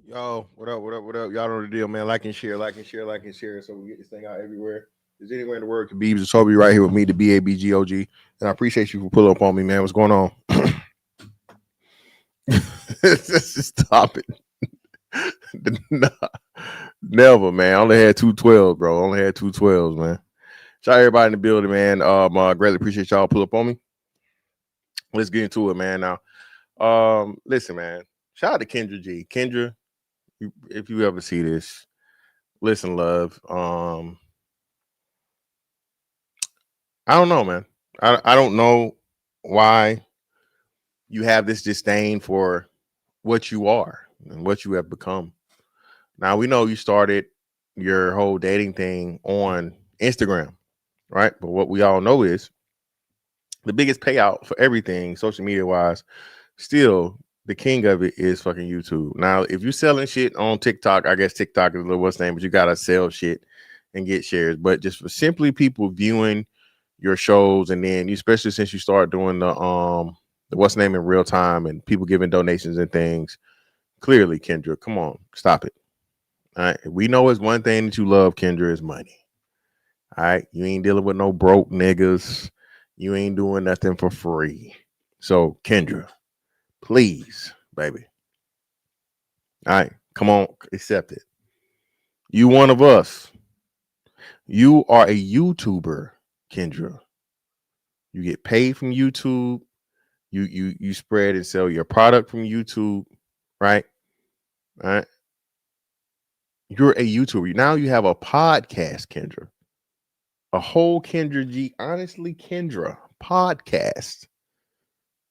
Yo, what up, what up, what up? Y'all know the deal, man. Like and share, like and share, like and share, so we get this thing out everywhere. There's anywhere in the world, Khabibs and Toby right here with me, the BABGOG. And I appreciate you for pulling up on me, man. What's going on? Stop it. Nah, never, man. I only had 212, bro. Only had 212s, man. Shout out everybody in the building, man. I greatly appreciate y'all pull up on me. Let's get into it, man. Now, listen, man. Shout out to Kendra G. Kendra, if you ever see this, listen, love. I don't know, man. I don't know why you have this disdain for what you are and what you have become. Now we know you started your whole dating thing on Instagram, right? But what we all know is the biggest payout for everything, social media wise, still the king of it is fucking YouTube. Now, if you're selling shit on TikTok, I guess TikTok is a little what's name, but you gotta sell shit and get shares. But just for simply people viewing your shows, and then especially since you start doing the what's name in real time and people giving donations and things. Clearly, Kendra, come on, stop it. All right. We know it's one thing that you love, Kendra, is money. All right. You ain't dealing with no broke niggas. You ain't doing nothing for free. So, Kendra, please, baby. All right. Come on, accept it. You one of us. You are a YouTuber, Kendra. You get paid from YouTube. You spread and sell your product from YouTube, right? All right. You're a YouTuber. Now you have a podcast, Kendra. A whole Kendra G, honestly, Kendra podcast.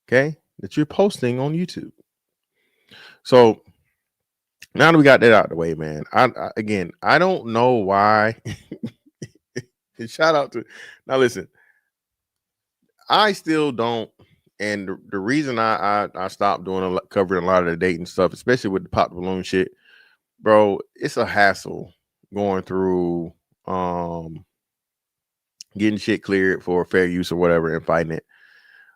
Okay, that you're posting on YouTube. So now that we got that out of the way, man. I don't know why. And shout out to now. Listen, I still don't. And the reason I stopped doing covering a lot of the dating stuff, especially with the pop balloon shit, bro, it's a hassle going through getting shit cleared for fair use or whatever and fighting it.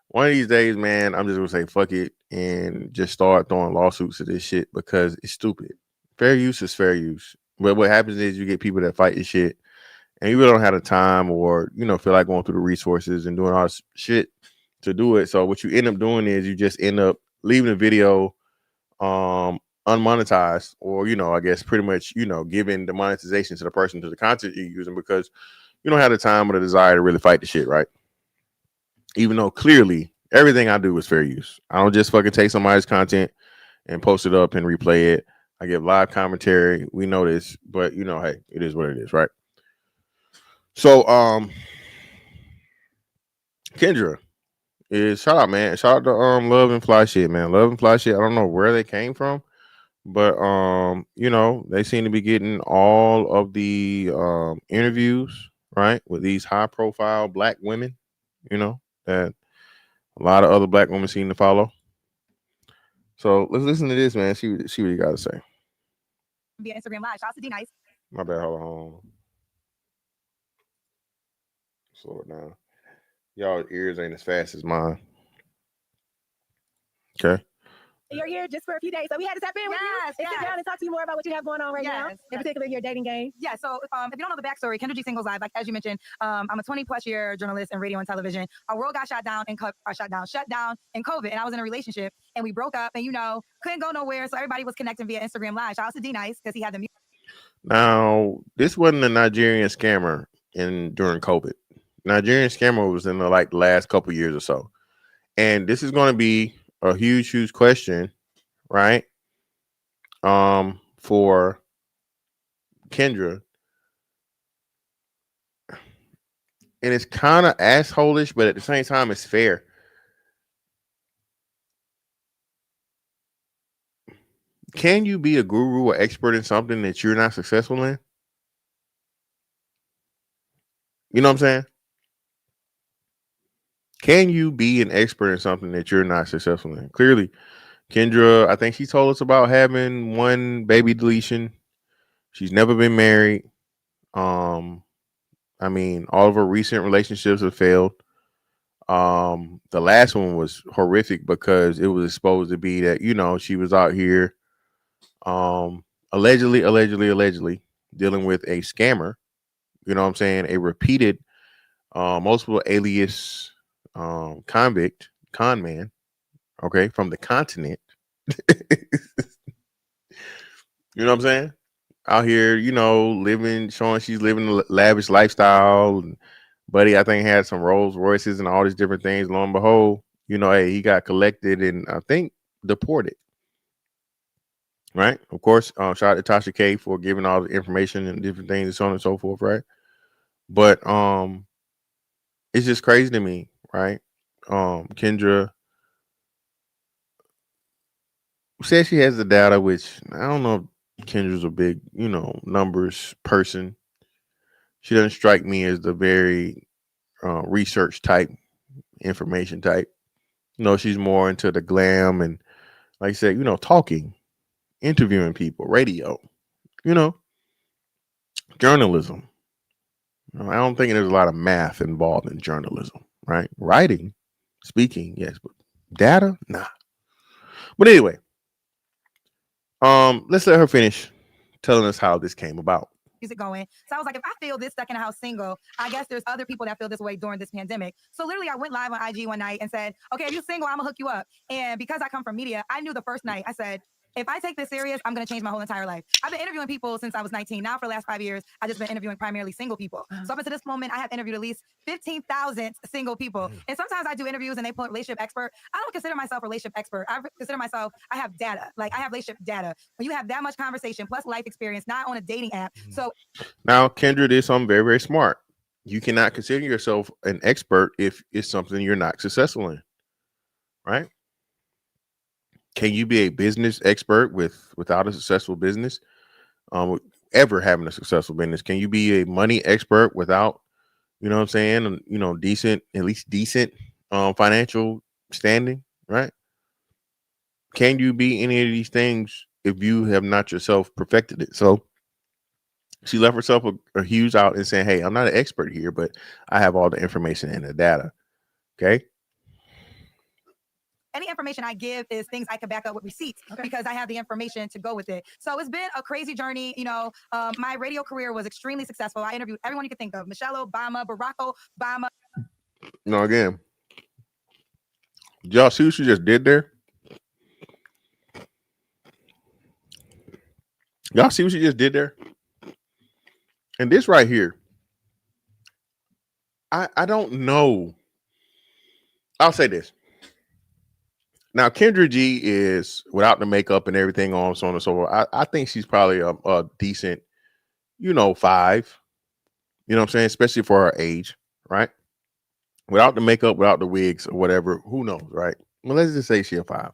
One of these days, man, I'm just gonna say fuck it and just start throwing lawsuits to this shit because it's stupid. Fair use is fair use. But what happens is you get people that fight this shit and you really don't have the time or feel like going through the resources and doing all this shit to do it. So what you end up doing is you just end up leaving the video unmonetized, or I guess pretty much giving the monetization to the person, to the content you're using, because you don't have the time or the desire to really fight the shit, right? Even though clearly everything I do is fair use. I don't just fucking take somebody's content and post it up and replay it. I give live commentary. We know this, but hey, it is what it is, right? So Kendra is shout out, man. Shout out to Love and Fly Shit, man. Love and Fly Shit. I don't know where they came from, but they seem to be getting all of the interviews, right, with these high profile black women, that a lot of other black women seem to follow. So let's listen to this, man. See what you got to say. Via Instagram Live. Shout out to D Nice. My bad. Hold on. Slow it down. Y'all ears ain't as fast as mine. Okay. You're here just for a few days, so we had to tap in with you and sit down and talk to you more about what you have going on right now, in particular your dating game. Yeah, so if you don't know the backstory, Kendra G Singles Live, like as you mentioned, I'm a 20+ year journalist in radio and television. Our world got shut down in COVID, and I was in a relationship, and we broke up, and couldn't go nowhere, so everybody was connecting via Instagram Live. Shout out to D Nice because he had the music. Now, this wasn't a Nigerian scammer during COVID. Nigerian scammer was in the last couple years or so, and this is going to be a huge question, right? For Kendra, and it's kind of assholish, but at the same time, it's fair. Can you be a guru or expert in something that you're not successful in? You know what I'm saying? Can you be an expert in something that you're not successful in? Clearly, Kendra, I think she told us about having one baby deletion. She's never been married. All of her recent relationships have failed. The last one was horrific because it was supposed to be that, she was out here Um, allegedly dealing with a scammer. You know what I'm saying? A repeated, multiple alias, convict, con man. Okay, from the continent. You know what I'm saying? Out here, living, showing she's living a lavish lifestyle. And buddy, I think had some Rolls Royces and all these different things. Lo and behold, hey, he got collected and I think deported. Right? Of course, shout out to Tasha K for giving all the information and different things and so on and so forth. Right? But it's just crazy to me. Right? Kendra says she has the data, which I don't know. If Kendra's a big, numbers person. She doesn't strike me as the very research type, information type. She's more into the glam and, like I said, talking, interviewing people, radio, you know, journalism. I don't think there's a lot of math involved in journalism, right? Writing, speaking, yes, but data, nah. But anyway, let's let her finish telling us how this came about. Music going. So I was like, if I feel this stuck in a house single, I guess there's other people that feel this way during this pandemic. So literally, I went live on IG one night and said, okay, if you're single, I'm gonna hook you up. And because I come from media, I knew the first night, I said, if I take this serious, I'm going to change my whole entire life. I've been interviewing people since I was 19. Now, for the last 5 years, I've just been interviewing primarily single people. So up until this moment, I have interviewed at least 15,000 single people. And sometimes I do interviews and they put relationship expert. I don't consider myself a relationship expert. I consider myself, I have data. Like I have relationship data. When you have that much conversation plus life experience, not on a dating app. So now, Kendra did something very, very smart. You cannot consider yourself an expert if it's something you're not successful in, right? Can you be a business expert without a successful business? Ever having a successful business? Can you be a money expert without, what I'm saying, decent, at least decent, financial standing, right? Can you be any of these things if you have not yourself perfected it? So she left herself a huge out and saying, "Hey, I'm not an expert here, but I have all the information and the data." Okay. Any information I give is things I can back up with receipts because I have the information to go with it. So it's been a crazy journey. My radio career was extremely successful. I interviewed everyone you could think of: Michelle Obama, Barack Obama. No, again, y'all see what she just did there? Y'all see what she just did there? And this right here, I don't know. I'll say this. Now, Kendra G is without the makeup and everything on, so on and so forth. I think she's probably a decent, 5. You know what I'm saying? Especially for her age, right? Without the makeup, without the wigs or whatever, who knows, right? Well, let's just say she a 5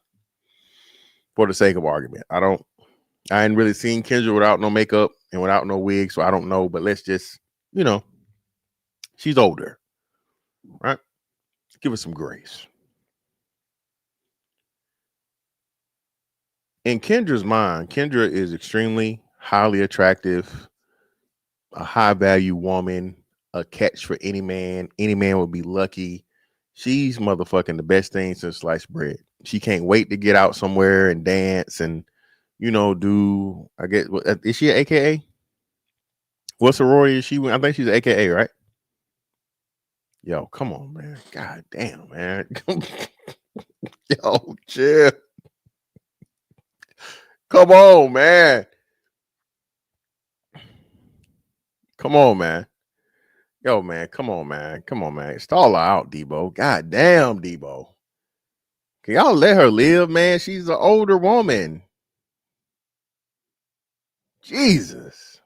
for the sake of argument. I ain't really seen Kendra without no makeup and without no wig, so I don't know. But let's just, she's older, right? Give her some grace. In Kendra's mind, Kendra is extremely highly attractive, a high value woman, a catch for any man. Any man would be lucky. She's motherfucking the best thing since sliced bread. She can't wait to get out somewhere and dance and, do, I guess, is she an AKA? What sorority is she? I think she's an AKA, right? Yo, come on, man. God damn, man. Yo, chill. Come on, man. Come on, man. Yo, man. Come on, man. Come on, man. Stall her out, Debo. God damn, Debo. Can y'all let her live, man? She's an older woman. Jesus.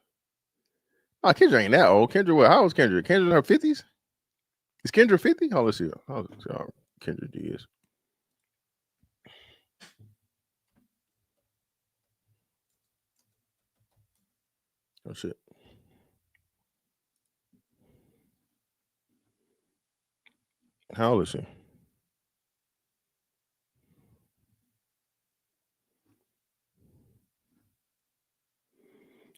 Oh, Kendra ain't that old. Kendra, what? How old is Kendra? Kendra in her 50s? Is Kendra 50? Oh, let's see. How Kendra D is. Oh, shit. How old is she?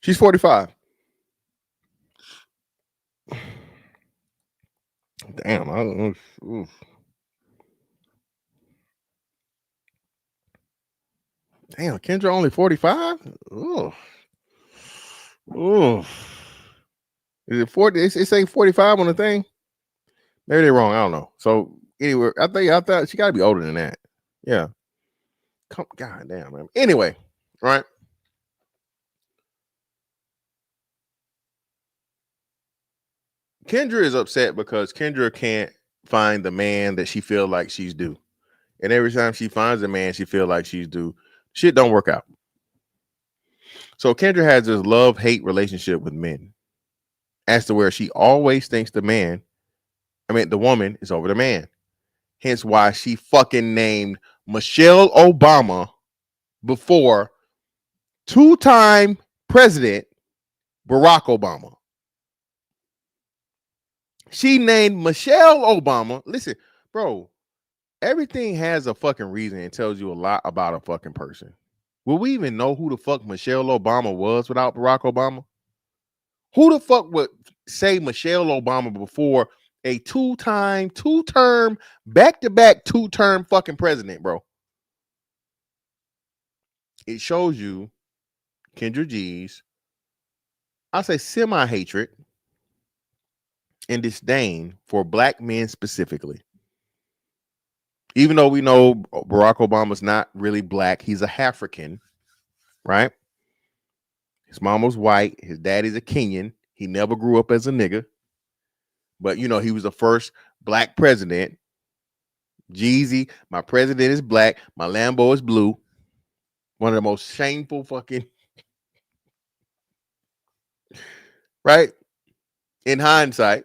She's 45. Damn. I don't know. Oof. Damn, Kendra only 45? Oh. Oh. Is it 40? It say 45 on the thing? Maybe they're wrong. I don't know. So anyway, I thought she gotta be older than that. Yeah. God damn, man. Anyway, right? Kendra is upset because Kendra can't find the man that she feel like she's due. And every time she finds a man she feel like she's due, shit don't work out. So Kendra has this love-hate relationship with men. As to where she always thinks the woman is over the man. Hence why she fucking named Michelle Obama before two-time president Barack Obama. She named Michelle Obama. Listen, bro, everything has a fucking reason and tells you a lot about a fucking person. Will we even know who the fuck Michelle Obama was without Barack Obama? Who the fuck would say Michelle Obama before a two-term, back-to-back two-term fucking president, bro? It shows you Kendra G's, I say semi-hatred and disdain for black men specifically. Even though we know Barack Obama's not really black, he's a African, right? His mom was white. His daddy's a Kenyan. He never grew up as a nigga. But, you know, he was the first black president. Jeezy, my president is black. My Lambo is blue. One of the most shameful fucking, right? In hindsight.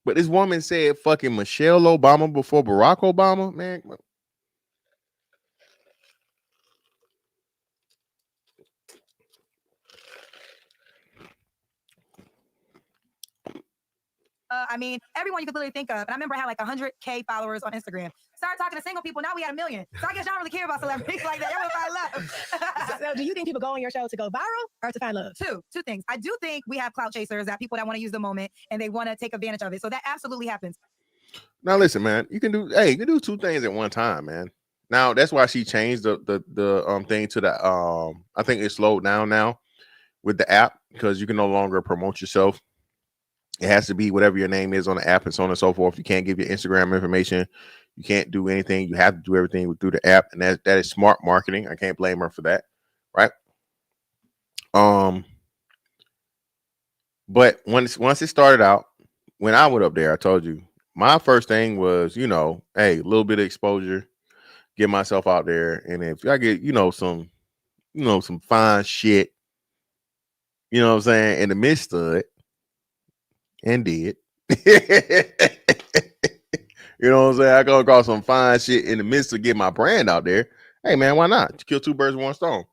But this woman said fucking Michelle Obama before Barack Obama, man. I mean, everyone you could literally think of. And I remember I had like 100K followers on Instagram. Started talking to single people. Now we had 1 million. So I guess y'all don't really care about celebrities like that. Y'all want to find love. So do you think people go on your show to go viral or to find love? Two things. I do think we have clout chasers, that people that want to use the moment and they want to take advantage of it. So that absolutely happens. Now listen, man, you can do two things at one time, man. Now that's why she changed the thing to the I think it slowed down now with the app because you can no longer promote yourself. It has to be whatever your name is on the app and so on and so forth. You can't give your Instagram information. You can't do anything. You have to do everything through the app, and that is smart marketing. I can't blame her for that, right? But once it started out, when I went up there, I told you my first thing was, hey, a little bit of exposure, get myself out there, and if I get, some fine shit, you know what I'm saying, in the midst of it, and did. You know what I'm saying? I come across some fine shit in the midst of getting my brand out there. Hey, man, why not? Kill two birds with one stone.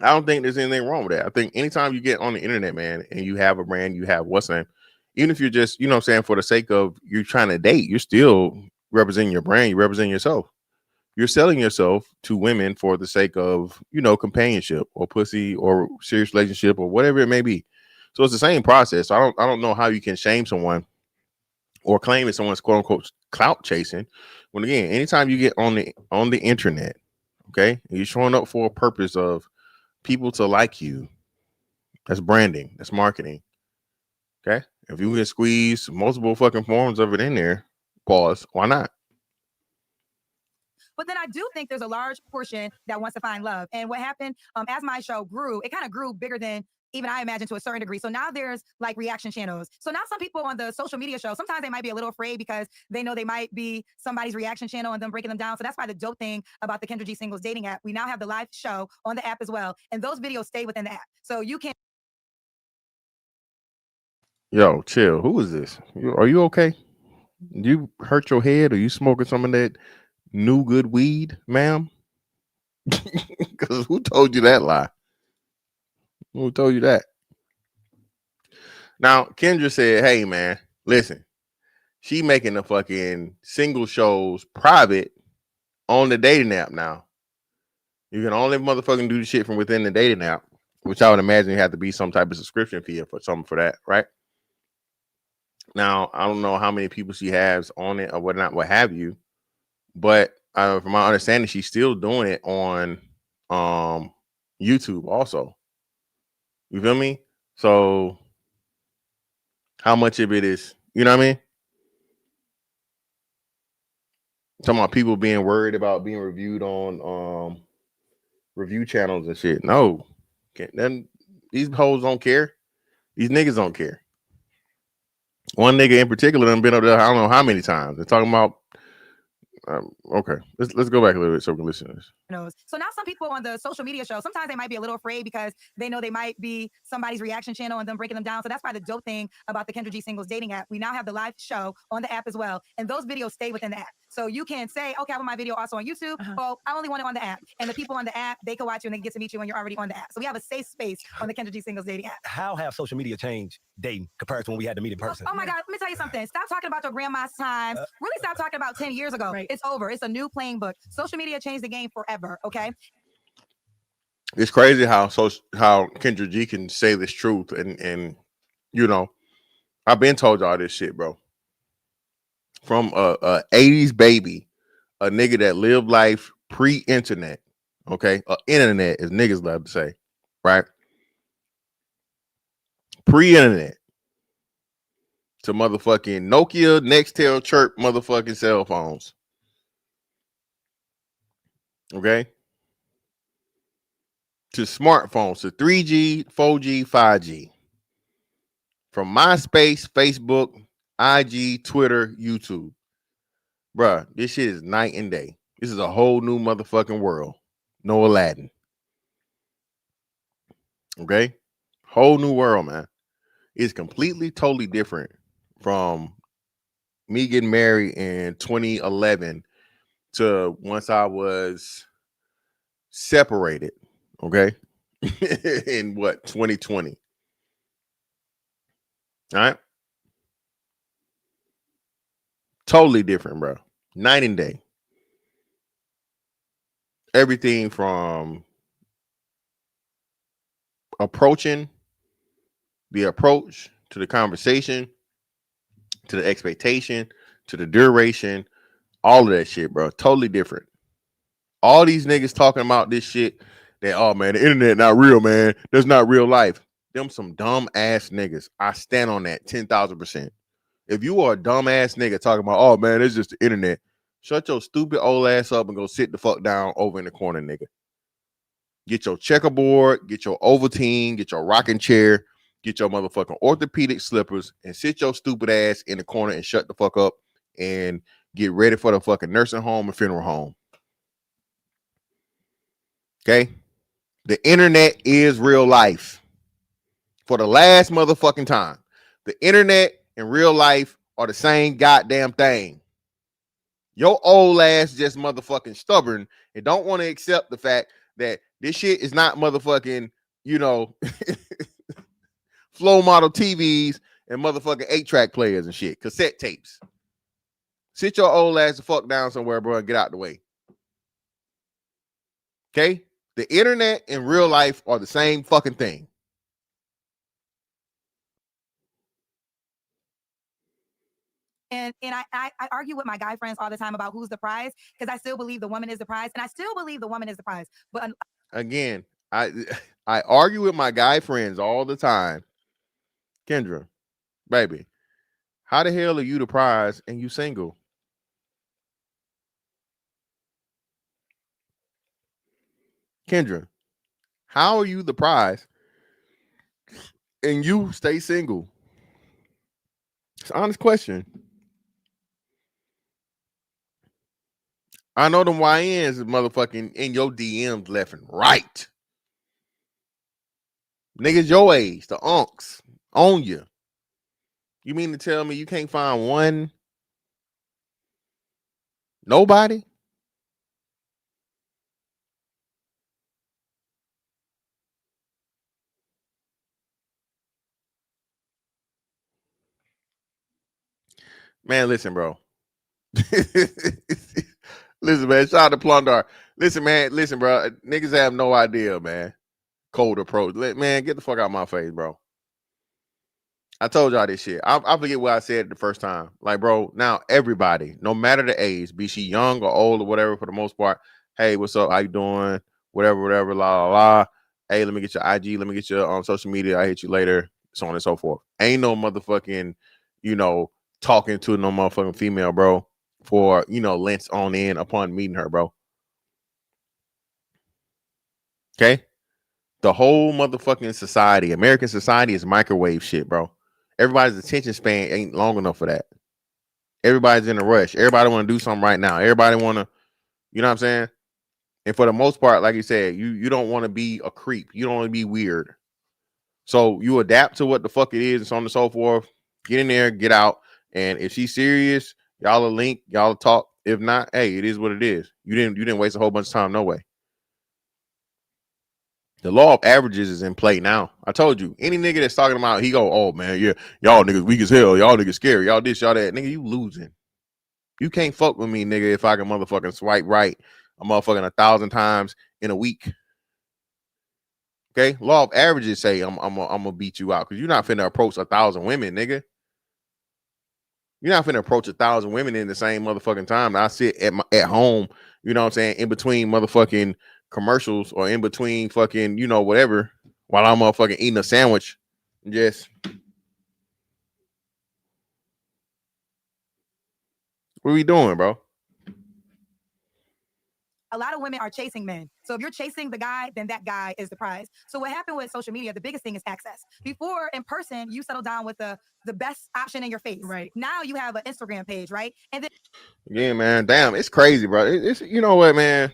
I don't think there's anything wrong with that. I think anytime you get on the internet, man, and you have a brand, you have what's name, even if you're just, you know what I'm saying, for the sake of you're trying to date, you're still representing your brand, you represent yourself. You're selling yourself to women for the sake of, companionship or pussy or serious relationship or whatever it may be. So it's the same process. I don't know how you can shame someone or claim that someone's quote unquote clout chasing. When again, anytime you get on the internet, okay, and you're showing up for a purpose of people to like you, that's branding, that's marketing. Okay. If you can squeeze multiple fucking forms of it in there, pause, why not? But then I do think there's a large portion that wants to find love. And what happened as my show grew, it kind of grew bigger than even I imagined to a certain degree. So now there's like reaction channels. So now some people on the social media show, sometimes they might be a little afraid because they know they might be somebody's reaction channel and them breaking them down. So that's why the dope thing about the Kendra G Singles dating app, we now have the live show on the app as well. And those videos stay within the app. So you can. Yo, chill. Who is this? Are you okay? You hurt your head? Or you smoking some of that new good weed, ma'am? Because who told you that lie? Who told you that? Now, Kendra said, hey, man, listen, she making the fucking single shows private on the dating app now. You can only motherfucking do the shit from within the dating app, which I would imagine you have to be some type of subscription fee for something for that, right? Now, I don't know how many people she has on it or whatnot, what have you, but from my understanding, she's still doing it on YouTube also. You feel me? So how much of it is, you know what I mean? Talking about people being worried about being reviewed on review channels and shit. No. Then these hoes don't care. These niggas don't care. One nigga in particular done been up there I don't know how many times. They're talking about okay, let's go back a little bit so we can listen to this. So now some people on the social media show, sometimes they might be a little afraid because they know they might be somebody's reaction channel and them breaking them down. So that's why the dope thing about the Kendra G Singles dating app, we now have the live show on the app as well. And those videos stay within the app. So you can say, okay, I want my video also on YouTube. Well, I only want it on the app. And the people on the app, they can watch you and they get to meet you when you're already on the app. So we have a safe space on the Kendra G Singles dating app. How have social media changed dating compared to when we had to meet in person? Oh my God, let me tell you something. Stop talking about your grandma's times. Really stop talking about 10 years ago. Right. It's over. It's a new playing book. Social media changed the game forever, okay? It's crazy how Kendra G can say this truth and you know, I've been told y'all this shit, bro. From a 80s baby, a nigga that lived life pre-internet, okay? Internet, as niggas love to say, right? Pre-internet to motherfucking Nokia, Nextel, Chirp motherfucking cell phones. Okay? To smartphones, to 3G, 4G, 5G. From MySpace, Facebook, IG, Twitter, YouTube. Bruh, this shit is night and day. This is a whole new motherfucking world. No Aladdin. Okay? Whole new world, man. It's completely, totally different from me getting married in 2011 to once I was separated, okay? In what, 2020. All right? Totally different, bro. Night and day. Everything from approaching the approach to the conversation to the expectation to the duration, all of that shit, bro. Totally different. All these niggas talking about this shit that, oh man, the internet not real, man. That's not real life. Them some dumb ass niggas. I stand on that 10,000%. If you are a dumb ass nigga talking about, oh man, it's just the internet, shut your stupid old ass up and go sit the fuck down over in the corner, nigga. Get your checkerboard, get your Ovaltine, get your rocking chair, get your motherfucking orthopedic slippers, and sit your stupid ass in the corner and shut the fuck up and get ready for the fucking nursing home and funeral home. Okay? The internet is real life. For the last motherfucking time. The internet and real life are the same goddamn thing. Your old ass just motherfucking stubborn and don't want to accept the fact that this shit is not motherfucking, you know, flow model TVs and motherfucking 8-track players and shit, cassette tapes. Sit your old ass the fuck down somewhere, bro, and get out the way. Okay? The internet and real life are the same fucking thing. And I argue with my guy friends all the time about who's the prize because I still believe the woman is the prize, and I still believe the woman is the prize. But again, I argue with my guy friends all the time. Kendra, baby, how the hell are you the prize and you single? Kendra, how are you the prize and you stay single? It's an honest question. I know them YNs is motherfucking in your DMs left and right. Niggas your age, the unks, on you. You mean to tell me you can't find one? Nobody? Man, listen, bro. Listen, man. Shout out to Plundar. Listen, bro. Niggas have no idea, man. Cold approach. Man, get the fuck out of my face, bro. I told y'all this shit. I forget what I said the first time. Like, bro, now everybody, no matter the age, be she young or old or whatever, for the most part, hey, what's up? How you doing? Whatever, la la la. Hey, let me get your IG. Let me get your social media. I hit you later. So on and so forth. Ain't no motherfucking, talking to no motherfucking female, bro, for lengths on end upon meeting her, bro. Okay, the whole motherfucking society, American society, is microwave shit, bro. Everybody's attention span ain't long enough for that. Everybody's in a rush. Everybody want to do something right now. Everybody want to, you know what I'm saying? And for the most part, like you said, you don't want to be a creep. You don't want to be weird. So you adapt to what the fuck it is and so on and so forth. Get in there, get out. And if she's serious, y'all will link, y'all will talk. If not, hey, it is what it is. You didn't waste a whole bunch of time, no way. The law of averages is in play now. I told you, any nigga that's talking about, he go, oh man, yeah, y'all niggas weak as hell, y'all niggas scary, y'all this, y'all that. Nigga, you losing. You can't fuck with me, nigga, if I can motherfucking swipe right a motherfucking 1,000 times in a week. Okay? Law of averages say I'm gonna beat you out because you're not finna approach 1,000 women, nigga. You're not finna approach 1,000 women in the same motherfucking time. I sit at home, you know what I'm saying, in between motherfucking commercials or in between fucking, whatever, while I'm motherfucking eating a sandwich. Just what are we doing, bro? A lot of women are chasing men. So if you're chasing the guy, then that guy is the prize. So what happened with social media, the biggest thing is access. Before, in person, you settle down with the best option in your face. Right. Now you have an Instagram page, right? And then Yeah, man. Damn, it's crazy, bro. It's you know what, man?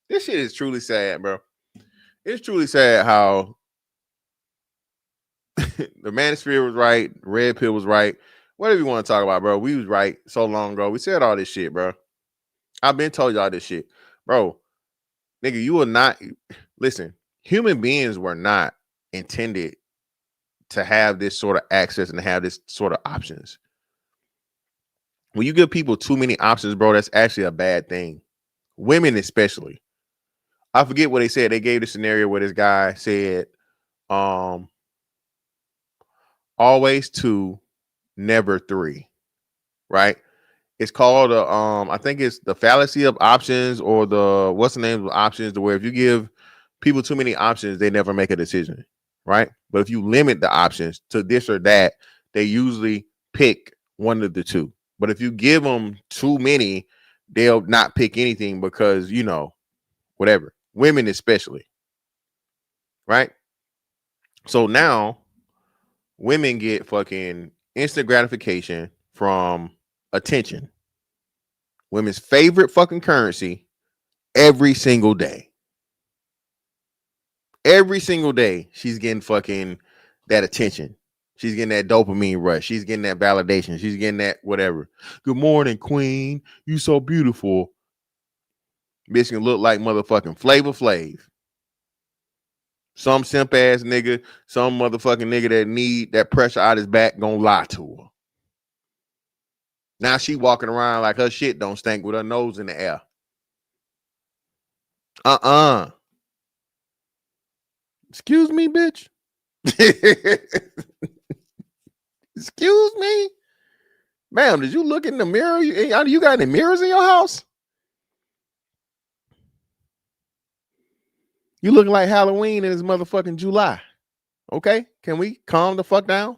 This shit is truly sad, bro. It's truly sad how the manosphere was right, the red pill was right. Whatever you want to talk about, bro. We was right so long ago. We said all this shit, bro. I've been told y'all this shit. Bro, nigga, you will not listen. Human beings were not intended to have this sort of access and to have this sort of options. When you give people too many options, bro, that's actually a bad thing. Women especially. I forget what they said. They gave the scenario where this guy said, always two, never three. Right? It's called I think it's the fallacy of options, or the what's the name of options, to where if you give people too many options, they never make a decision, right? But if you limit the options to this or that, they usually pick one of the two. But if you give them too many, they'll not pick anything because, whatever. Women especially, right? So now women get fucking instant gratification from attention. Women's favorite fucking currency every single day. Every single day, she's getting fucking that attention. She's getting that dopamine rush. She's getting that validation. She's getting that whatever. Good morning, queen. You so beautiful. Bitch can look like motherfucking Flavor Flav. Some simp ass nigga, some motherfucking nigga that need that pressure out his back gonna lie to her. Now she walking around like her shit don't stink with her nose in the air. Excuse me, bitch. Excuse me, ma'am. Did you look in the mirror? You got any mirrors in your house? You looking like Halloween in this motherfucking July. Okay, can we calm the fuck down?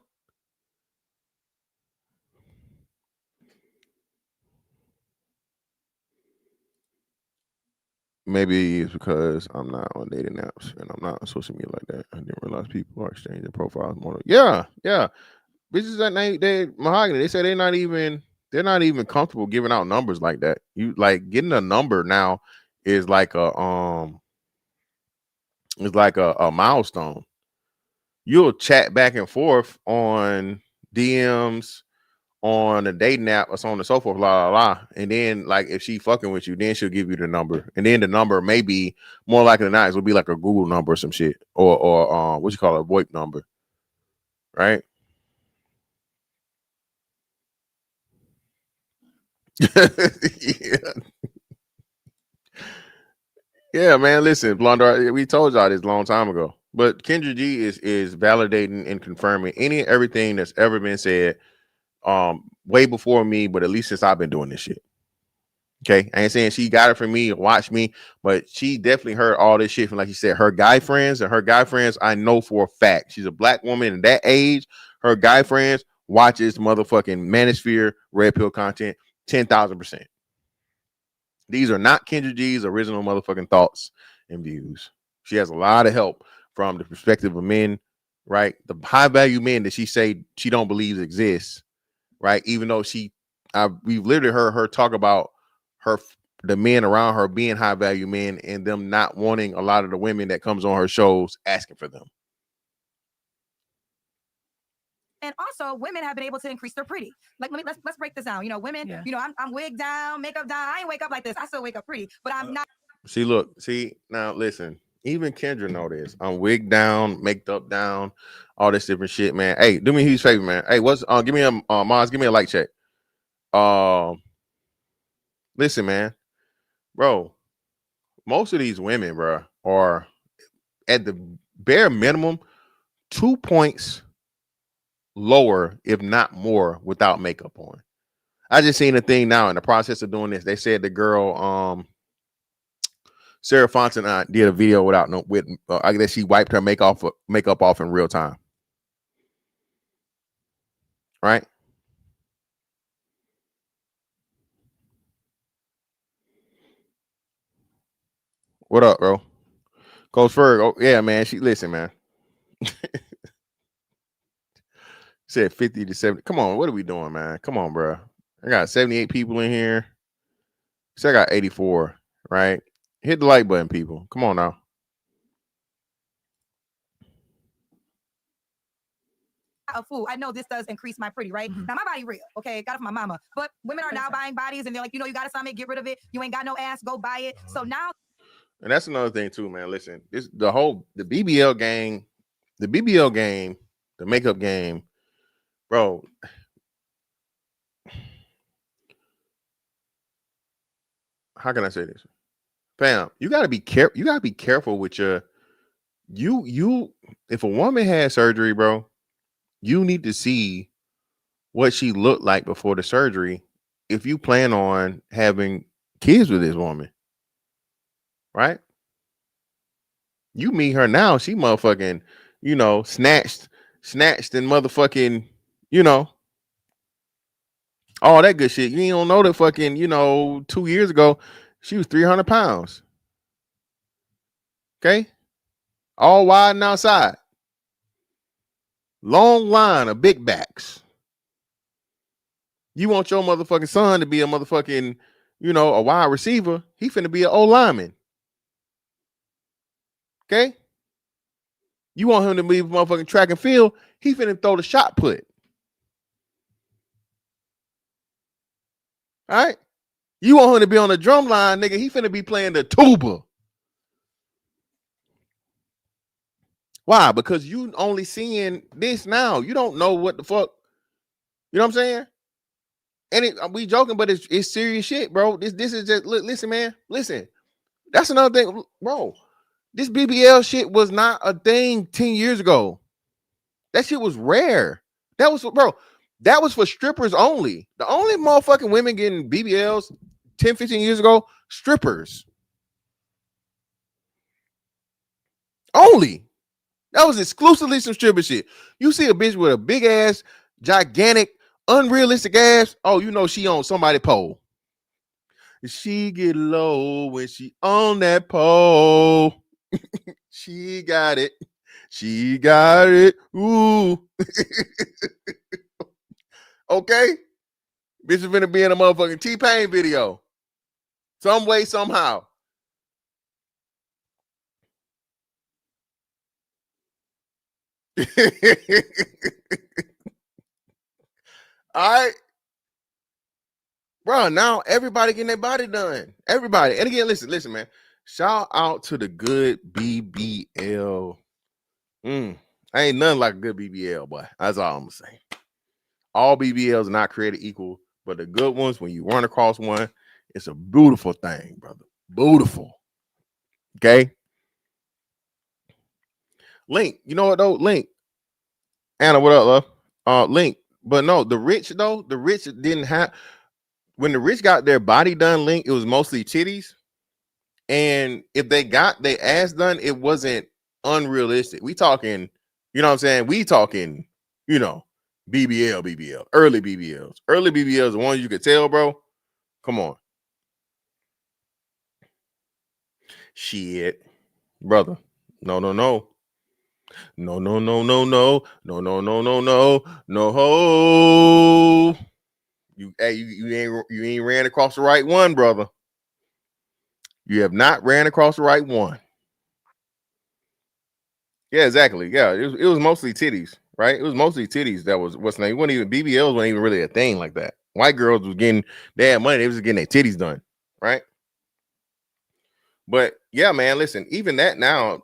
Maybe it's because I'm not on dating apps and I'm not on social media like that. I didn't realize people are exchanging profiles more. Yeah. Bitches that they mahogany. They say they're not even comfortable giving out numbers like that. You like getting a number now is like a milestone. You'll chat back and forth on DMs, on a dating app, or so on and so forth, la la la. And then, like, if she fucking with you, then she'll give you the number. And then the number may be more likely than not, it will be like a Google number or some shit, or what you call it, a VoIP number, right? Yeah, man. Listen, Blondar, we told y'all this a long time ago. But Kendra G is validating and confirming any and everything that's ever been said way before me, but at least since I've been doing this shit. Okay. I ain't saying she got it from me or watched me, but she definitely heard all this shit from, like you said, her guy friends. And her guy friends, I know for a fact, she's a black woman in that age. Her guy friends watches motherfucking Manosphere Red Pill content 10,000%. These are not Kendra G's original motherfucking thoughts and views. She has a lot of help from the perspective of men, right? The high value men that she say she don't believe exists, right? Even though we've literally heard her talk about the men around her being high value men and them not wanting a lot of the women that comes on her shows asking for them. And also, women have been able to increase their pretty. Like, let's break this down. You know, women. Yeah. You know, I'm wig down, makeup down. I ain't wake up like this. I still wake up pretty, but I'm not. See, now listen. Even Kendra know this. I'm wig down, maked up down, all this different shit, man. Hey, do me a huge favor, man. Hey, give me a Maz, give me a like check. Listen, man, bro. Most of these women, bro, are at the bare minimum 2 points lower, if not more, without makeup on. I just seen a thing now in the process of doing this. They said the girl, Sarah Fontaine did a video I guess she wiped her makeup off in real time. Right? What up, bro? Coach Ferg. Oh, yeah, man. Listen, man. Said 50 to 70. Come on, what are we doing, man? Come on, bro. I got 78 people in here. So I got 84, right? Hit the like button, people. Come on now. A fool. I know this does increase my pretty, right? Now my body real, okay? Got it from my mama. But women are now buying bodies and they're like, you know, you got a stomach, get rid of it. You ain't got no ass, go buy it. So now. And that's another thing too, man. Listen, the BBL game, the makeup game, bro. How can I say this? Fam, you gotta be careful. You gotta be careful with your if a woman has surgery, bro, you need to see what she looked like before the surgery if you plan on having kids with this woman. Right? You meet her now, she motherfucking, snatched and motherfucking, all that good shit. You don't know that fucking, 2 years ago, she was 300 pounds. Okay? All wide and outside. Long line of big backs. You want your motherfucking son to be a motherfucking, a wide receiver. He finna be an old lineman. Okay? You want him to be motherfucking track and field. He finna throw the shot put. All right? You want him to be on the drum line, nigga. He finna be playing the tuba. Why? Because you only seeing this now. You don't know what the fuck. You know what I'm saying? And we joking, but it's serious shit, bro. This is just listen, man. Listen. That's another thing, bro. This BBL shit was not a thing 10 years ago. That shit was rare. That was for strippers only. The only motherfucking women getting BBLs 10, 15 years ago, strippers. Only. That was exclusively some stripper shit. You see a bitch with a big ass, gigantic, unrealistic ass. Oh, you know she on somebody pole. She get low when she on that pole. She got it. She got it. Ooh. Okay? Bitch is gonna be in a motherfucking T-Pain video. Some way, somehow. All right. Bro, now everybody getting their body done. Everybody. And again, listen, man. Shout out to the good BBL. Ain't nothing like a good BBL, boy. That's all I'm gonna say. All BBLs are not created equal, but the good ones, when you run across one, it's a beautiful thing, brother. Beautiful. Okay. Link. You know what though? Link. Anna, what up, love? Link. But no, the rich though, the rich didn't have when the rich got their body done, Link, it was mostly titties. And if they got their ass done, it wasn't unrealistic. We talking, you know what I'm saying? We talking, you know, BBL, early BBLs. Early BBLs, the ones you could tell, bro. Come on. Shit. Brother. No. No. You hey, you ain't ran across the right one, brother. You have not ran across the right one. Yeah, exactly. Yeah, it was mostly titties, right? It was mostly titties that was what's name. It wasn't even BBLs wasn't even really a thing like that. White girls was getting they had money, they was getting their titties done, right? But yeah, man, listen, even that now,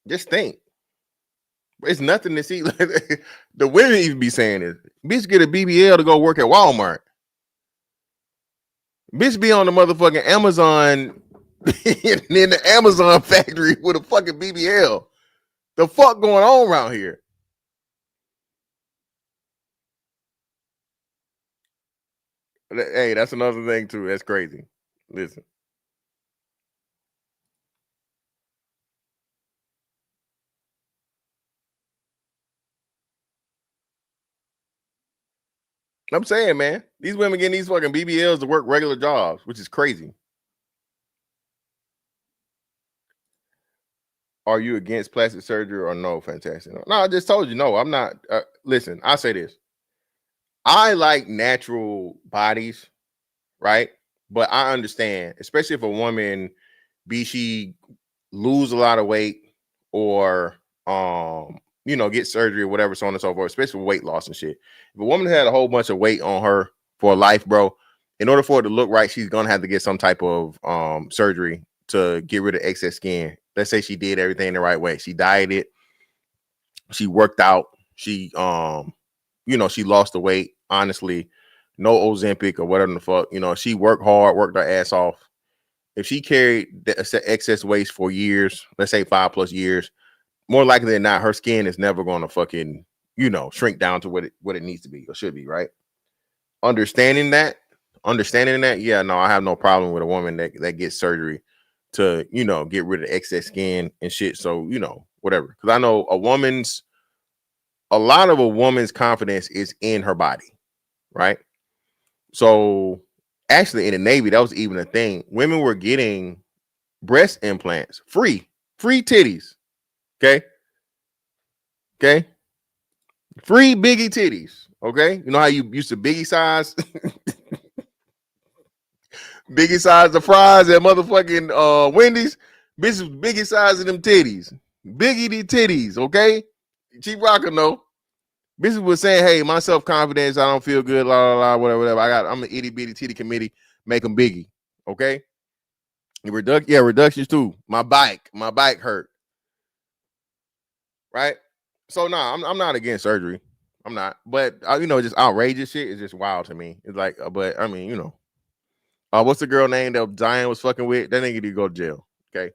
just think. It's nothing to see. The women even be saying this. Bitch get a BBL to go work at Walmart. Bitch be on the motherfucking Amazon in the Amazon factory with a fucking BBL. The fuck going on around here? Hey, that's another thing too. That's crazy. Listen. I'm saying, man, these women getting these fucking BBLs to work regular jobs, which is crazy. Are you against plastic surgery or no? Fantastic. No, I just told you no. I'm not. Listen, I say this. I like natural bodies, right? But I understand, especially if a woman be she lose a lot of weight or get surgery or whatever, so on and so forth, especially weight loss and shit. If a woman had a whole bunch of weight on her for life, bro, in order for it to look right, she's gonna have to get some type of surgery to get rid of excess skin. Let's say she did everything the right way. She dieted, she worked out, she she lost the weight, honestly, no Ozempic or whatever the fuck, she worked hard, worked her ass off. If she carried the excess weight for years, let's say 5+ years, more likely than not, her skin is never going to fucking, shrink down to what it needs to be or should be, right? Understanding that, yeah, no, I have no problem with a woman that gets surgery to, get rid of excess skin and shit. So, whatever. Because I know a lot of a woman's confidence is in her body, right? So actually in the Navy, that was even a thing. Women were getting breast implants free titties. Okay. Free biggie titties. Okay. You know how you used to biggie size the fries at motherfucking Wendy's? Bitches biggie size of them titties. Biggie the titties. Okay. Cheap rockin' though. Bitches was saying, hey, my self-confidence, I don't feel good, whatever. I'm an itty bitty titty committee, make them biggie. Okay. Reductions too. My bike hurt. Right. So no, I'm not against surgery. I'm not, but just outrageous shit is just wild to me. It's like, but I mean, what's the girl name that Zion was fucking with? That nigga need to go to jail. Okay,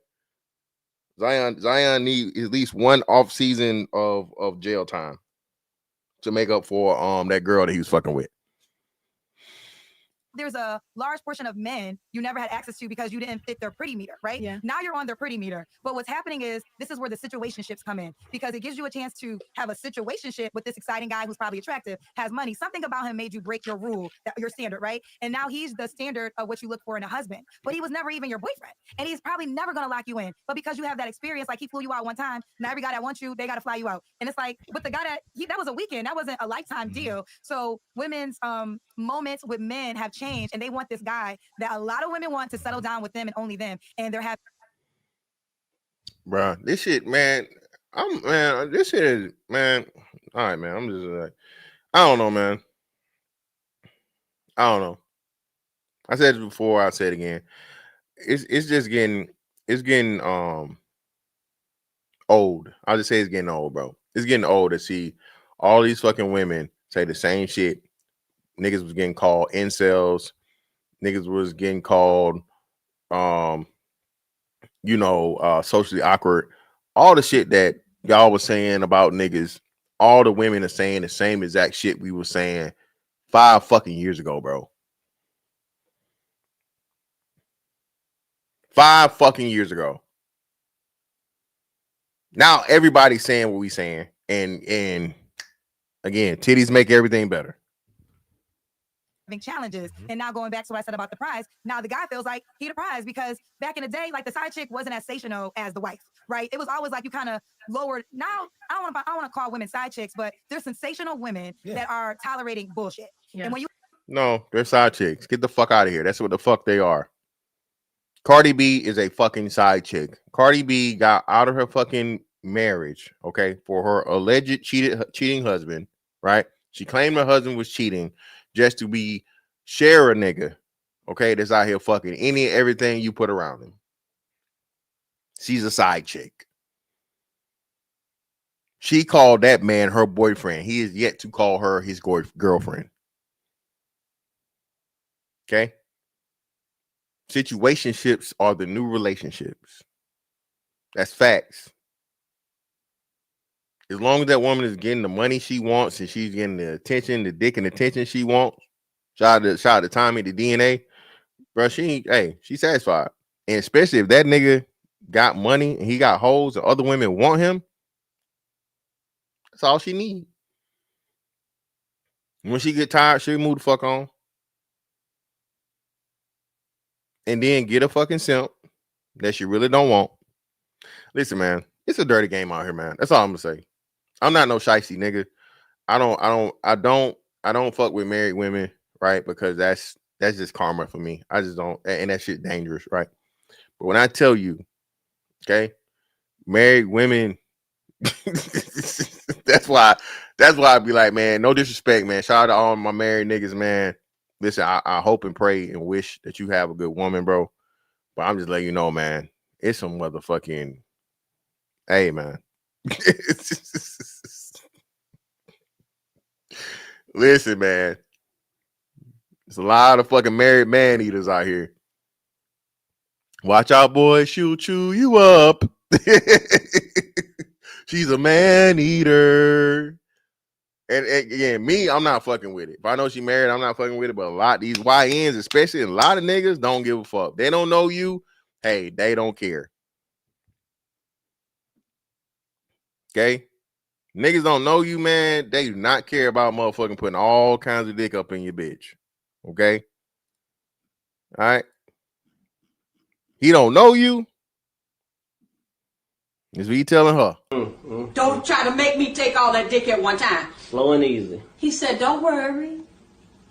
Zion need at least one off season of jail time to make up for that girl that he was fucking with. There's a large portion of men you never had access to because you didn't fit their pretty meter, right? Yeah. Now you're on their pretty meter. But what's happening is this is where the situationships come in because it gives you a chance to have a situationship with this exciting guy who's probably attractive, has money. Something about him made you break your rule, your standard, right? And now he's the standard of what you look for in a husband. But he was never even your boyfriend. And he's probably never going to lock you in. But because you have that experience, like he flew you out one time, now every guy that wants you, they got to fly you out. And it's like, with the guy that was a weekend, that wasn't a lifetime deal. So women's moments with men have changed. And they want this guy that a lot of women want to settle down with them and only them. And they're happy. Bruh, this shit, man. This shit is, man. All right, man. I'm just like, I don't know, man. I don't know. I said it before, I'll say it again. It's just getting old. I'll just say it's getting old, bro. It's getting old to see all these fucking women say the same shit. Niggas was getting called incels. Niggas was getting called socially awkward. All the shit that y'all was saying about niggas, all the women are saying the same exact shit we were saying 5 fucking years ago, bro. 5 fucking years ago. Now everybody's saying what we saying, and again, titties make everything better. Challenges. And now going back to what I said about the prize, now the guy feels like he the prize because back in the day, like the side chick wasn't as sensational as the wife, right? It was always like you kind of lowered. Now I don't want to call women side chicks, but they're sensational women that are tolerating bullshit. And when you No, they're side chicks. Get the fuck out of here. That's what the fuck they are. Cardi B is a fucking side chick. Cardi B got out of her fucking marriage, okay, for her alleged cheating husband, right? She claimed her husband was cheating just to be share a nigga, okay, that's out here fucking any everything you put around him. She's a side chick. She called that man her boyfriend. He is yet to call her his girlfriend. Okay? Situationships are the new relationships. That's facts. As long as that woman is getting the money she wants and she's getting the attention, the dick and attention she wants, shout out to Tommy, the DNA, bro, she's satisfied. And especially if that nigga got money and he got hoes and other women want him, that's all she need. When she get tired, she'll move the fuck on. And then get a fucking simp that she really don't want. Listen, man, it's a dirty game out here, man. That's all I'm gonna say. I'm not no shicey nigga. I don't fuck with married women, right? Because that's just karma for me. I just don't, and that shit dangerous, right? But when I tell you, okay, married women, that's why I be like, man, no disrespect, man. Shout out to all my married niggas, man. Listen, I hope and pray and wish that you have a good woman, bro. But I'm just letting you know, man, it's some motherfucking, hey, man. Listen, man. There's a lot of fucking married man eaters out here. Watch out, boy. She'll chew you up. She's a man eater. And again, me, I'm not fucking with it. If I know she married, I'm not fucking with it. But a lot these YNs, especially a lot of niggas, don't give a fuck. They don't know you. Hey, they don't care. Okay? Niggas don't know you, man. They do not care about motherfucking putting all kinds of dick up in your bitch. Okay? All right? He don't know you. Is what he telling her. Don't try to make me take all that dick at one time. Slow and easy. He said, don't worry.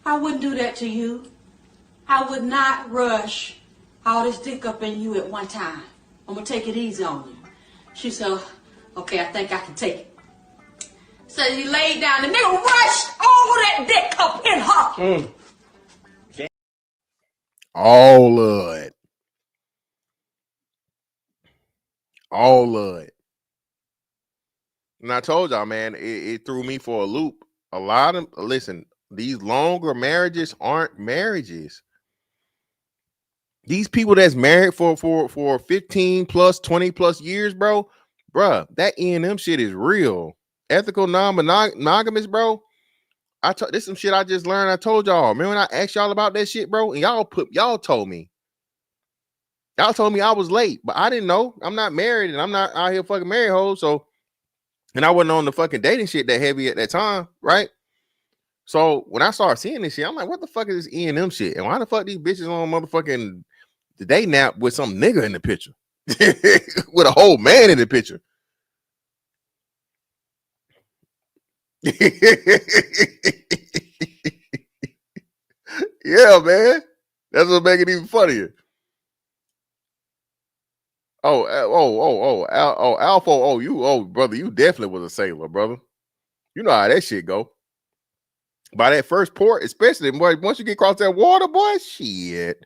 I wouldn't do that to you. I would not rush all this dick up in you at one time. I'm going to take it easy on you. She said, okay, I think I can take it. So he laid down. The nigga rushed all that dick up in her. All of it. All of it. And I told y'all, man, it threw me for a loop. A lot of, listen, these longer marriages aren't marriages. These people that's married for 15 plus, 20 plus years, bro, that E&M shit is real. Ethical non-monogamous, bro. This is some shit I just learned. I told y'all. Remember when I asked y'all about that shit, bro? And y'all told me I was late, but I didn't know. I'm not married and I'm not out here fucking married hoes. So, and I wasn't on the fucking dating shit that heavy at that time, right? So when I started seeing this shit, I'm like, what the fuck is this E&M shit? And why the fuck these bitches on motherfucking the day nap with some nigga in the picture? With a whole man in the picture. Yeah, man. That's what make it even funnier. Alpha, brother, you definitely was a sailor, brother. You know how that shit go. By that first port, especially, boy, once you get across that water, boy, shit.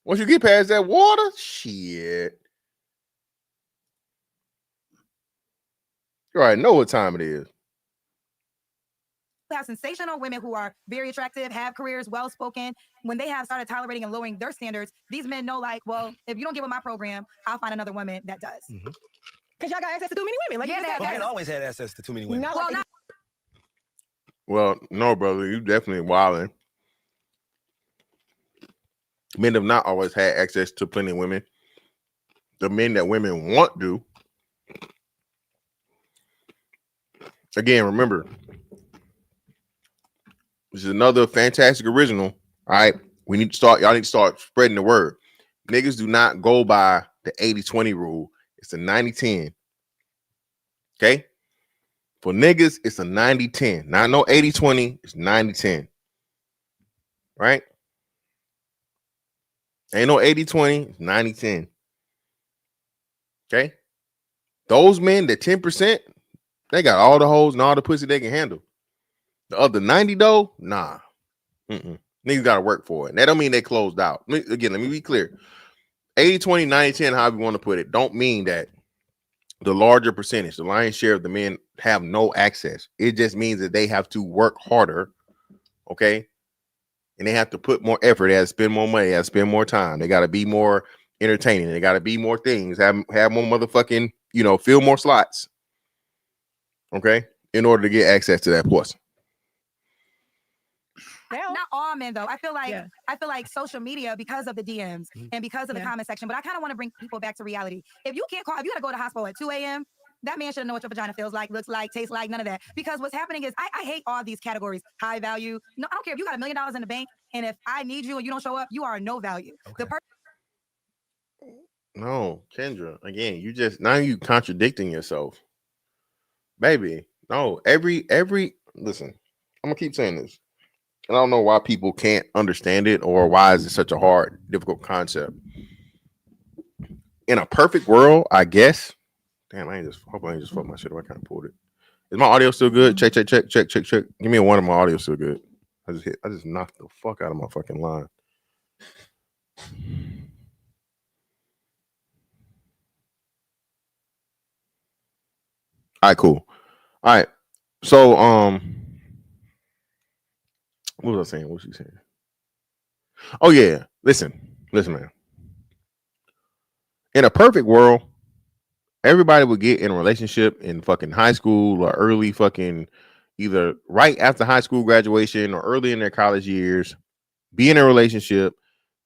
Once you get past that water, shit. You already know what time it is. have sensational women who are very attractive, have careers, well-spoken. When they have started tolerating and lowering their standards, these men know, like, well, if you don't get with my program, I'll find another woman that does. Because y'all got access to too many women. Like, Yeah, you just they said, Well, have men always had access to too many women. not Well, like not Well, no, brother, you definitely wilding. Men have not always had access to plenty of women. The men that women want do. Again, remember, this is another fantastic original. All right. Y'all need to start spreading the word. Niggas do not go by the 80-20 rule. It's a 90-10. Okay? For niggas, it's a 90-10. Not no 80-20, it's 90-10. Right? Ain't no 80-20, it's 90-10. Okay? Those men, the 10%, they got all the hoes and all the pussy they can handle. The other 90 though, nah. Niggas gotta work for it. And that don't mean they closed out. Again, let me be clear. 80-20, 90-10, however you want to put it, don't mean that the larger percentage, the lion's share of the men have no access. It just means that they have to work harder, okay? And they have to put more effort. They have to spend more money. They have to spend more time. They got to be more entertaining. They got to be more things. Have more motherfucking, fill more slots, okay? In order to get access to that portion. not all men though. I feel like social media, because of the DMs and because of the comment section. But I kind of want to bring people back to reality. If you got to go to the hospital at 2 a.m., that man should know what your vagina feels like, looks like, tastes like, none of that. Because what's happening is I hate all these categories. High value. No, I don't care if you got $1 million in the bank, and if I need you and you don't show up, you are no value. Okay. No, Kendra, again, you contradicting yourself. Baby, no, listen, I'm gonna keep saying this. And I don't know why people can't understand it or why is it such a hard, difficult concept. In a perfect world, I guess. Damn, hope I ain't just fucked my shit up. I kind of pulled it. Is my audio still good? Check. Give me a one of my audio still good. I just knocked the fuck out of my fucking line. All right, cool. All right. So, what was I saying? What was she saying? Oh yeah. Listen, man. In a perfect world, everybody would get in a relationship in fucking high school or early fucking either right after high school graduation or early in their college years, be in a relationship,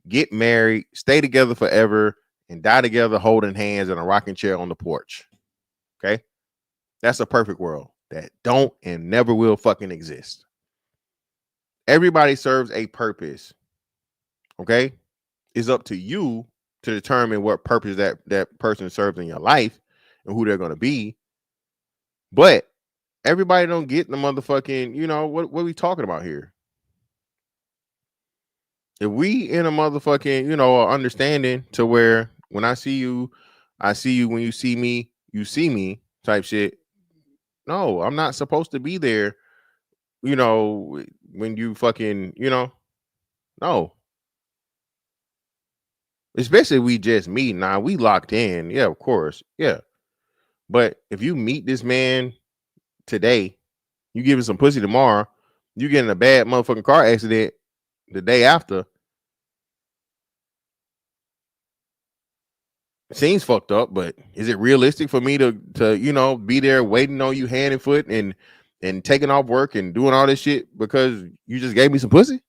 get married, stay together forever, and die together holding hands in a rocking chair on the porch. Okay? That's a perfect world that don't and never will fucking exist. Everybody serves a purpose. Okay? It's up to you to determine what purpose that person serves in your life and who they're going to be. But everybody don't get the motherfucking, what are we talking about here? If we in a motherfucking, understanding to where when I see you, when you see me type shit. No, I'm not supposed to be there, when you fucking, no. Especially we just meet. Now we locked in. Yeah, of course. Yeah. But if you meet this man today, you give him some pussy tomorrow, you get in a bad motherfucking car accident the day after. It seems fucked up, but is it realistic for me to be there waiting on you hand and foot and taking off work and doing all this shit because you just gave me some pussy?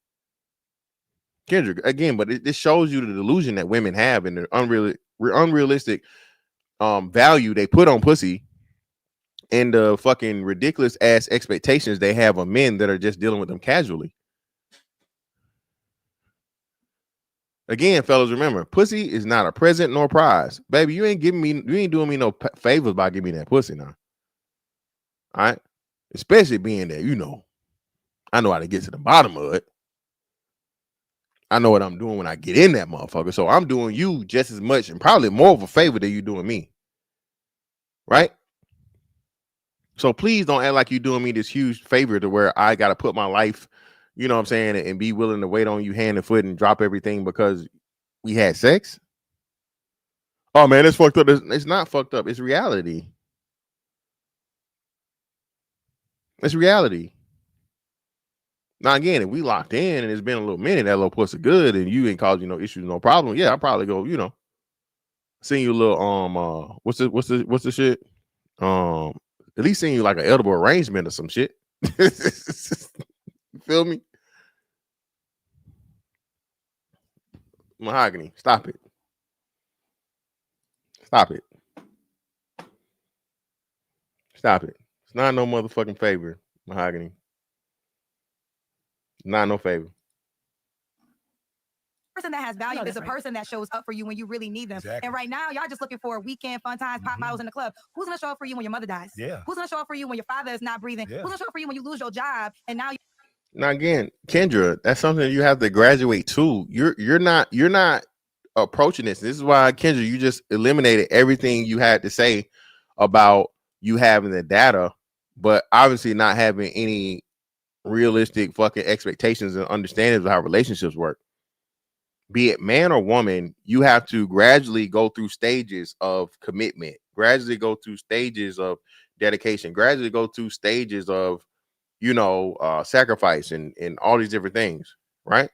Kendra, again, but this shows you the delusion that women have and the unrealistic value they put on pussy and the fucking ridiculous ass expectations they have of men that are just dealing with them casually. Again, fellas, remember, pussy is not a present nor prize. Baby, you ain't doing me no favors by giving me that pussy now. All right? Especially being that, I know how to get to the bottom of it. I know what I'm doing when I get in that motherfucker. So I'm doing you just as much and probably more of a favor than you doing me. Right? So please don't act like you're doing me this huge favor to where I got to put my life, you know what I'm saying, and be willing to wait on you hand and foot and drop everything because we had sex. Oh man, it's fucked up. It's not fucked up. It's reality. It's reality. Now again, if we locked in and it's been a little minute, that little pussy good, and you ain't caused you no issues, no problem. Yeah, I'll probably go, Send you a little what's the shit? At least send you like an edible arrangement or some shit. You feel me? Mahogany, stop it. Stop it. Stop it. It's not no motherfucking favor, Mahogany. Not no favor. Person that has value is a person that shows up for you when you really need them. Exactly. And right now, y'all just looking for a weekend fun times, pop bottles in the club. Who's gonna show up for you when your mother dies? Yeah. Who's gonna show up for you when your father is not breathing? Yeah. Who's gonna show up for you when you lose your job and now Now again, Kendra, that's something you have to graduate to. You're not approaching this. This is why, Kendra, you just eliminated everything you had to say about you having the data, but obviously not having any realistic fucking expectations and understandings of how relationships work. Be it man or woman, you have to gradually go through stages of commitment, gradually go through stages of dedication, gradually go through stages of, sacrifice and all these different things, right?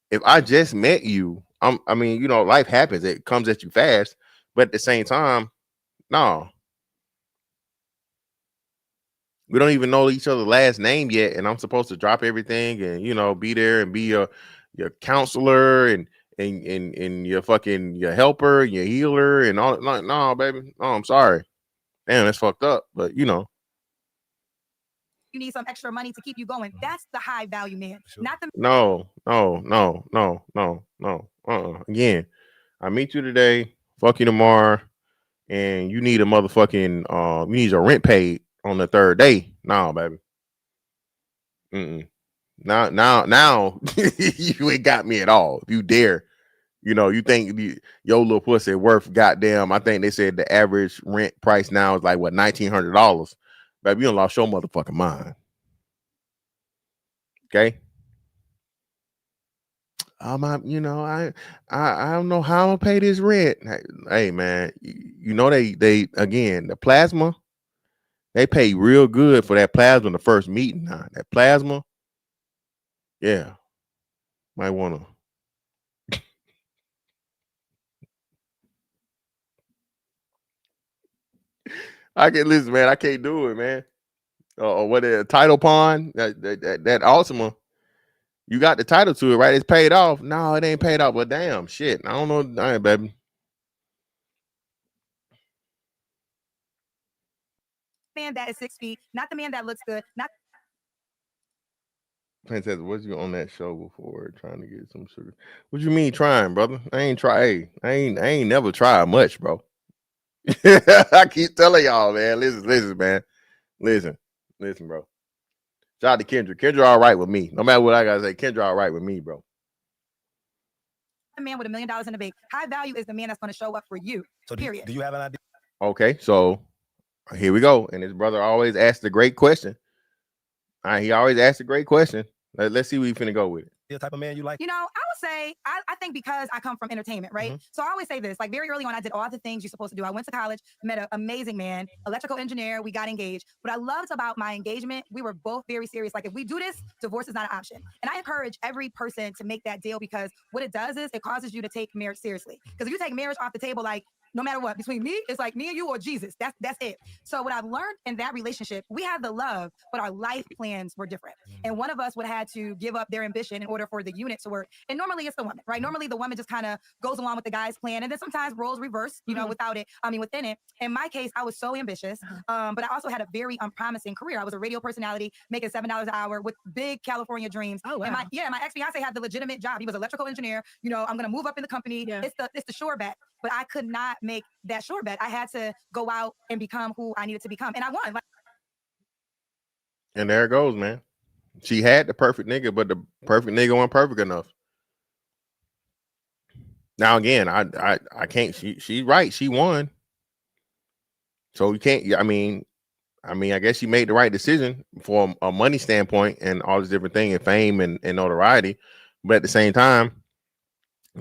If I just met you, I mean, life happens, it comes at you fast, but at the same time, no, we don't even know each other's last name yet, and I'm supposed to drop everything and be there and be your counselor and your helper, your healer, and all. Like, no, baby, no, I'm sorry, damn, that's fucked up, but you need some extra money to keep you going. That's the high value man, not the no. Again, I meet you today, fuck you tomorrow, and you need a motherfucking you need your rent paid on the third day. No, baby. Now you ain't got me at all. If you dare, you think your little pussy worth goddamn. I think they said the average rent price now is like what, $1,900. Baby, you done lost your motherfucking mind. Okay. I don't know how I'm gonna pay this rent. Hey man, they again, the plasma, they pay real good for that plasma in the first meeting. Huh? That plasma, yeah, might wanna. I can listen, man. I can't do it, man. Or what a title pawn, that Ultima. You got the title to it, right? It's paid off. No, it ain't paid off. But damn, shit. I don't know. All right, baby. man that is 6 feet, not the man that looks good, not Princess, was you on that show before trying to get some sugar? What you mean trying, brother? I ain't try. I ain't never tried much, bro. I keep telling y'all, man. Listen, man. Listen, bro. Shout out to Kendra. Kendra all right with me. No matter what I gotta say, Kendra all right with me, bro. the man with $1 million in the bank. High value is the man that's going to show up for you. So period. Do you have an idea? Okay, so here we go. And his brother always asked a great question. He always asks a great question. Let's see where you finna go with it. The type of man you like? I would say, I think because I come from entertainment, right? So I always say this, like very early on, I did all the things you're supposed to do. I went to college, met an amazing man, electrical engineer, we got engaged. What I loved about my engagement, we were both very serious. Like if we do this, divorce is not an option. And I encourage every person to make that deal because what it does is it causes you to take marriage seriously. Because if you take marriage off the table, like no matter what, between me, it's like me and you or Jesus. That's it. So what I've learned in that relationship, we had the love, but our life plans were different. And one of us would have to give up their ambition in order for the unit to work. And normally it's the woman, right? Normally the woman just kind of goes along with the guy's plan. And then sometimes roles reverse, within it. In my case, I was so ambitious, but I also had a very unpromising career. I was a radio personality making $7 an hour with big California dreams. Oh, wow. And my ex-fiance had the legitimate job. He was an electrical engineer. I'm going to move up in the company. Yeah. It's the sure bet. But I could not make that sure bet. I had to go out and become who I needed to become. And I won. And there it goes, man. She had the perfect nigga, but the perfect nigga wasn't perfect enough. Now again, I can't. She's right. She won. So you can't. I mean, I guess she made the right decision from a money standpoint and all this different thing and fame and notoriety. But at the same time,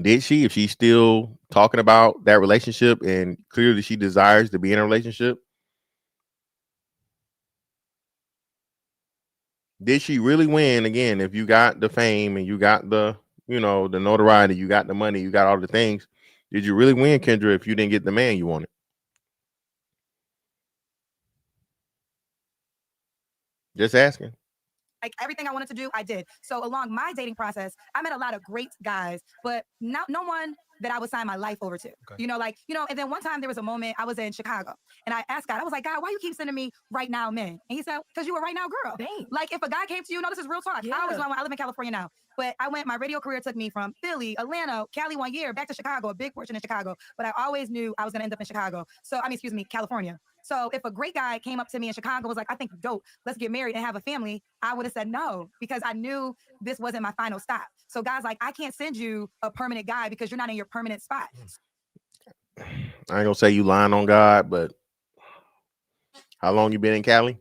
did she? If she's still talking about that relationship and clearly she desires to be in a relationship, did she really win? Again, if you got the fame and you got the, the notoriety, you got the money, you got all the things, Did you really win, Kendra, if you didn't get the man you wanted? Just asking. Like everything I wanted to do, I did. So along my dating process, I met a lot of great guys, but no one that I would sign my life over to. Okay. And then one time there was a moment I was in Chicago and I asked God, I was like, God, why you keep sending me right now men? And he said, because you a right now girl. Dang. Like if a guy came to you, no, this is real talk. Yeah. I live in California now, but my radio career took me from Philly, Atlanta, Cali 1 year, back to Chicago, a big portion in Chicago. But I always knew I was going to end up in Chicago. California. So if a great guy came up to me in Chicago was like, I think you're dope, let's get married and have a family, I would have said no, because I knew this wasn't my final stop. So guys, like, I can't send you a permanent guy because you're not in your permanent spot. I ain't gonna say you lying on God, but how long you been in Cali? I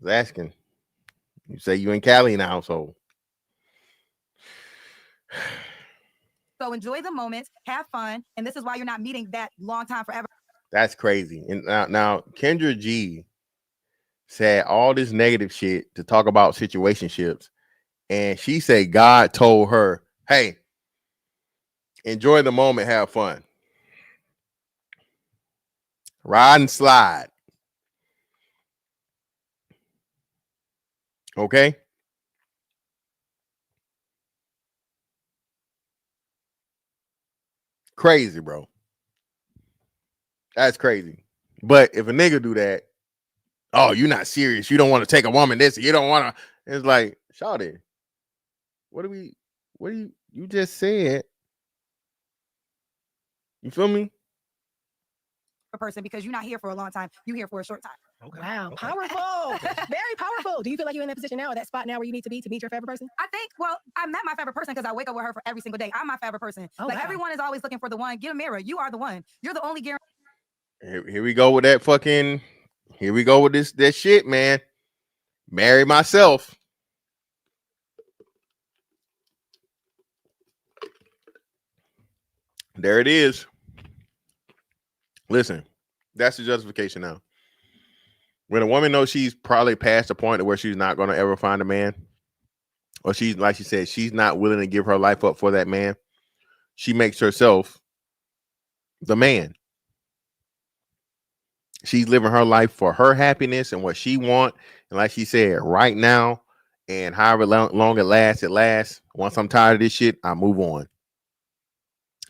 was asking. You say you in Cali now, so So enjoy the moment, have fun, and this is why you're not meeting that long time forever. that's crazy. And now Kendra G said all this negative shit to talk about situationships, and she said God told her, "Hey, enjoy the moment, have fun, ride and slide." Okay. Crazy, bro. That's crazy. But if a nigga do that, oh, you're not serious. You don't want to take a woman this. You don't want to. It's like, shawty, what do you just said? You feel me? A person because you're not here for a long time. You're here for a short time. Okay. Wow. Okay. Powerful. Very powerful. Do you feel like you're in that position now or that spot now where you need to be to meet your favorite person? I think, I met my favorite person because I wake up with her for every single day. I'm my favorite person. Oh, like, wow. Everyone is always looking for the one. Get a mirror. You are the one. You're the only guarantee. Here we go with that fucking. Here we go with this shit, man. Marry myself. There it is. Listen, that's the justification now. When a woman knows she's probably past the point where she's not going to ever find a man, or she's, like she said, she's not willing to give her life up for that man, she makes herself the man. She's living her life for her happiness and what she want. And like she said, right now, and however long it lasts. Once I'm tired of this shit, I move on.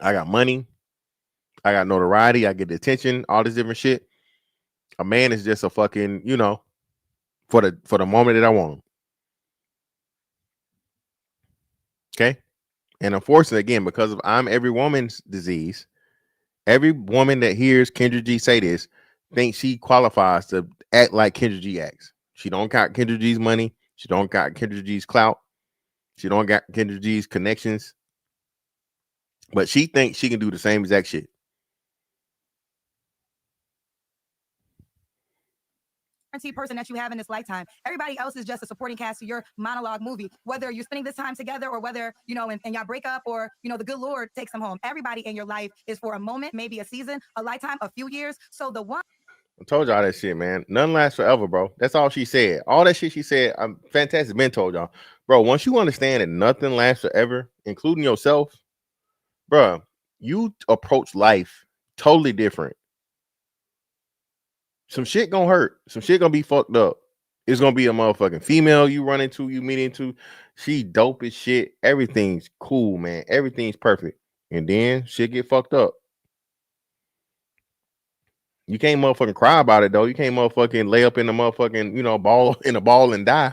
I got money. I got notoriety. I get the attention, all this different shit. A man is just a fucking, for the moment that I want him. Okay. And unfortunately, again, because of I'm every woman's disease, every woman that hears Kendra G say this thinks she qualifies to act like Kendra G acts. She don't got Kendra G's money. She don't got Kendra G's clout. She don't got Kendra G's connections. But she thinks she can do the same exact shit. Person that you have in this lifetime. Everybody else is just a supporting cast to your monologue movie. Whether you're spending this time together or whether, and y'all break up or, the good Lord takes them home. Everybody in your life is for a moment, maybe a season, a lifetime, a few years. So the one. I told y'all that shit, man. None lasts forever, bro. That's all she said. All that shit she said, I'm fantastic. Ben told y'all. Bro, once you understand that nothing lasts forever, including yourself, bro, you approach life totally different. Some shit gonna hurt. Some shit gonna be fucked up. It's gonna be a motherfucking female you run into, you meet into. She dope as shit. Everything's cool, man. Everything's perfect. And then shit get fucked up. You can't motherfucking cry about it though. You can't motherfucking lay up in the motherfucking, ball in a ball and die.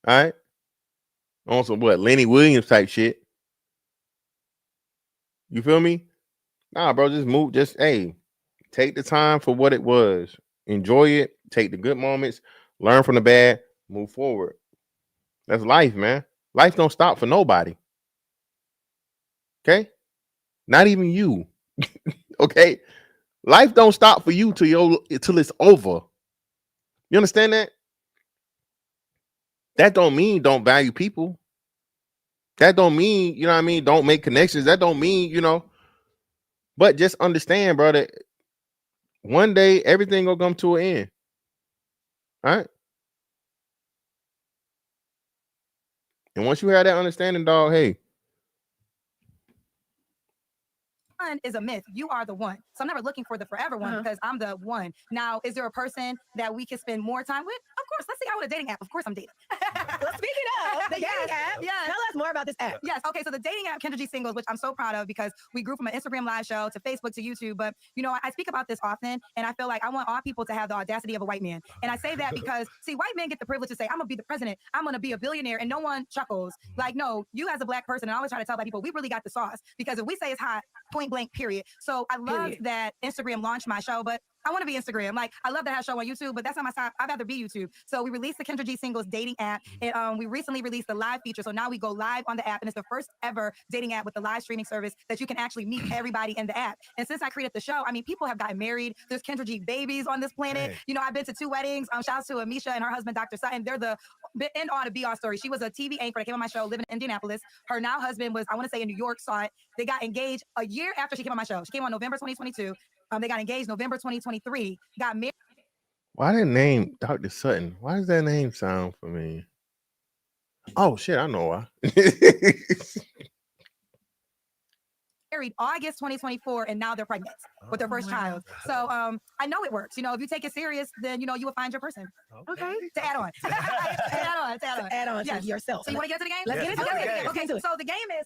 All right. On some what, Lenny Williams type shit. You feel me? Nah, bro, just move. Hey, take the time for what it was. Enjoy it. Take the good moments. Learn from the bad. Move forward. That's life, man. Life don't stop for nobody. Okay? Not even you. Okay? Life don't stop for you till it's over. You understand that? That don't mean don't value people. That don't mean, you know what I mean, don't make connections. That don't mean, but just understand, bro, that one day everything gonna come to an end. All right. And once you have that understanding, dog, hey, one is a myth. You are the one. So I'm never looking for the forever one because I'm the one. Now, is there a person that we can spend more time with? Of course. Let's see out with a dating app. Of course I'm dating. Well, speaking of the dating app, tell us more about this app. Yes. Okay. So the dating app, Kendra G Singles, which I'm so proud of because we grew from an Instagram live show to Facebook to YouTube. But, I speak about this often, and I feel like I want all people to have the audacity of a white man. And I say that because, see, white men get the privilege to say, I'm going to be the president, I'm going to be a billionaire, and no one chuckles. Like, no, you as a black person, and I always try to tell black people, we really got the sauce. Because if we say it's hot, point blank, period. So I love that Instagram launched my show, but I want to be Instagram. Like, I love to have a show on YouTube, but that's not my style. I'd rather be YouTube. So we released the Kendra G Singles dating app, and we recently released the live feature. So now we go live on the app, and it's the first ever dating app with the live streaming service that you can actually meet everybody in the app. And since I created the show, I mean, people have gotten married. There's Kendra G babies on this planet. Dang. I've been to 2 weddings. Shout out to Amisha and her husband, Dr. Sutton. They're the end all to be all story. She was a TV anchor that came on my show, living in Indianapolis. Her now husband was, I want to say, in New York, saw it. They got engaged a year after she came on my show. She came on November 2022. They got engaged November 2023. Got married. Why that name Dr. Sutton? Why does that name sound familiar? Oh shit, I know why. August 2024, and now they're pregnant with their first child. So I know it works. If you take it serious, then you will find your person. Okay. To add on. to add on to yourself. So you want to get to the game? Let's get into it. Okay. So the game is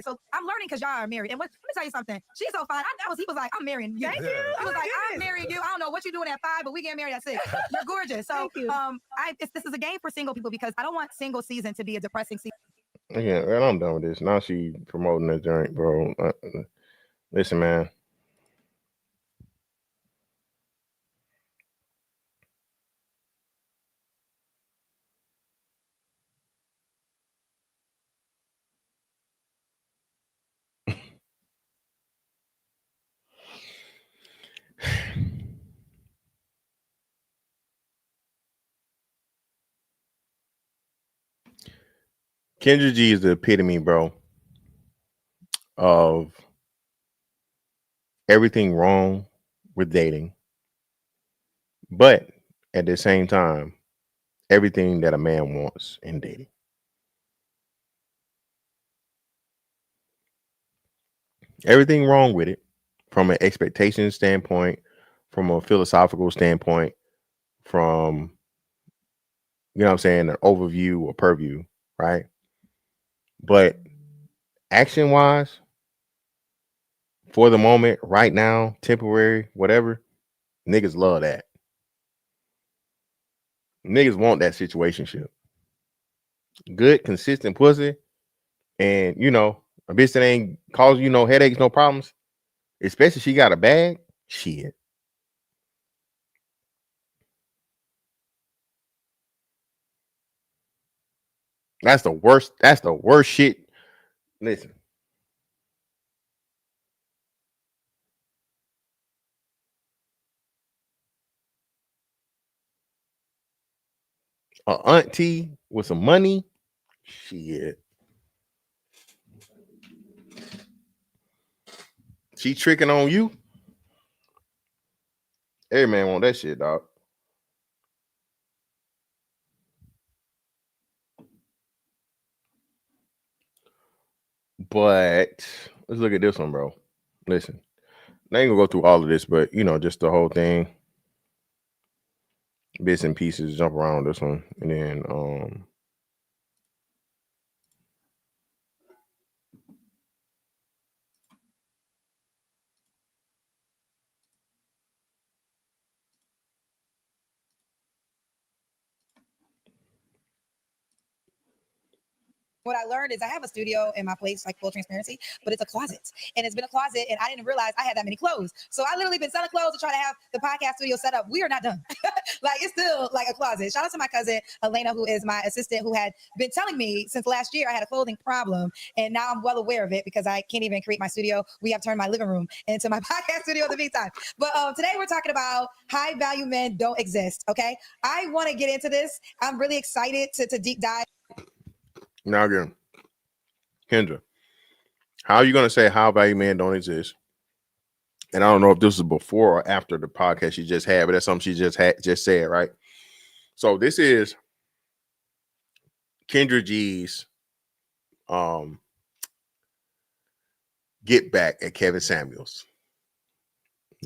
so I'm learning because y'all are married. And let me tell you something. She's so fine. He was like, I'm marrying you. Thank you. He was like, I'm marrying you. I don't know what you're doing at 5, but we get married at 6. You're gorgeous. So Thank you. this is a game for single people because I don't want single season to be a depressing season. Yeah, man, I'm done with this. Now she promoting that joint, bro. Listen, man. Kendra G is the epitome, bro, of everything wrong with dating, but at the same time, everything that a man wants in dating. Everything wrong with it from an expectation standpoint, from a philosophical standpoint, from, you know what I'm saying, an overview or purview, right? But action wise, for the moment, right now, temporary, whatever, niggas love that. Niggas want that situationship. Good, consistent pussy, and a bitch that ain't causing you no headaches, no problems, especially she got a bag. Shit. That's the worst. That's the worst shit. Listen. A auntie with some money. Shit. She tricking on you. Every man want that shit, dog. But let's look at this one, bro. Listen, I ain't gonna go through all of this, but just the whole thing, bits and pieces, jump around this one, and then What I learned is I have a studio in my place, like full transparency, but it's a closet. And it's been a closet, and I didn't realize I had that many clothes. So I literally been selling clothes to try to have the podcast studio set up. We are not done. Like, it's still like a closet. Shout out to my cousin, Elena, who is my assistant, who had been telling me since last year I had a clothing problem. And now I'm well aware of it because I can't even create my studio. We have turned my living room into my podcast studio in the meantime. But today we're talking about high value men don't exist. Okay. I want to get into this. I'm really excited to deep dive. now again, Kendra, how are you gonna say high value men don't exist? And I don't know if this is before or after the podcast she just had, but that's something she just said, right? So this is Kendra G's get back at Kevin Samuels.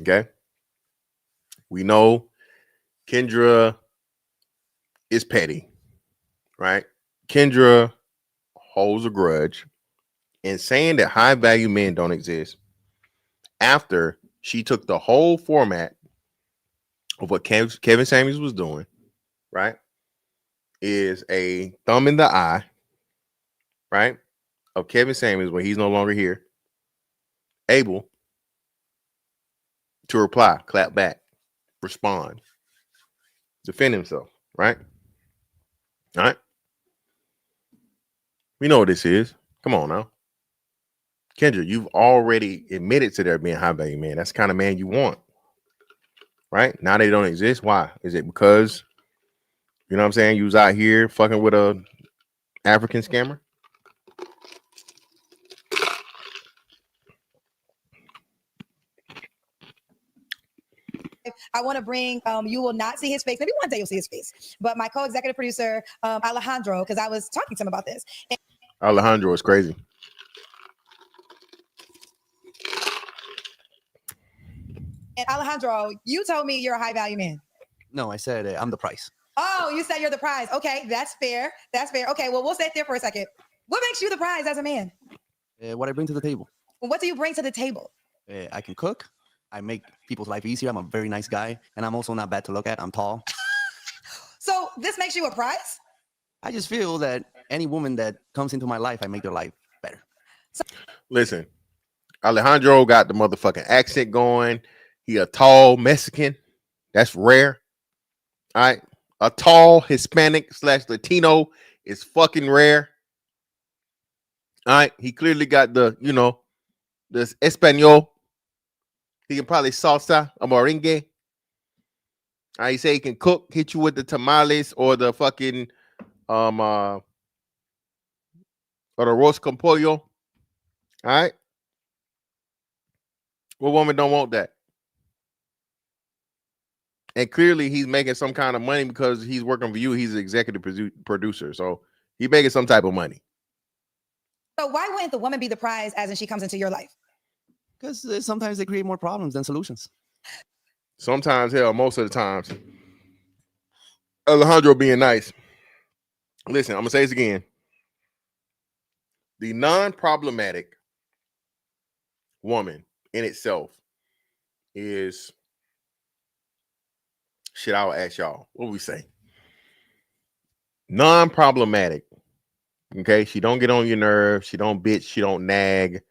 Okay. We know Kendra is petty, right? Kendra holds a grudge and saying that high value men don't exist after she took the whole format of what Kevin Samuels was doing, right? Is a thumb in the eye, right? Of Kevin Samuels when he's no longer here, able to reply, clap back, respond, defend himself, right? All right. We know what this is. Come on now. Kendra, you've already admitted to there being high value man. That's the kind of man you want. Right? Now they don't exist. Why? Is it because, you know what I'm saying, you was out here fucking with a African scammer? I want to bring, you will not see his face. Maybe one day you'll see his face. But my co-executive producer, Alejandro, because I was talking to him about this. Alejandro is crazy. And Alejandro, you told me you're a high value man. No, I said I'm the price. Oh, you said you're the prize. Okay, that's fair. That's fair. Okay, well, we'll stay there for a second. What makes you the prize as a man? What I bring to the table. What do you bring to the table? I can cook. I make people's life easier. I'm a very nice guy, and I'm also not bad to look at. I'm tall. So this makes you a prize? I just feel that any woman that comes into my life, I make their life better. Listen, Alejandro got the motherfucking accent going. He a tall Mexican. That's rare. All right. A tall Hispanic / Latino is fucking rare. All right. He clearly got the, this Espanol. He can probably salsa or merengue. All right. He say he can cook, hit you with the tamales or the fucking or the roast con pollo. All right. What woman don't want that? And clearly he's making some kind of money because he's working for you. He's an executive producer. So he's making some type of money. So why wouldn't the woman be the prize as in she comes into your life? Because sometimes they create more problems than solutions. Sometimes, hell, most of the times. Alejandro being nice. Listen, I'm going to say this again. The non-problematic woman in itself is... Shit, I'll ask y'all. What we say? Non-problematic. Okay, she don't get on your nerves. She don't bitch. She don't nag,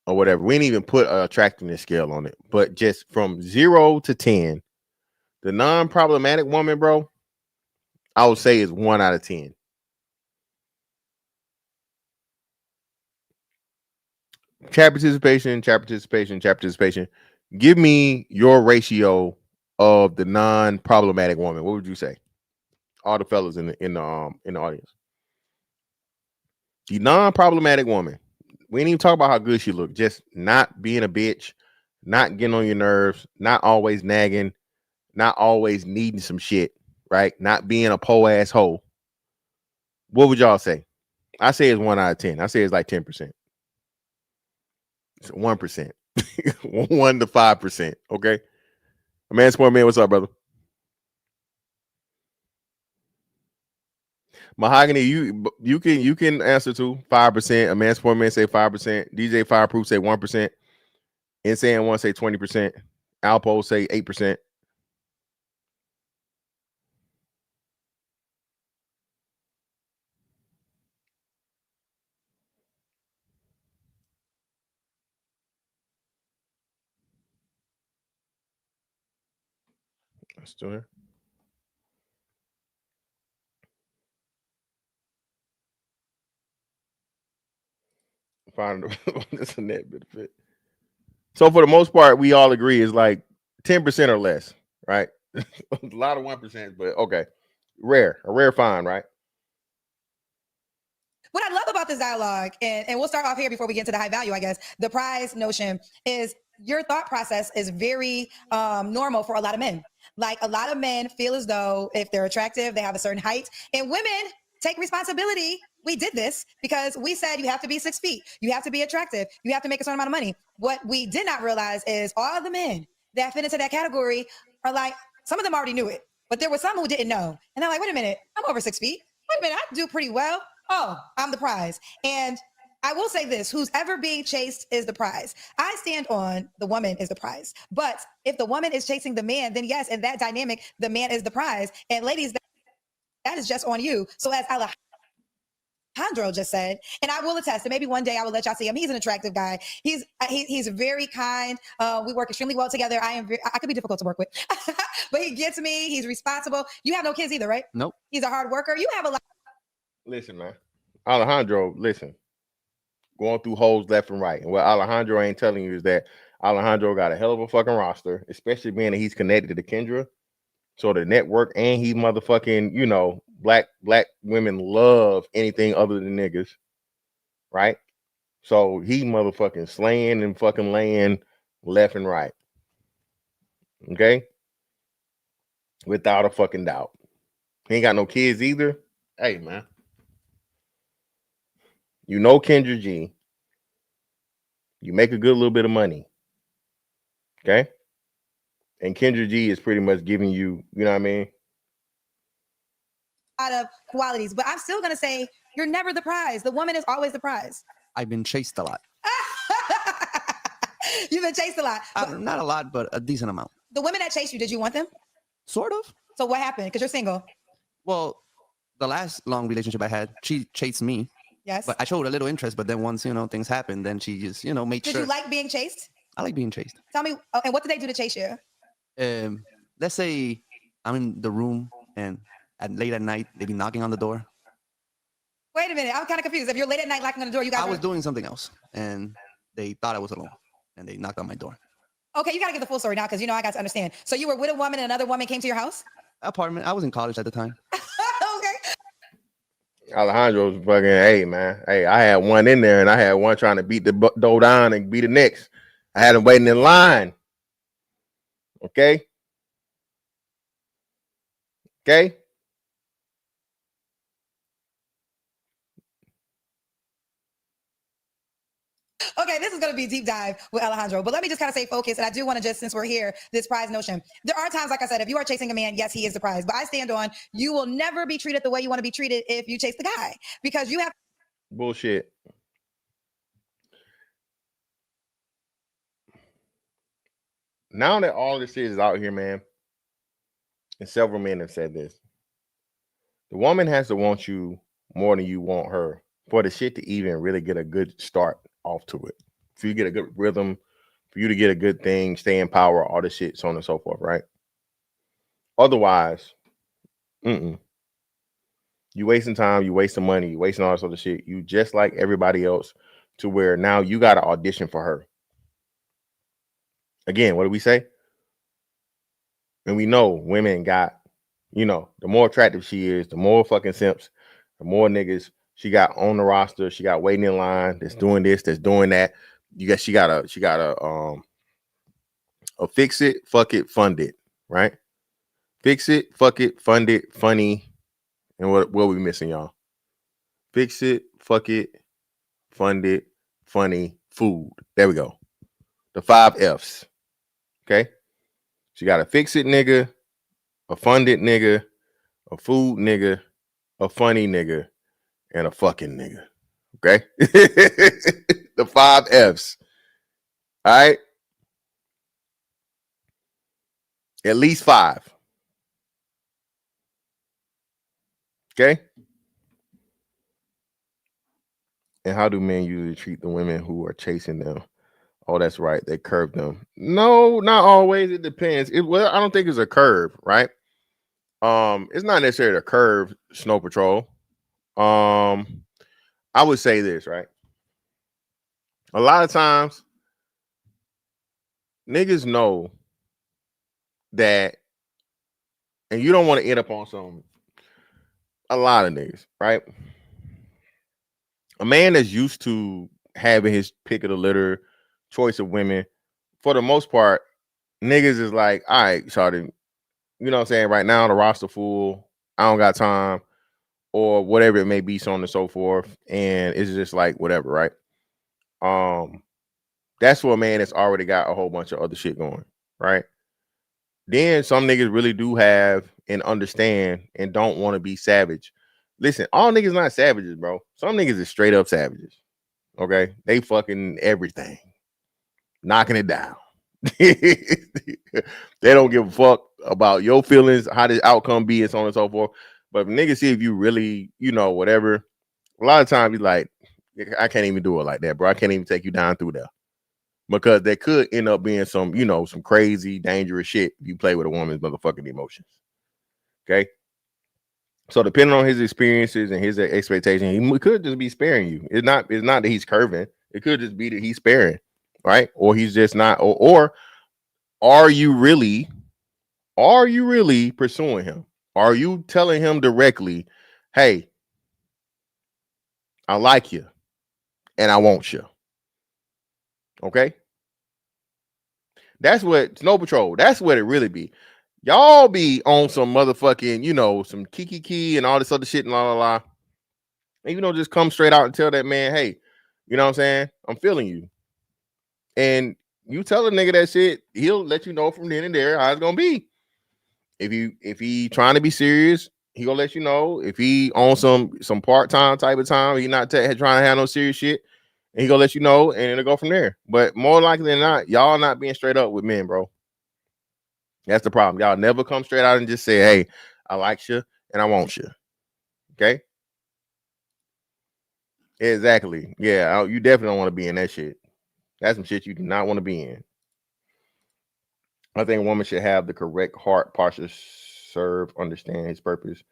or whatever. We didn't even put a attractiveness scale on it, but just from 0 to 10, the non-problematic woman, bro, I would say is 1 out of 10. Chat participation. Give me your ratio of the non-problematic woman. What would you say? All the fellas in the audience. The non-problematic woman. We didn't even talk about how good she looked. Just not being a bitch, not getting on your nerves, not always nagging, not always needing some shit, right? Not being a po-ass hoe. What would y'all say? I say it's 1 out of 10. I say it's like 10%. It's 1%. 1 to 5%. Okay. A man, sport man, what's up, brother? Mahogany, you can answer to 5%. A man, sport man say 5%. DJ Fireproof say 1%. Insane One say 20%. Alpo say 8%. Still here. Find this a net benefit. So for the most part, we all agree is like 10% or less, right? A lot of 1%, but okay. A rare find, right? What I love about this dialogue, and we'll start off here before we get into the high value, I guess, the prize notion is your thought process is very normal for a lot of men. Like a lot of men feel as though if they're attractive, they have a certain height, and women take responsibility we did this because we said you have to be 6 feet, you have to be attractive, you have to make a certain amount of money. What we did not realize is all the men that fit into that category are like, some of them already knew it, but there were some who didn't know. And they're like, wait a minute, I'm over 6 feet. Wait a minute, I do pretty well. Oh, I'm the prize. And I will say this, who's ever being chased is the prize. I stand on the woman is the prize. But if the woman is chasing the man, then yes, in that dynamic, the man is the prize. And ladies, that is just on you. So as Alejandro just said, and I will attest, and maybe one day I will let y'all see him. He's an attractive guy. He's very kind. We work extremely well together. I could be difficult to work with, but he gets me. He's responsible. You have no kids either, right? Nope. He's a hard worker. You have a lot. Listen, man. Alejandro, listen. Going through holes left and right. And what Alejandro ain't telling you is that Alejandro got a hell of a fucking roster, especially being that he's connected to Kendra. So the network, and he motherfucking, you know, black women love anything other than niggas. Right? So he motherfucking slaying and fucking laying left and right. Okay? Without a fucking doubt. He ain't got no kids either. Hey, man. You know Kendra G. You make a good little bit of money. Okay? And Kendra G is pretty much giving you, you know what I mean? Of qualities, but I'm still gonna say you're never the prize. The woman is always the prize. I've been chased a lot. You've been chased a lot. Not a lot, but a decent amount. The women that chased you, did you want them? Sort of. So what happened? Because you're single. Well, the last long relationship I had, she chased me. Yes. But I showed a little interest, but then once, things happened, then she just, made Did sure. you like being chased? I like being chased. Tell me, and what did they do to chase you? Let's say I'm in the room and late at night, they be knocking on the door. Wait a minute, I'm kind of confused. If you're late at night knocking on the door, you guys I was doing something else, and they thought I was alone, and they knocked on my door. Okay, you got to get the full story now, because I got to understand. So you were with a woman and another woman came to your house? Apartment. I was in college at the time. Okay. Alejandro's fucking, hey, man. Hey, I had one in there, and I had one trying to beat the dough down and be the next. I had him waiting in line. Okay? Okay? Okay, this is going to be a deep dive with Alejandro, but let me just kind of stay focused. And I do want to just, since we're here, this prize notion. There are times, like I said, if you are chasing a man, yes, he is the prize. But I stand on, you will never be treated the way you want to be treated if you chase the guy, because you have Bullshit. Now that all this shit is out here, man, and several men have said this, the woman has to want you more than you want her for the shit to even really get a good start off to it. For you to get a good rhythm, for you to get a good thing, stay in power, all this shit, so on and so forth, right? Otherwise, you wasting time, you wasting money, you wasting all this other shit. You just like everybody else, to where now you got to audition for her. Again, what do we say? And we know women got, the more attractive she is, the more fucking simps, the more niggas she got on the roster. She got waiting in line. That's doing this. That's doing that. She got a fix it, fuck it, fund it, right? Fix it, fuck it, fund it, funny. And what we missing, y'all? Fix it, fuck it, fund it, funny, food. There we go. The 5 F's. Okay. She got a fix it nigga, a fund it nigga, a food nigga, a funny nigga, and a fucking nigga. Okay? The 5 F's. All right? At least 5. Okay? And how do men usually treat the women who are chasing them? Oh, that's right. They curve them. No, not always. It depends. I don't think it's a curve, right? It's not necessarily a curve, Snow Patrol. I would say this, right? A lot of times, niggas know that, and you don't want to end up on a lot of niggas, right? A man that's used to having his pick of the litter, choice of women, for the most part, niggas is like, all right, shawty, you know what I'm saying? Right now, the roster full. I don't got time. or whatever it may be, so on and so forth. And it's just like whatever, right? That's for a man that's already got a whole bunch of other shit going, right? Then some niggas really do have and understand and don't want to be savage. Listen, all niggas not savages, bro. Some niggas is straight up savages. Okay, they fucking everything, knocking it down. They don't give a fuck about your feelings, how the outcome be, and so on and so forth. But if niggas see if you really, whatever, a lot of times you like, I can't even do it like that, bro. I can't even take you down through there. Because there could end up being some, some crazy, dangerous shit if you play with a woman's motherfucking emotions. Okay. So depending on his experiences and his expectation, he could just be sparing you. It's not that he's curving. It could just be that he's sparing, right? Or he's just not, or are you really pursuing him? Are you telling him directly, hey, I like you and I want you? Okay. That's what Snow Patrol, that's what it really be. Y'all be on some motherfucking, some kiki and all this other shit and la la la. And just come straight out and tell that man, hey, you know what I'm saying? I'm feeling you. And you tell a nigga that shit, he'll let you know from then and there how it's gonna be. If he trying to be serious, he gonna let you know. If he on some part-time type of time, he not trying to have no serious shit, and he gonna let you know, and it'll go from there. But more likely than not, y'all not being straight up with men, bro. That's the problem. Y'all never come straight out and just say, hey, I like you and I want you. Okay? Exactly. Yeah, you definitely don't want to be in that shit. That's some shit you do not want to be in. I think a woman should have the correct heart posture, serve, understand his purpose.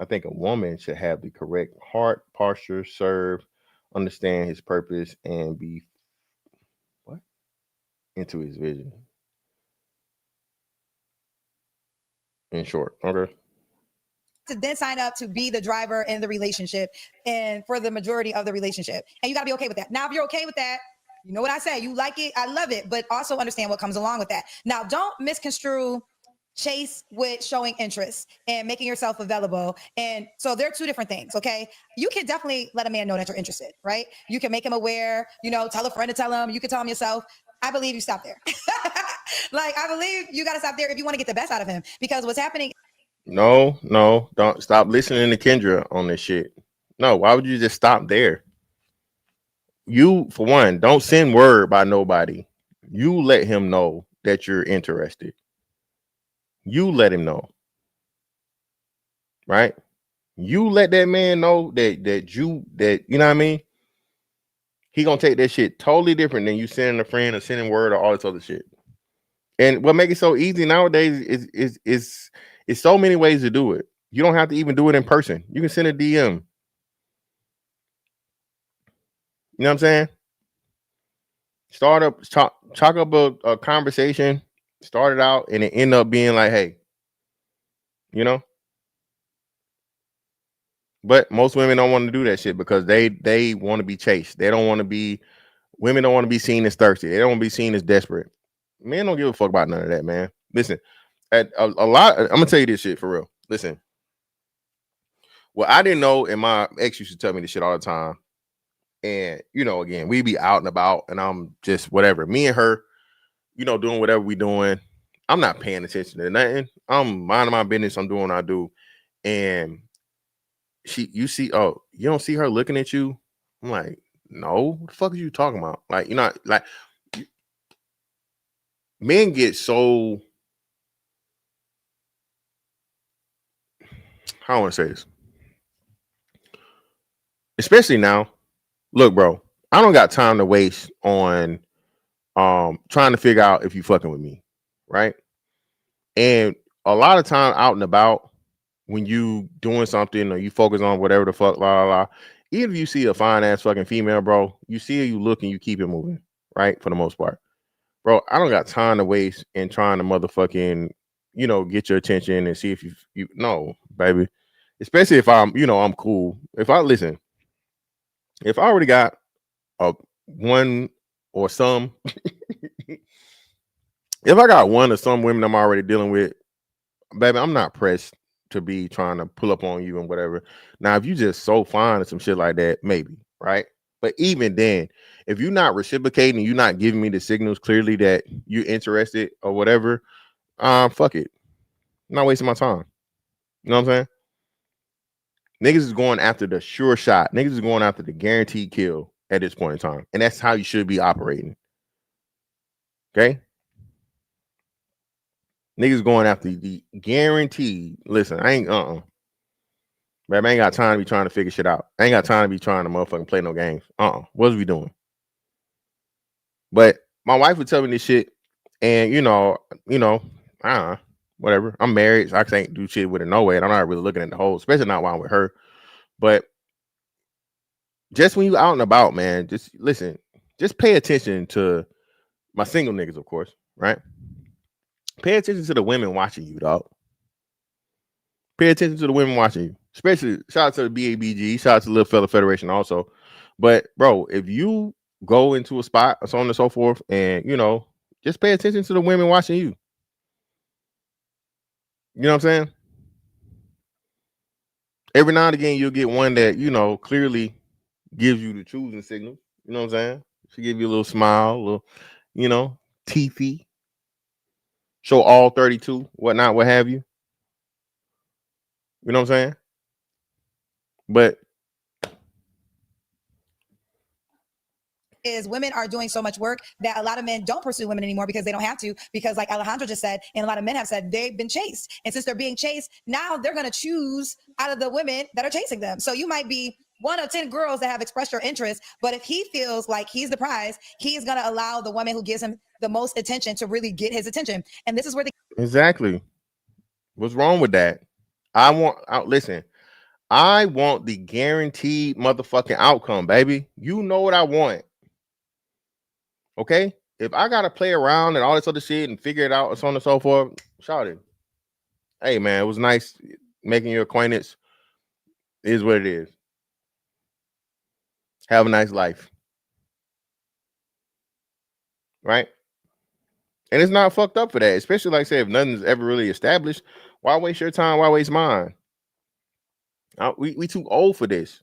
I think a woman should have the correct heart posture, serve, understand his purpose, and be into his vision. In short, okay. To then sign up to be the driver in the relationship and for the majority of the relationship. And you got to be okay with that. Now, if you're okay with that, you know what I say, you like it, I love it, but also understand what comes along with that. Now, don't misconstrue chase with showing interest and making yourself available. And so they're two different things, okay? You can definitely let a man know that you're interested, right? You can make him aware, tell a friend to tell him, you can tell him yourself. I believe you stop there. I believe you got to stop there if you want to get the best out of him, because what's happening. No, don't stop listening to Kendra on this shit. No, why would you just stop there? You, for one, don't send word by nobody. You let him know that you're interested. You let him know. Right? You let that man know that you know what I mean? He gonna take that shit totally different than you sending a friend or sending word or all this other shit. And what makes it so easy nowadays is so many ways to do it. You don't have to even do it in person. You can send a DM. You know what I'm saying? Chalk up a conversation, start it out, and it end up being like, hey, But most women don't want to do that shit because they want to be chased. They don't want to be. Women don't want to be seen as thirsty. They don't want to be seen as desperate. Men don't give a fuck about none of that, man. Listen, at a lot. I'm gonna tell you this shit for real. Listen, well, I didn't know, and my ex used to tell me this shit all the time. And again, we be out and about, and I'm just whatever. Me and her, doing whatever we doing. I'm not paying attention to nothing. I'm minding my business. I'm doing what I do, and you don't see her looking at you? I'm like, no, what the fuck are you talking about? Like, men get so, how I want to say this, especially now. Look, bro, I don't got time to waste on trying to figure out if you fucking with me, right? And a lot of time out and about, when you doing something or you focus on whatever the fuck, la la la, even if you see a fine ass fucking female, bro, you see her, you look, and you keep it moving, right? For the most part. Bro, I don't got time to waste in trying to motherfucking, get your attention and see if you no, baby. Especially if I'm cool. If I already got a one or some, if I got one or some women I'm already dealing with, baby, I'm not pressed to be trying to pull up on you and whatever. Now, if you just so fine or some shit like that, maybe, right? But even then, if you're not reciprocating, you're not giving me the signals clearly that you're interested or whatever, fuck it. I'm not wasting my time. You know what I'm saying? Niggas is going after the sure shot. Niggas is going after the guaranteed kill at this point in time. And that's how you should be operating. Okay? Niggas going after the guaranteed. Listen, I ain't man, I ain't got time to be trying to figure shit out. I ain't got time to be trying to motherfucking play no games. What is we doing? But my wife would tell me this shit, and whatever. I'm married, so I can't do shit with her no way. And I'm not really looking at the whole, especially not while I'm with her. But just when you out and about, man, just listen, just pay attention to my single niggas, of course, right? Pay attention to the women watching you, dog. Pay attention to the women watching you. Especially, shout out to the BABG, shout out to the Little Fella Federation also. But, bro, if you go into a spot or so on and so forth, and, just pay attention to the women watching you. You know what I'm saying? Every now and again, you'll get one that, clearly gives you the choosing signal. You know what I'm saying? She give you a little smile, a little, teethy. Show all 32, whatnot, what have you. You know what I'm saying? But is women are doing so much work that a lot of men don't pursue women anymore because they don't have to, because like Alejandro just said, and a lot of men have said, they've been chased. And since they're being chased, now they're going to choose out of the women that are chasing them. So you might be one of 10 girls that have expressed your interest, but if he feels like he's the prize, he is going to allow the woman who gives him the most attention to really get his attention. And this is where exactly. What's wrong with that? Listen, I want the guaranteed motherfucking outcome, baby. You know what I want. Okay? If I gotta play around and all this other shit and figure it out and so on and so forth, shout it. Hey man, it was nice making your acquaintance. It is what it is. Have a nice life. Right? And it's not fucked up for that, especially like I said, if nothing's ever really established. Why waste your time? Why waste mine? We too old for this.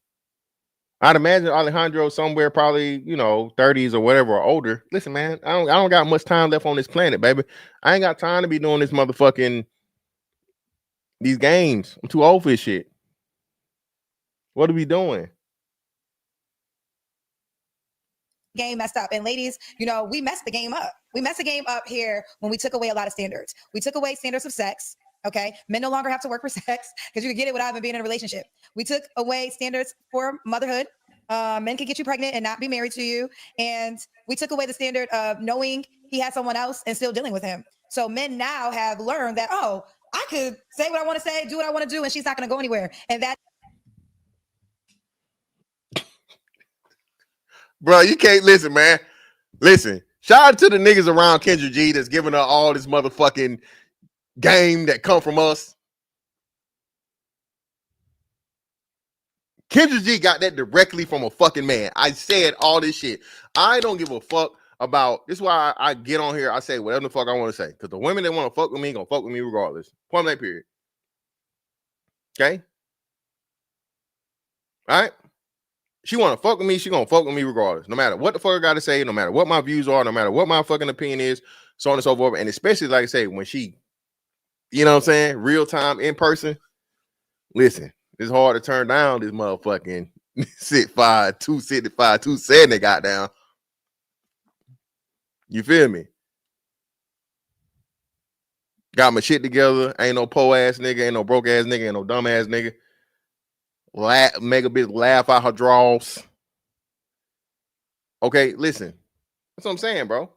I'd imagine Alejandro somewhere probably, 30s or whatever or older. Listen, man, I don't got much time left on this planet, baby. I ain't got time to be doing this motherfucking these games. I'm too old for this shit. What are we doing? game messed up. And ladies, we messed the game up. We messed the game up here when we took away a lot of standards. We took away standards of sex. Okay. Men no longer have to work for sex because you can get it without even being in a relationship. We took away standards for motherhood. Men can get you pregnant and not be married to you. And we took away the standard of knowing he had someone else and still dealing with him. So men now have learned that, I could say what I want to say, do what I want to do, and she's not going to go anywhere. And that. Bro, you can't listen, man. Listen, shout out to the niggas around Kendra G that's giving her all this motherfucking game that come from us. Kendra G got that directly from a fucking man. I said all this shit. I don't give a fuck about this. Is why I get on here. I say whatever the fuck I want to say. Because the women that want to fuck with me gonna fuck with me regardless. Point blank period. Okay? All right? She want to fuck with me, she gonna fuck with me regardless. No matter what the fuck I gotta say, no matter what my views are, no matter what my fucking opinion is, so on and so forth. And especially, like I say, when she, you know what I'm saying, real time in person, listen, it's hard to turn down this motherfucking 6'5", 265, 270 goddamn. You feel me? Got my shit together. Ain't no po ass nigga, ain't no broke ass nigga, ain't no dumb ass nigga. Make a bitch laugh out her draws. Okay, listen. That's what I'm saying, bro.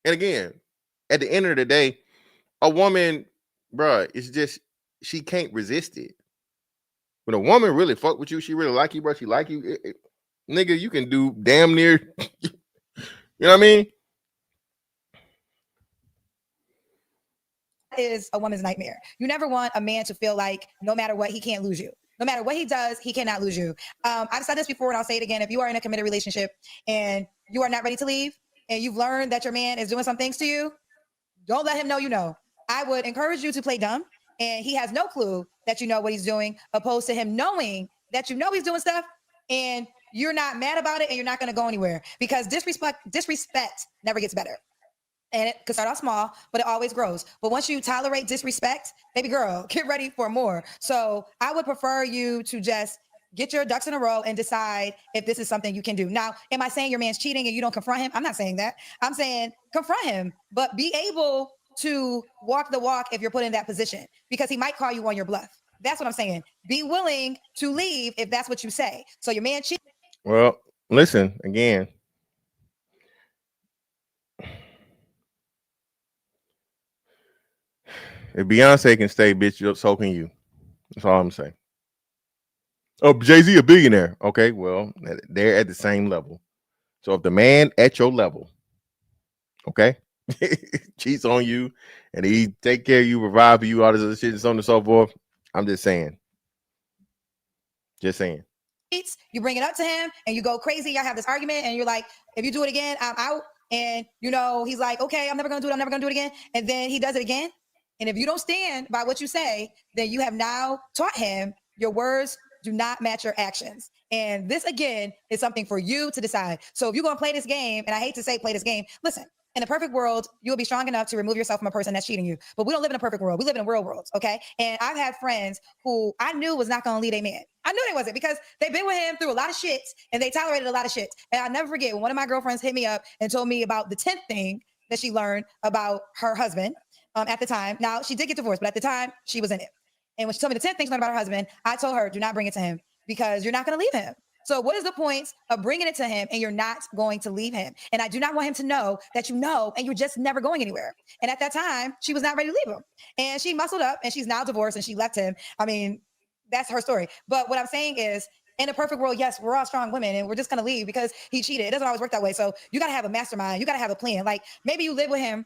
And again, at the end of the day, a woman, bro, it's just, she can't resist it. When a woman really fuck with you, she really like you, bro, she like you, nigga, you can do damn near, you know what I mean? Is a woman's nightmare. You never want a man to feel like no matter what, he can't lose you. No matter what he does, he cannot lose you. I've said this before and I'll say it again. If you are in a committed relationship and you are not ready to leave and you've learned that your man is doing some things to you, don't let him know you know. I would encourage you to play dumb and he has no clue that you know what he's doing, opposed to him knowing that you know he's doing stuff and you're not mad about it and you're not going to go anywhere, because disrespect never gets better. And it could start off small, but it always grows. But once you tolerate disrespect, baby girl, get ready for more. So I would prefer you to just get your ducks in a row and decide if this is something you can do. Now, am I saying your man's cheating and you don't confront him? I'm not saying that. I'm saying confront him, but be able to walk the walk if you're put in that position, because he might call you on your bluff. That's what I'm saying. Be willing to leave if that's what you say. So your man cheating. Well, listen again. If Beyonce can stay, bitch, so can you. That's all I'm saying. Oh, Jay-Z a billionaire. Okay, well, they're at the same level. So if the man at your level, okay, cheats on you and he take care of you, provide for you, all this other shit and so on and so forth, I'm just saying. Just saying. You bring it up to him and you go crazy. Y'all have this argument and you're like, if you do it again, I'm out. And, you know, he's like, okay, I'm never going to do it. I'm never going to do it again. And then he does it again. And if you don't stand by what you say, then you have now taught him your words do not match your actions. And this, again, is something for you to decide. So if you're going to play this game, and I hate to say play this game, listen, in a perfect world, you'll be strong enough to remove yourself from a person that's cheating you. But we don't live in a perfect world. We live in a real world, okay? And I've had friends who I knew was not going to lead a man. I knew they wasn't, because they've been with him through a lot of shit and they tolerated a lot of shit. And I'll never forget when one of my girlfriends hit me up and told me about the 10th thing that she learned about her husband at the time. Now, she did get divorced, but at the time, she was in it. And when she told me the 10th thing she learned about her husband, I told her, do not bring it to him, because you're not going to leave him. So what is the point of bringing it to him and you're not going to leave him? And I do not want him to know that you know and you're just never going anywhere. And at that time, she was not ready to leave him. And she muscled up and she's now divorced and she left him. I mean, that's her story. But what I'm saying is, in a perfect world, yes, we're all strong women and we're just going to leave because he cheated. It doesn't always work that way. So you got to have a mastermind. You got to have a plan. Like, maybe you live with him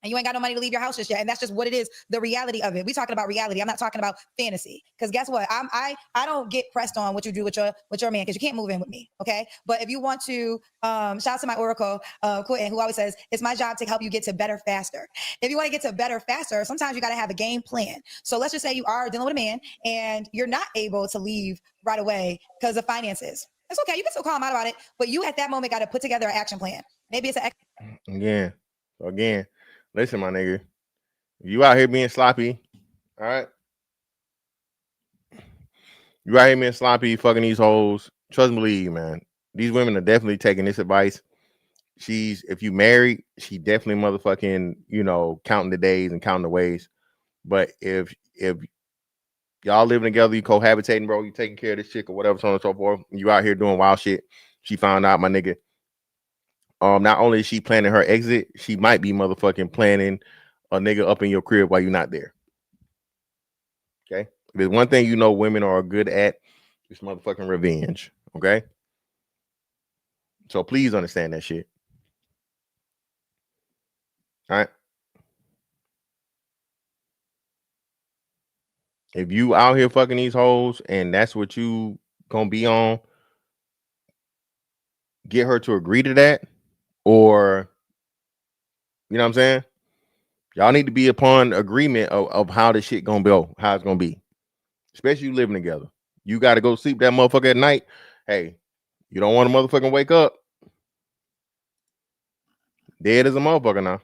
and you ain't got no money to leave your house just yet. And that's just what it is, the reality of it. We talking about reality. I'm not talking about fantasy. Because guess what? I don't get pressed on what you do with your man, because you can't move in with me. Okay. But if you want to, shout out to my Oracle, Quentin, who always says, it's my job to help you get to better faster. If you want to get to better faster, sometimes you got to have a game plan. So let's just say you are dealing with a man and you're not able to leave right away because of finances. It's okay. You can still call him out about it. But you at that moment got to put together an action plan. Maybe it's Again. Listen, my nigga, you out here being sloppy, all right? You out here being sloppy, fucking these hoes. Trust and believe, man. These women are definitely taking this advice. If you married, she definitely motherfucking, counting the days and counting the ways. But if y'all living together, you cohabitating, bro, you taking care of this chick or whatever, so on and so forth, you out here doing wild shit. She found out, my nigga. Not only is she planning her exit, she might be motherfucking planning a nigga up in your crib while you're not there. Okay? There's one thing women are good at, it's motherfucking revenge. Okay? So please understand that shit. All right? If you out here fucking these hoes and that's what you gonna be on, get her to agree to that. Or, you know what I'm saying? Y'all need to be upon agreement of how this shit gonna go, how it's gonna be. Especially you living together. You got to go sleep that motherfucker at night. Hey, you don't want to motherfucking wake up dead as a motherfucker now.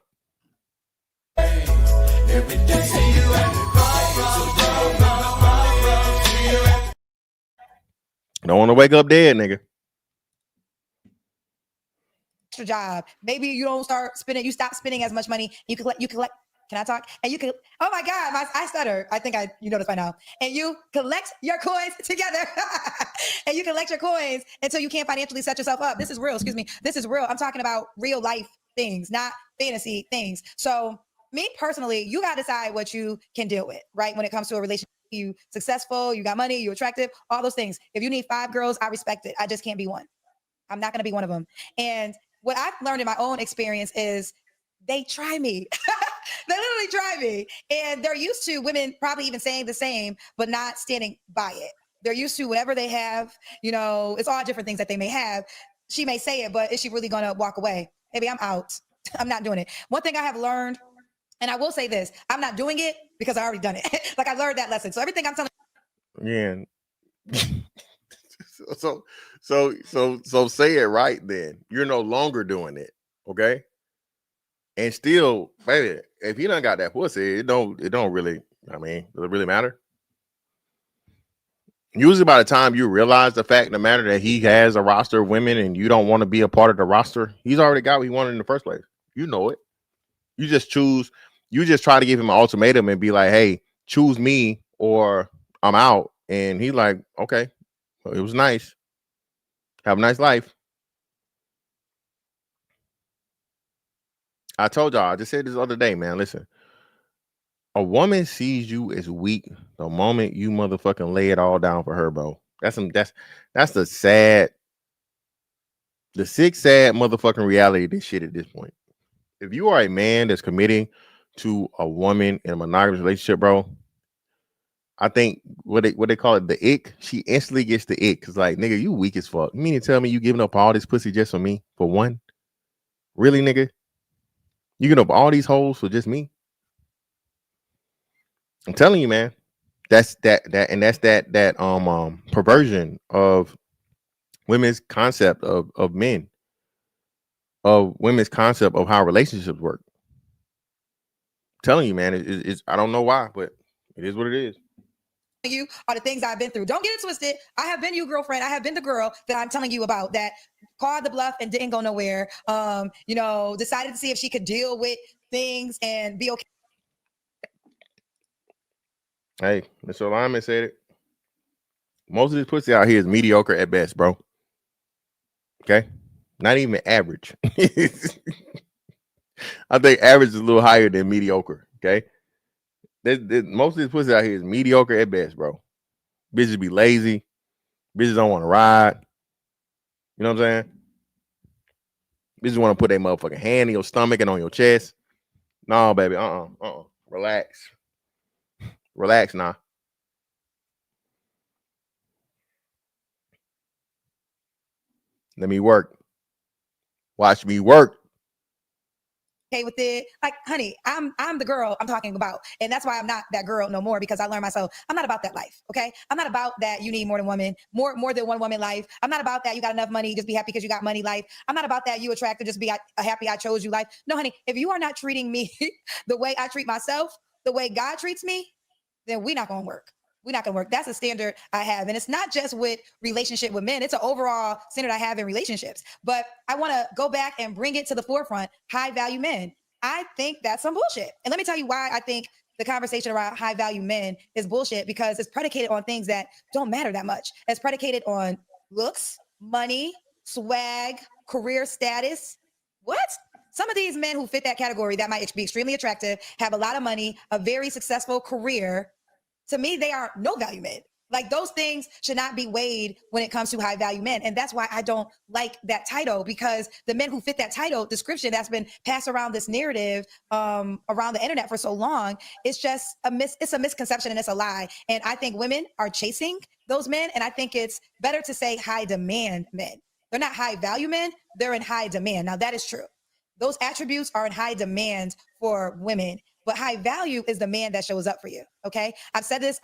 Don't want to wake up dead, nigga. Job. Maybe you don't start spending, you stop spending as much money. You collect, can I talk? And you can, oh my God, I stutter. I think you know this by now. And you collect your coins together. And you collect your coins until you can't financially set yourself up. This is real, excuse me. This is real. I'm talking about real life things, not fantasy things. So me personally, you got to decide what you can deal with, right? When it comes to a relationship, you successful, you got money, you attractive, all those things. If you need 5 girls, I respect it. I just can't be one. I'm not going to be one of them. And what I've learned in my own experience is they try me. They literally try me. And they're used to women probably even saying the same, but not standing by it. They're used to whatever they have, it's all different things that they may have. She may say it, but is she really going to walk away? Maybe I'm out. I'm not doing it. One thing I have learned, and I will say this, I'm not doing it because I already done it. Like I learned that lesson. So everything I'm telling Yeah. So say it right then. You're no longer doing it. Okay. And still, baby, if he done got that pussy, it don't really, I mean, does it really matter? Usually by the time you realize the fact of the matter that he has a roster of women and you don't want to be a part of the roster, he's already got what he wanted in the first place. You know it. You just try to give him an ultimatum and be like, hey, choose me or I'm out. And he's like, okay, well, it was nice. Have a nice life. I told y'all, I just said this other day, man. Listen, a woman sees you as weak the moment you motherfucking lay it all down for her, bro. That's the sad motherfucking reality of this shit at this point. If you are a man that's committing to a woman in a monogamous relationship, bro, I think what they call it, the ick, she instantly gets the ick. Cause like, nigga, you weak as fuck. You mean to tell me you giving up all this pussy just for me? For one? Really, nigga? You giving up all these hoes for just me? I'm telling you, man. That's that perversion of women's concept of men, of women's concept of how relationships work. I'm telling you, man, it's I don't know why, but it is what it is. you are the things I've been through. Don't get it twisted. I have been your girlfriend. I have been the girl that I'm telling you about that called the bluff and didn't go nowhere. Decided to see if she could deal with things and be okay. Hey, Mr. Lyman said it. Most of this pussy out here is mediocre at best, bro. Okay? Not even average. I think average is a little higher than mediocre. Okay? Most of this pussy out here is mediocre at best, bro. Bitches be lazy. Bitches don't want to ride. You know what I'm saying? Bitches want to put their motherfucking hand in your stomach and on your chest. No, baby. Relax. Relax now. Let me work. Watch me work. Okay with it. Like, honey, I'm the girl I'm talking about. And that's why I'm not that girl no more, because I learned myself. I'm not about that life. Okay. I'm not about that you need more than more than one woman life. I'm not about that you got enough money, just be happy because you got money life. I'm not about that you attractive, just be a happy I chose you life. No, honey, if you are not treating me the way I treat myself, the way God treats me, then we're not gonna work. We're not gonna work. That's a standard I have. And it's not just with relationship with men, it's an overall standard I have in relationships. But I want to go back and bring it to the forefront. High value men. I think that's some bullshit. And let me tell you why I think the conversation around high value men is bullshit, because it's predicated on things that don't matter that much. It's predicated on looks, money, swag, career status. What? Some of these men who fit that category that might be extremely attractive, have a lot of money, a very successful career, to me, they are no value men. Like, those things should not be weighed when it comes to high value men. And that's why I don't like that title, because the men who fit that title description that's been passed around this narrative around the internet for so long, it's just it's a misconception and it's a lie. And I think women are chasing those men. And I think it's better to say high demand men. They're not high value men. They're in high demand. Now, that is true. Those attributes are in high demand for women. But high value is the man that shows up for you. Okay. I've said this.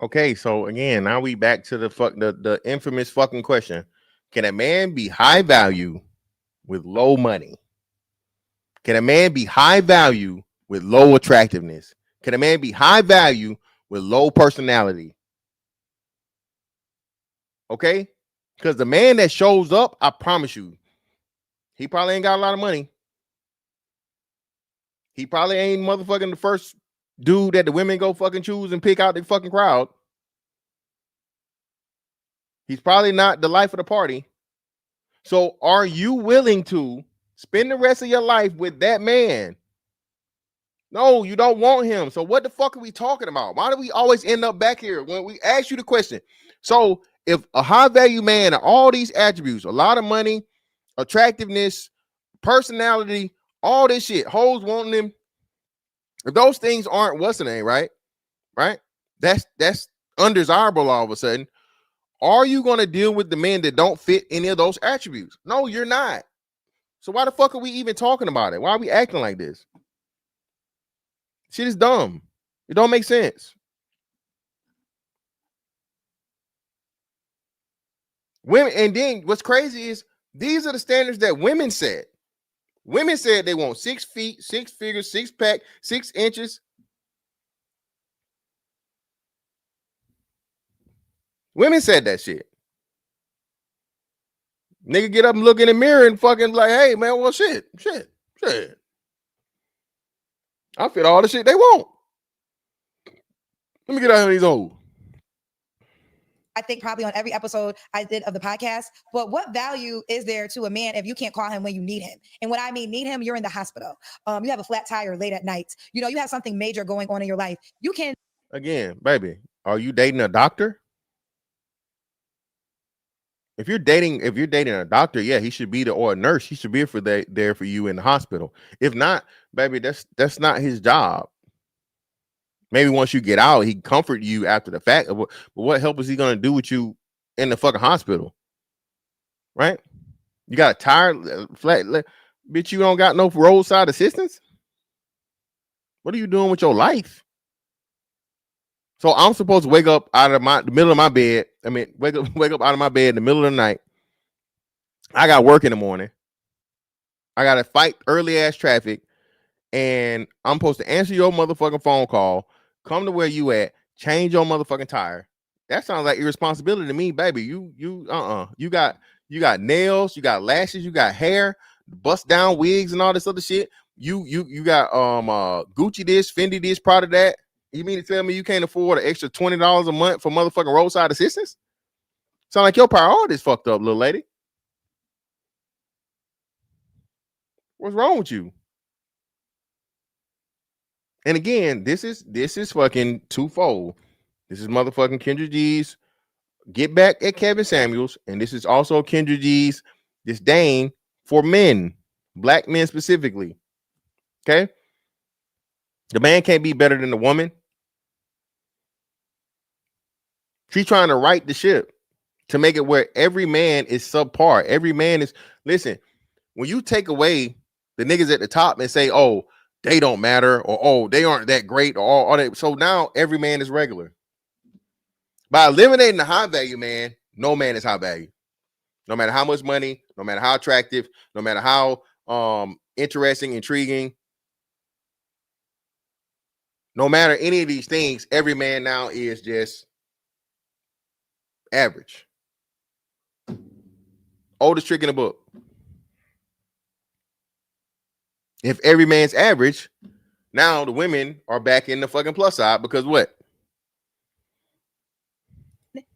Okay, so again, now we back to the infamous fucking question. Can a man be high value with low money? Can a man be high value with low attractiveness? Can a man be high value with low personality? Okay? Because the man that shows up, I promise you, he probably ain't got a lot of money. He probably ain't motherfucking the first dude that the women go fucking choose and pick out the fucking crowd. He's probably not the life of the party. So are you willing to spend the rest of your life with that man? No, you don't want him. So what the fuck are we talking about? Why do we always end up back here when we ask you the question? So if a high value man and all these attributes, a lot of money, attractiveness, personality, all this shit, hoes wanting him, if those things aren't what's the name, right? That's undesirable all of a sudden. Are you going to deal with the men that don't fit any of those attributes? No, you're not. So why the fuck are we even talking about it? Why are we acting like this? Shit is dumb. It don't make sense. Women, and then what's crazy is these are the standards that women set. Women said they want 6 feet, 6 figures, 6-pack, 6 inches. Women said that shit. Nigga get up and look in the mirror and fucking like, hey man, well shit. I fit all the shit they want. Let me get out of these old. I think probably on every episode I did of the podcast, but what value is there to a man if you can't call him when you need him? And when I mean need him, you're in the hospital. You have a flat tire late at night. You know, you have something major going on in your life. You can. Again, baby, are you dating a doctor? If you're dating a doctor, yeah, he should be there, or a nurse. He should be there for you in the hospital. If not, baby, that's not his job. Maybe once you get out, he can comfort you after the fact. But what help is he gonna do with you in the fucking hospital? Right? You got a tire flat, bitch. You don't got no roadside assistance. What are you doing with your life? So I'm supposed to wake up out of the middle of my bed. I mean, wake up out of my bed in the middle of the night. I got work in the morning. I got to fight early ass traffic, and I'm supposed to answer your motherfucking phone call, come to where you at, change your motherfucking tire. That sounds like irresponsibility to me, baby. You got nails, you got lashes, you got hair, bust down wigs and all this other shit. You got Gucci this, Fendi this, Prada that. You mean to tell me you can't afford an extra $20 a month for motherfucking roadside assistance? Sound like your priorities fucked up, little lady. What's wrong with you? And again, this is fucking twofold. This is motherfucking Kendra G's get back at Kevin Samuels, and this is also Kendra G's disdain for men, black men specifically. Okay, the man can't be better than the woman. She's trying to right the ship to make it where every man is subpar. Every man is, listen, when you take away the niggas at the top and say, oh, they don't matter, or oh, they aren't that great, or all that. So now every man is regular. By eliminating the high value man, no man is high value. No matter how much money, no matter how attractive, no matter how interesting, intriguing, no matter any of these things, every man now is just average. Oldest trick in the book. If every man's average, now the women are back in the fucking plus side because what?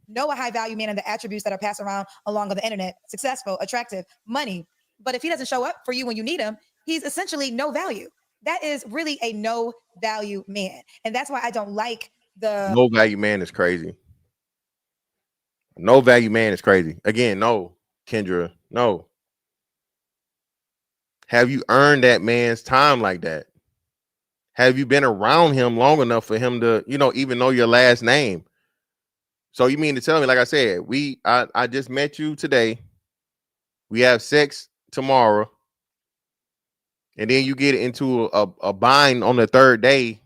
Know a high value man and the attributes that are passed around along the internet: successful, attractive, money. But if he doesn't show up for you when you need him, he's essentially no value. That is really a no value man. And that's why I don't like the no value man is crazy. No value man is crazy. Again, no, Kendra, no. Have you earned that man's time like that? Have you been around him long enough for him to, even know your last name? So you mean to tell me, like I said, I just met you today. We have sex tomorrow. And then you get into a bind on the third day.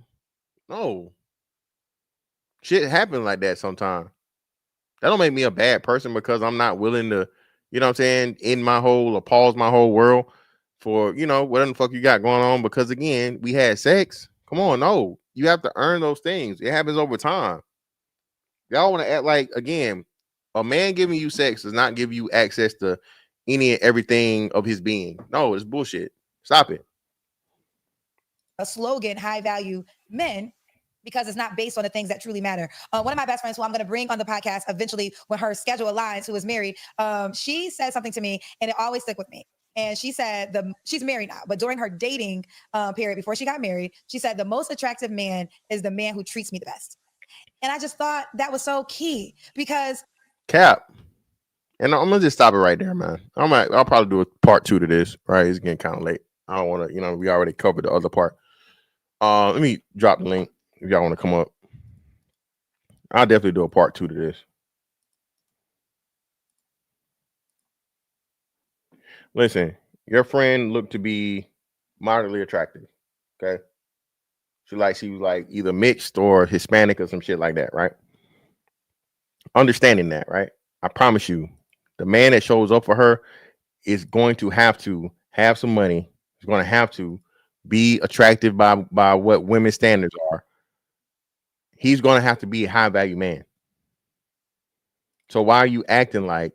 No. Shit happens like that sometimes. That don't make me a bad person because I'm not willing to, you know what I'm saying, end my whole or pause my whole world for, whatever the fuck you got going on. Because again, we had sex. Come on, no. You have to earn those things. It happens over time. Y'all want to act like, again, a man giving you sex does not give you access to any and everything of his being. No, it's bullshit. Stop it. A slogan, high value men, because it's not based on the things that truly matter. One of my best friends, who I'm going to bring on the podcast eventually when her schedule aligns, who is married, she said something to me and it always stuck with me. And she said she's married now, but during her dating period before she got married, she said the most attractive man is the man who treats me the best. And I just thought that was so key because Cap. And I'm gonna just stop it right there, man. I'll probably do a part 2 to this. Right, it's getting kind of late. I don't want to, we already covered the other part. Let me drop the link if y'all want to come up. I'll definitely do a part 2 to this. Listen, your friend looked to be moderately attractive. Okay. She was like either mixed or Hispanic or some shit like that, right? Understanding that, right? I promise you, the man that shows up for her is going to have some money. He's going to have to be attractive by what women's standards are. He's going to have to be a high value man. So why are you acting like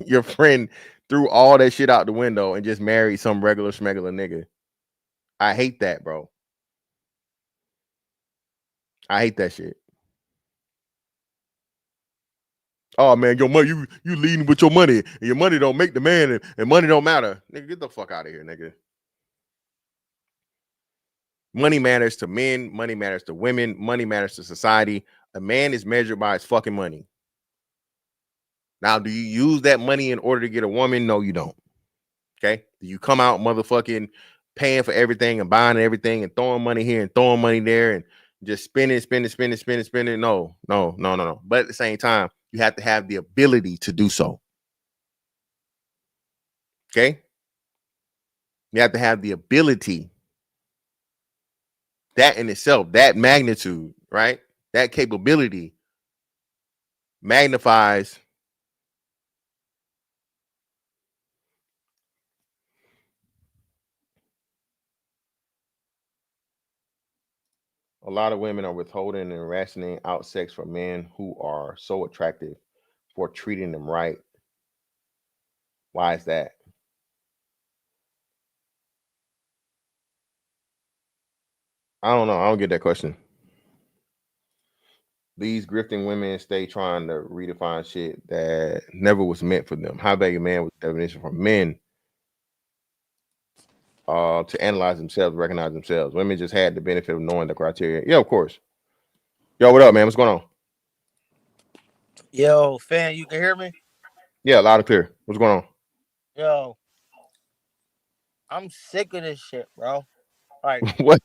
your friend threw all that shit out the window and just married some regular schmegular nigga? I hate that, bro. I hate that shit. Oh man, your money, you leading with your money, and your money don't make the man, and money don't matter. Nigga, get the fuck out of here, nigga. Money matters to men, money matters to women, money matters to society. A man is measured by his fucking money. Now, do you use that money in order to get a woman? No, you don't. Okay. Do you come out motherfucking paying for everything and buying everything and throwing money here and throwing money there and just spending? No. But at the same time, you have to have the ability to do so. Okay. You have to have the ability. That in itself, that magnitude, right? That capability magnifies a lot of women are withholding and rationing out sex for men who are so attractive for treating them right. Why is that? I don't know. I don't get that question. These grifting women stay trying to redefine shit that never was meant for them. High value man was the definition for men to analyze themselves, recognize themselves. Women just had the benefit of knowing the criteria. Yeah, of course. Yo, what up, man? What's going on? Yo, fan, you can hear me? Yeah, loud and clear. What's going on? Yo, I'm sick of this shit, bro. Like, What?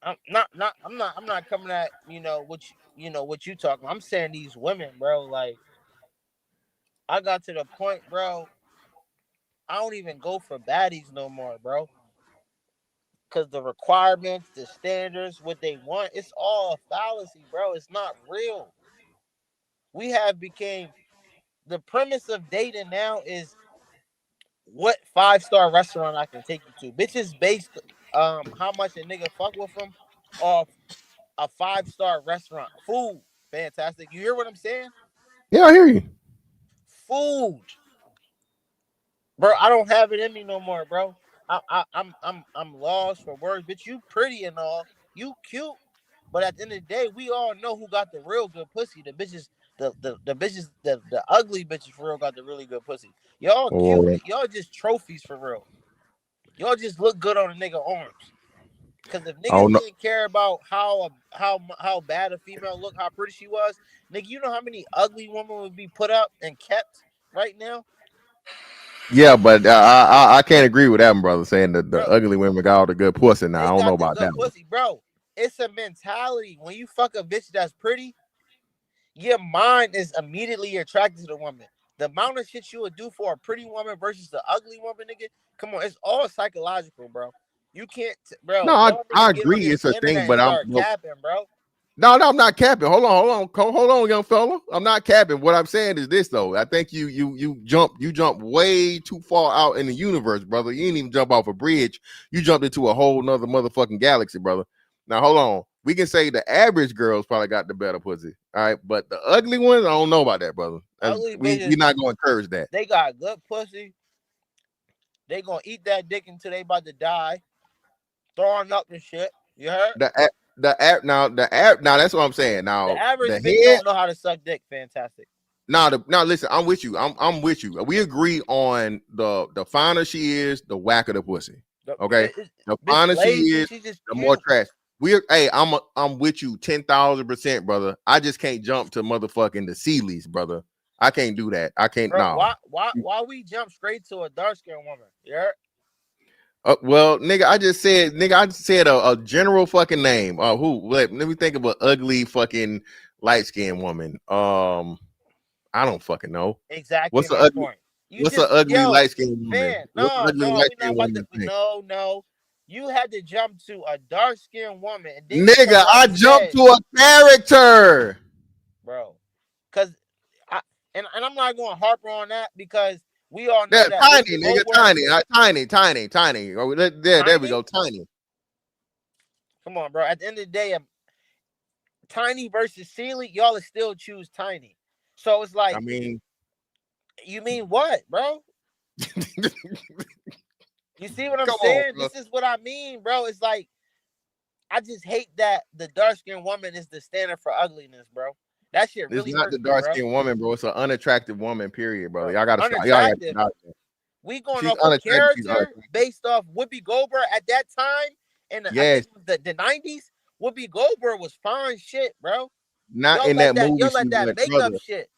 I'm not coming at what you talking. I'm saying these women, bro. Like, I got to the point, bro. I don't even go for baddies no more, bro. Cause the requirements, the standards, what they want, it's all a fallacy, bro. It's not real. We have became the premise of dating now is what 5-star restaurant I can take you to. Bitches based how much a nigga fuck with them off a 5-star restaurant. Food. Fantastic. You hear what I'm saying? Yeah, I hear you. Food. Bro, I don't have it in me no more, bro. I'm lost for words. Bitch, you pretty and all. You cute. But at the end of the day, we all know who got the real good pussy. The bitches, the bitches, the ugly bitches for real got the really good pussy. Y'all cute. Oh, Y'all just trophies for real. Y'all just look good on a nigga arms. Cause if oh niggas no. didn't care about how bad a female looked, how pretty she was, nigga, you know how many ugly women would be put up and kept right now? Yeah, but I can't agree with that, brother. Saying that the Bro, ugly women got all the good pussy. Now I they don't know got the about that good one. pussy, bro. It's a mentality. When you fuck a bitch that's pretty, your mind is immediately attracted to the woman. The amount of shit you would do for a pretty woman versus the ugly woman, nigga, come on, it's all psychological, bro. You can't, No, bro. I, Y'all I niggas get on agree this it's a thing, internet but and start well, capping, bro. no, I'm not capping. Hold on, young fella. I'm not capping. What I'm saying is this though. I think you jump way too far out in the universe, brother. You didn't even jump off a bridge. You jumped into a whole nother motherfucking galaxy, brother. Now hold on. We can say the average girls probably got the better pussy. All right, but the ugly ones, I don't know about that, brother. Ugly We're bitches, not gonna encourage that. they got good pussy. They gonna eat that dick until they about to die, throwing up and shit. You heard? The app now that's what I'm saying. The Now average the bitch head don't know how to suck dick. Fantastic. now listen, I'm with you. I'm with you. We agree on the finer she is, the whacker the pussy. Okay, the Bitch finer she lazy. is, She just the more cute. trash. I'm with you 10,000%, brother. I just can't jump to motherfucking the Sealies, brother. I can't do that. I can't. Bro, No. why we jump straight to a dark skinned woman? You heard? Well, nigga, I just said a general fucking name. Who? Let me think of an ugly fucking light skinned woman. I don't fucking know. Exactly What's the my ugly? point. You What's the just ugly yo, light skinned woman? fan. What's the No, ugly no, light we not skinned about woman? to. You think? No. You had to jump to a dark skinned woman, and then Nigga, I jumped to a character, bro. Because I and I'm not going to harp on that because we all know that that tiny Whoopi nigga, Goldberg, tiny. Oh, there we go, tiny. Come on, bro. At the end of the day, Tiny versus Sealy, y'all will still choose Tiny. So it's like, I mean, you mean what, bro? You see what I'm come saying? on, bro. This is what I mean, bro. It's like, I just hate that the dark skinned woman is the standard for ugliness, bro. That shit It's really not hurts the me, dark bro. skinned woman, bro. It's an unattractive woman, period, brother. Bro, Y'all gotta stop. unattractive. Y'all We going she's off a unattractive. She's character unattractive. based off Whoopi Goldberg at that time, and I Yes, think the 90s. Whoopi Goldberg was fine shit, bro. not in that movie. Y'all She let that went, makeup brother. shit.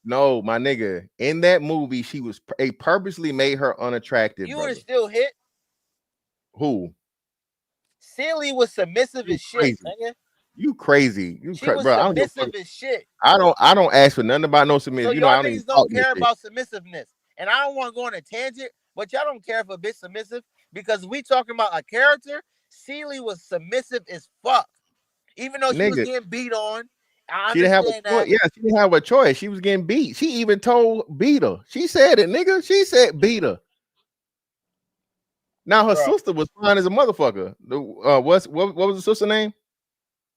No, my nigga. In that movie, she was they purposely made her unattractive, You would brother. have still hit. Who? Silly was submissive You as shit, crazy. nigga. You crazy. She was Bro. I don't give a fuck. submissive as shit. I don't ask for nothing about no submission. So You know, y'all I don't even niggas talk don't that care shit. about submissiveness. And I don't want to go on a tangent, but y'all don't care if a bitch submissive because we talking about a character. Sealy was submissive as fuck. Even though she was Nigga, getting beat on. I she didn't have a understand choice. that. Yeah, she didn't have a choice. She was getting beat. She even told beat her. She said it, nigga. She said beat her. Now her Bro, sister was fine as a motherfucker. What was the sister name?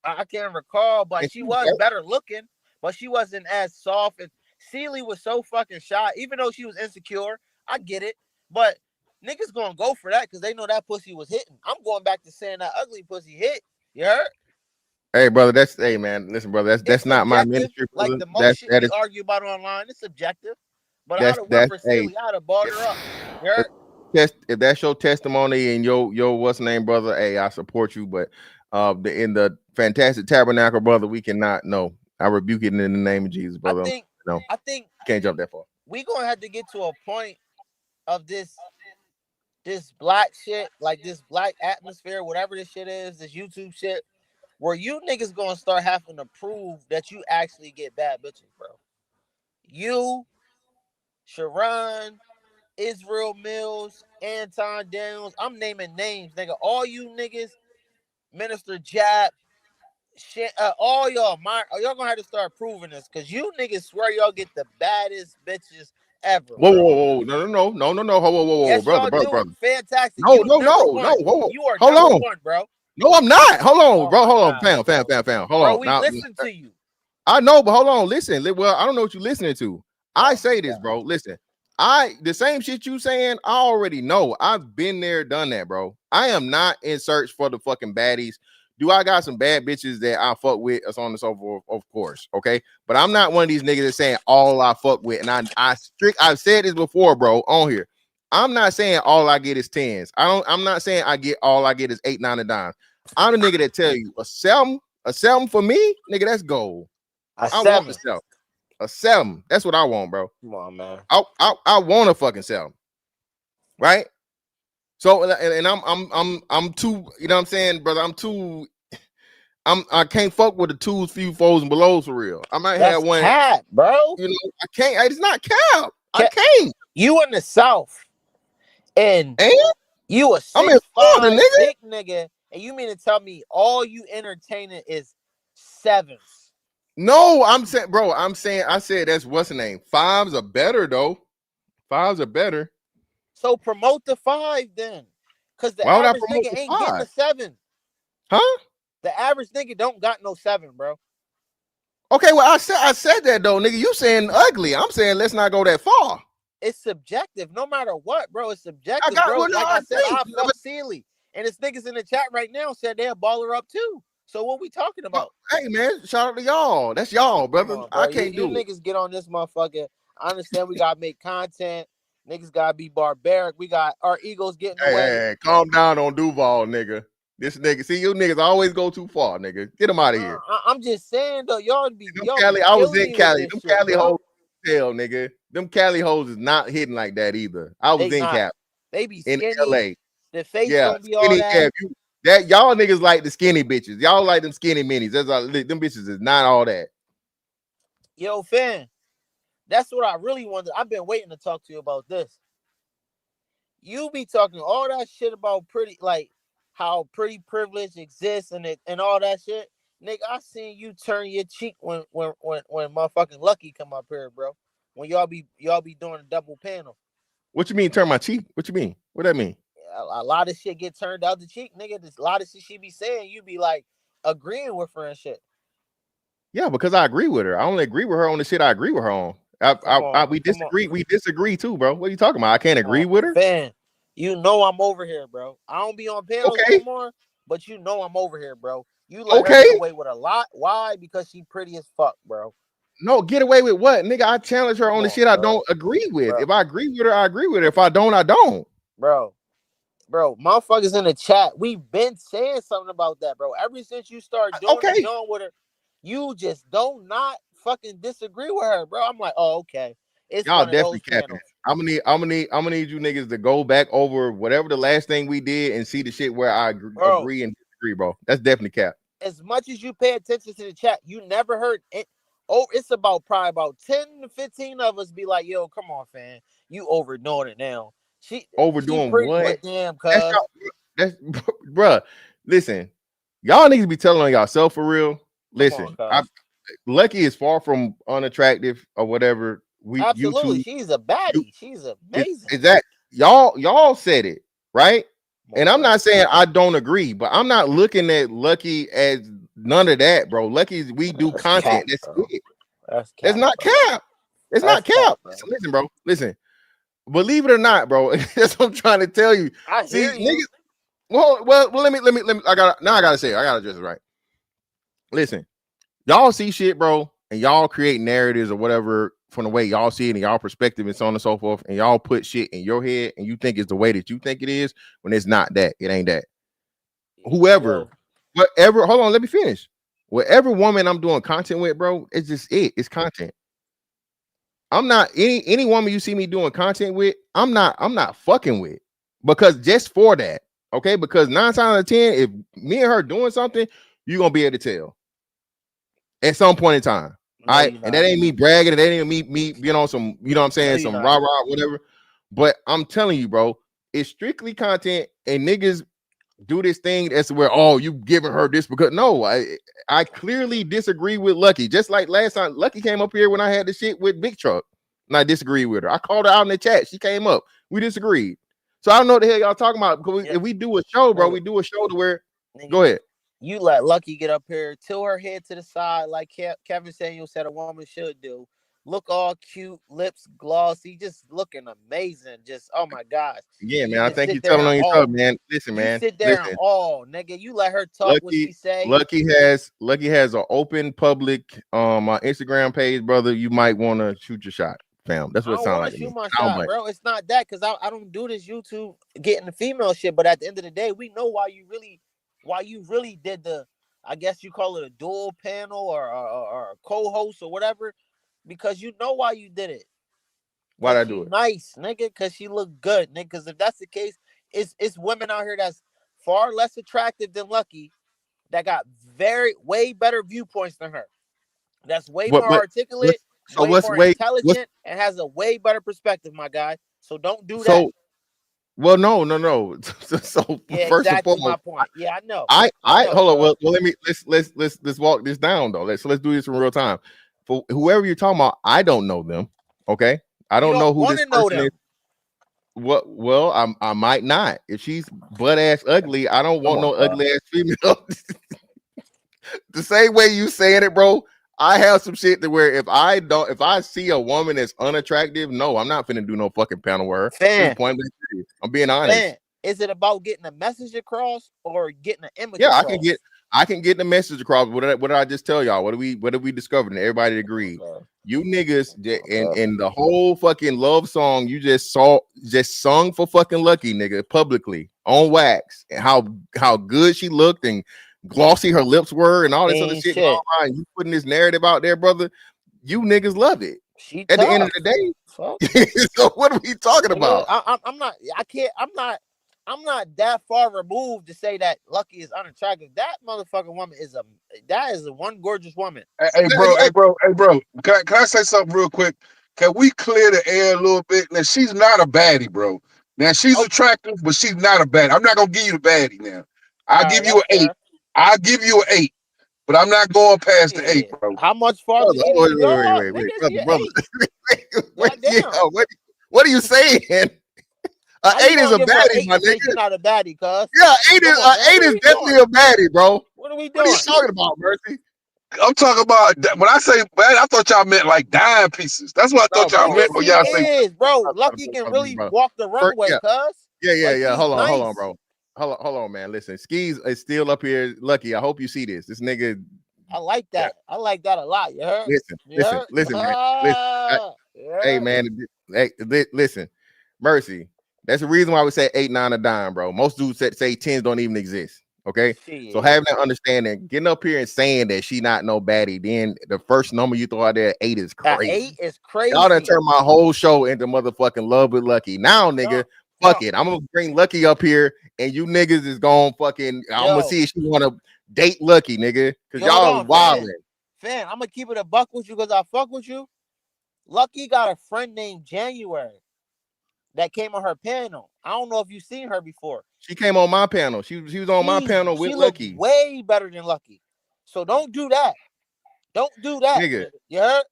I can't recall, but And she she was better looking, but she wasn't as soft. And Sealy was so fucking shy, even though she was insecure. I get it, but niggas gonna go for that because they know that pussy was hitting. I'm going back to saying that ugly pussy hit. You heard? Hey, brother, hey man, listen, brother, that's It's not my subjective, ministry, like brother. the most shit That we is argue about online. It's subjective, but I'd have went that's for hey, Sealy. I'd have bought her up. You heard? if that's your testimony and your what's name, brother, hey, I support you. But in the fantastic tabernacle, brother, we cannot. No, I rebuke it in the name of Jesus, brother. I think Can't jump that far. we gonna have to get to a point of this black shit, like this black atmosphere, whatever this shit is, this YouTube shit, where you niggas gonna start having to prove that you actually get bad bitches, bro. You, Sharon, Israel Mills, Anton Daniels, I'm naming names, nigga. All you niggas, Minister Jap, shit, all y'all gonna have to start proving this, cause you niggas swear y'all get the baddest bitches ever. Whoa, Bro. whoa, no, whoa, Yes, brother, y'all do. brother. Fantastic. No, You no, number no, one. whoa. You are Hold number on. one, bro. No, I'm not. Hold on, Oh bro. my Hold on. God, Fam. Hold bro, on. we Now, listen to you. I know, but hold on. Listen. Well, I don't know what you're listening to. I Oh say my this, God. bro. Listen. The same shit you saying, I already know. I've been there, done that, bro. I am not in search for the fucking baddies. Do I got some bad bitches that I fuck with? So on and so forth, of course. Okay. But I'm not one of these niggas that's saying all I fuck with. And I've said this before, bro, on here. I'm not saying all I get is tens. I'm not saying all I get is 8, 9, and dimes. I'm the nigga that tell you a seven for me, nigga, that's gold. I want the 7. A 7. That's what I want, bro. Come on, man. I want a fucking 7. Right? So and I'm too, you know what I'm saying, brother? I can't fuck with the 2s, few, 4s, and belows for real. I might That's have one, cap, bro. you know. I can't. It's not cap. I can't. You in the South, and you a I'm in 6'5" Florida, nigga. thick nigga, and you mean to tell me all you entertaining is 7s? No, I'm saying, bro. I said that's what's the name. 5s are better though. 5s are better. So promote the 5 then, cause the Why would I average promote nigga the ain't getting 5? a 7. Huh? The average nigga don't got no 7, bro. Okay, well, I said that though, nigga. You saying ugly. I'm saying let's not go that far. It's subjective, no matter what, bro. It's I subjective, got bro. what Like I I said, think. I fuck Sealy, and it's niggas in the chat right now said they'll ball her up too. So what we talking about? Hey man, shout out to y'all. That's y'all, brother. Come on, bro. I can't You do it. niggas get on this motherfucker. I understand we gotta make content. Niggas gotta be barbaric. We got our egos getting away. Hey, calm down on Duval, nigga. This nigga, see, you niggas always go too far, nigga. Get him out of here. I'm just saying though, y'all be I was killing in me with Cali. this Them shit, Cali bro. hoes, hell, nigga. Them Cali hoes is not hitting like that either. I was They in not. Cap They be in skinny. LA. The face Yeah, don't be all skinny. that. Yeah, that y'all niggas like the skinny bitches. Y'all like them skinny minis. That's all. Them bitches is not all that. Yo, fan. That's what I really wanted. I've been waiting to talk to you about this. You be talking all that shit about pretty, like how pretty privilege exists and all that shit. Nigga, I seen you turn your cheek when motherfucking Lucky come up here, bro. When y'all be doing a double panel. What you mean turn my cheek? What you mean? What that mean? A lot of shit get turned out the cheek, nigga. There's a lot of shit she be saying, you be like agreeing with her and shit. Yeah, because I agree with her. I only agree with her on the shit I agree with her on. We disagree. We disagree too, bro. What are you talking about? I can't agree with her. Fan, you know I'm over here, bro. I don't be on panels Okay. anymore, but you know I'm over here, bro. You let her get away with a lot. Why? Because she pretty as fuck, bro. No, get away with what, nigga? I challenge her on the shit I don't agree with. Bro. If I agree with her, I agree with her. If I don't, I don't. Bro, motherfuckers in the chat, we've been saying something about that, bro. Ever since you start doing with her, you just don't not fucking disagree with her, bro. I'm like, oh, okay. It's y'all one definitely of those capping. I'm gonna need you niggas to go back over whatever the last thing we did and see the shit where I agree and disagree, bro. That's definitely cap. As much as you pay attention to the chat, you never heard it. Oh, it's probably about 10 to 15 of us be like, yo, come on, fam. You overdoing it now. She pretty, what? But damn, cuz. That's bruh. Listen, y'all need to be telling on y'allself for real. Listen, Lucky is far from unattractive or whatever. Absolutely, she's a baddie. She's amazing. Is that y'all said it, right? And I'm not saying I don't agree, but I'm not looking at Lucky as none of that, bro. Lucky's we do content. That's not cap. It's not cap. Listen, bro. Listen. Believe it or not, bro. That's what I'm trying to tell you. I hear you. Niggas, well, let me. I gotta say it. I gotta address it right. Listen, y'all see shit, bro, and y'all create narratives or whatever from the way y'all see it and y'all perspective and so on and so forth, and y'all put shit in your head and you think it's the way that you think it is when it's not that. It ain't that. Whoever, whatever. Hold on, let me finish. Whatever woman I'm doing content with, bro, it's just it. It's content. I'm not any woman you see me doing content with, I'm not fucking with, because just for that, okay? Because 9 times out of 10, if me and her doing something, you're gonna be able to tell at some point in time. All right, and that ain't me bragging, that ain't me being on some, you know what I'm saying, some rah whatever. But I'm telling you, bro, it's strictly content, and niggas do this thing as where, oh, you giving her this because no, I clearly disagree with Lucky. Just like last time, Lucky came up here when I had the shit with Big Truck, and I disagreed with her. I called her out in the chat. She came up. We disagreed. So I don't know what the hell y'all talking about. Because if we do a show, bro, we do a show to where. Go ahead. You let Lucky get up here, tilt her head to the side like Kevin Samuel said a woman should do. Look all cute, lips glossy, just looking amazing. Just oh my gosh. Yeah, man. I think you're telling on yourself, man. Listen, man. Sit there and nigga. You let her talk what she say. Lucky has an open public Instagram page, brother. You might want to shoot your shot, fam. That's what it sounds like. Shoot my shot, bro. It's not that because I don't do this YouTube getting the female shit. But at the end of the day, we know why you really did the, I guess you call it a dual panel or a co-host or whatever, because you know why you did it. Why'd I do it? Nice, nigga, because she looked good, nigga. Because if that's the case, it's women out here that's far less attractive than Lucky that got way better viewpoints than her. That's way more articulate, way more intelligent, and has a way better perspective, my guy. So don't do that. Well, no. So yeah, first exactly and foremost, my point. Yeah, I know. I hold on. Well, let's walk this down though. Let's do this in real time. For whoever you're talking about, I don't know them. Okay, I don't know who this person is. What? Well, I might not. If she's butt ass ugly, I don't want no ugly ass female. The same way you saying it, bro. I have some shit to where if I see a woman that's unattractive, no, I'm not finna do no fucking panel with her. I'm being honest. Fan. Is it about getting a message across or getting an image? Yeah, across? I can get the message across. What did I just tell y'all? What did we discover? And everybody agreed. You niggas and the whole fucking love song you just sung for fucking Lucky, nigga, publicly on wax, and how good she looked and glossy her lips were and all this other shit. And you putting this narrative out there, brother. You niggas love it. At the end of the day. So what are we talking about? I'm not that far removed to say that Lucky is unattractive. That motherfucking woman is a one gorgeous woman. Hey, bro. Can I say something real quick? Can we clear the air a little bit? Now, she's not a baddie, bro. Now, she's attractive, but she's not a baddie. I'm not going to give you the baddie now. I'll give you an 8. I'll give you an 8, but I'm not going past the 8, bro. How much farther Brother, eat is y'all? wait, Niggas, you're brother. 8. What, Goddamn. what are you saying? How 8 you is gonna a give her an baddie, 8 my and say nigga. she's not a baddie, cuz? Yeah, 8 Come is on, man. 8 What are is we definitely doing? a baddie, bro. What are we What are you doing? talking about, Mercy? I'm talking about when I say bad, I thought y'all meant like dime pieces. That's what I thought y'all Nigga, meant when she y'all say. is, bro. Lucky can really walk the First, runway, cuz. yeah. Like, she's Hold on, nice. bro. Hold on, man. Listen, Skis is still up here. Lucky, I hope you see this. This nigga. I like Yeah. that. I like that a lot. You heard? Listen, You heard? man. Listen. Hey, man. Hey, listen, Mercy. That's the reason why we say 8, 9 a dime, bro. Most dudes say 10s don't even exist. Okay, so having that understanding, getting up here and saying that she not no baddie, then the first number you throw out there, 8 is crazy. 8 is crazy. Y'all done turned my whole show into motherfucking Love with Lucky. Now, nigga, fuck it. I'm gonna bring Lucky up here, and you niggas is going fucking. I'm gonna see if she want to date Lucky, nigga, because y'all wildin'. Fan, I'm gonna keep it a buck with you because I fuck with you. Lucky got a friend named January that came on her panel. I don't know if you've seen her before. She came on my panel. She was on my panel with Lucky. She way better than Lucky. So don't do that. Don't do that, nigga. You heard?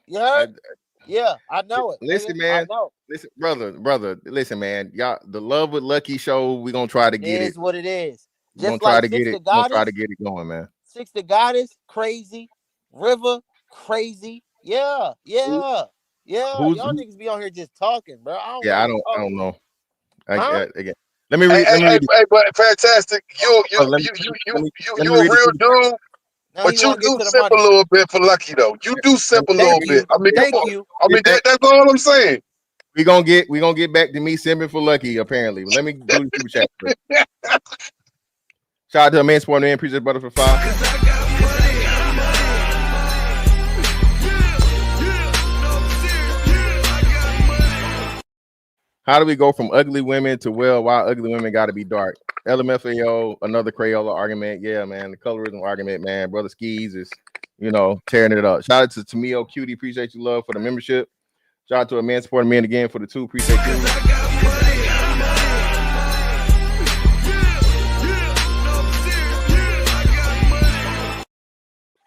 You heard? Yeah, I know it. Listen, nigga. man. I know. Listen, brother. Listen, man. Y'all, the Love with Lucky show. We gonna try to get it. Is what it is. We're gonna try to get it. We're gonna try to get it going, man. Six the Goddess, crazy. River, crazy. Yeah. Y'all niggas be on here just talking, bro. I don't know. Again, let me read. Hey, but fantastic. You a real dude. But you do simp a little bit for Lucky though. You do simp a little bit. I mean, thank you. I mean, that's all I'm saying. We gonna get back to me simping for Lucky. Apparently, but let me do the super chat first. Shout out to a man sport man. Appreciate brother for 5. How do we go from ugly women to why ugly women got to be dark? LMFAO, another Crayola argument. Yeah, man, the colorism argument, man. Brother Skis is, tearing it up. Shout out to Tamio Cutie. Appreciate you, love, for the membership. Shout out to a man supporting men again for the 2. Appreciate you.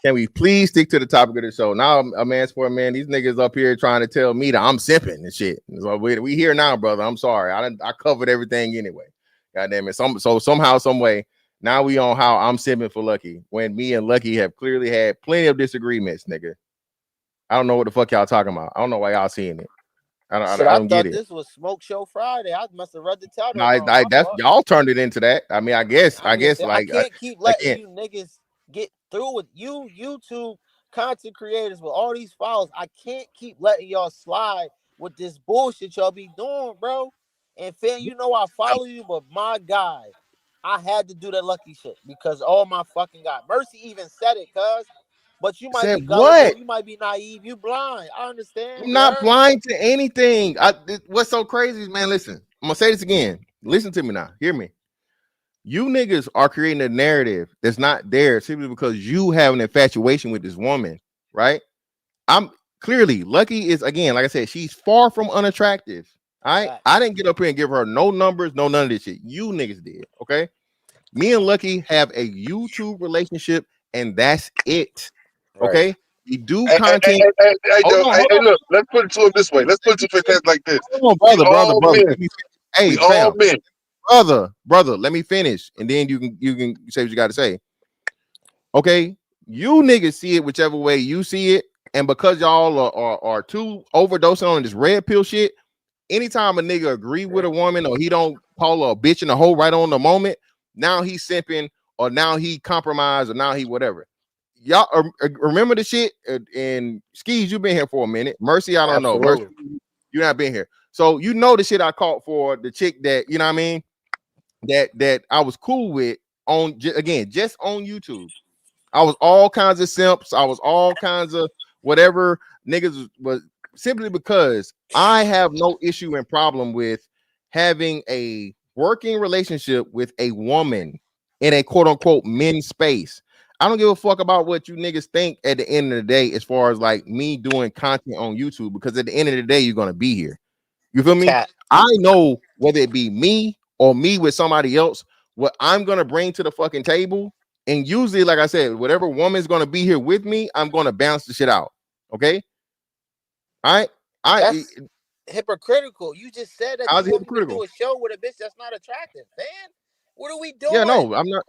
Can we please stick to the topic of the show? Now, a man sport man, these niggas up here trying to tell me that I'm simping and shit. So we here now, brother. I'm sorry. I covered everything anyway. God damn it. So somehow, some way, now we on how I'm simping for Lucky when me and Lucky have clearly had plenty of disagreements, nigga. I don't know what the fuck y'all talking about. I don't know why y'all seeing it. I don't get it. This was Smoke Show Friday. I must have read the title. No, that's y'all turned it into that. I mean, I guess I like can't keep letting you niggas get through with you YouTube content creators with all these files. I can't keep letting y'all slide with this bullshit y'all be doing, bro. And fan, I follow you, but my guy, I had to do that Lucky shit because my fucking God. Mercy even said it, cuz. But you might be gullible, you might be naive, you blind. I understand. I'm not blind to anything. What's so crazy is, man, listen. I'm gonna say this again. Listen to me now. Hear me. You niggas are creating a narrative that's not there simply because you have an infatuation with this woman, right? I'm clearly Lucky is, again, like I said, she's far from unattractive. All right. I didn't get up here and give her no numbers, no none of this shit. You niggas did. Okay. Me and Lucky have a YouTube relationship, and that's it. Okay. Right. We do content. Hey, look, let's put it to him this way. Let's put it to it like this. Come on, brother. Hey, all men. Brother, let me finish, and then you can say what you got to say. Okay, you niggas see it whichever way you see it, and because y'all are too overdosing on this red pill shit, anytime a nigga agree with a woman or he don't call her a bitch in the hole right on the moment, now he's simping or now he compromised or now he whatever. Y'all remember the shit and Skis, you've been here for a minute. Mercy, I don't know. Mercy, you not been here. So the shit I caught for the chick that, you know what I mean, that I was cool with on just on YouTube. I was all kinds of simps. I was all kinds of whatever niggas was simply because I have no issue and problem with having a working relationship with a woman in a quote unquote men's space. I don't give a fuck about what you niggas think at the end of the day, as far as like me doing content on YouTube, because at the end of the day, you're gonna be here. You feel me? I know whether it be me or me with somebody else, what I'm gonna bring to the fucking table. And usually, like I said, whatever woman's gonna be here with me, I'm gonna bounce the shit out. Okay. That's hypocritical. You just said that How's you it want me to hypocritical? do a show with a bitch that's not attractive, man. What are we Yeah, doing? no, I'm not.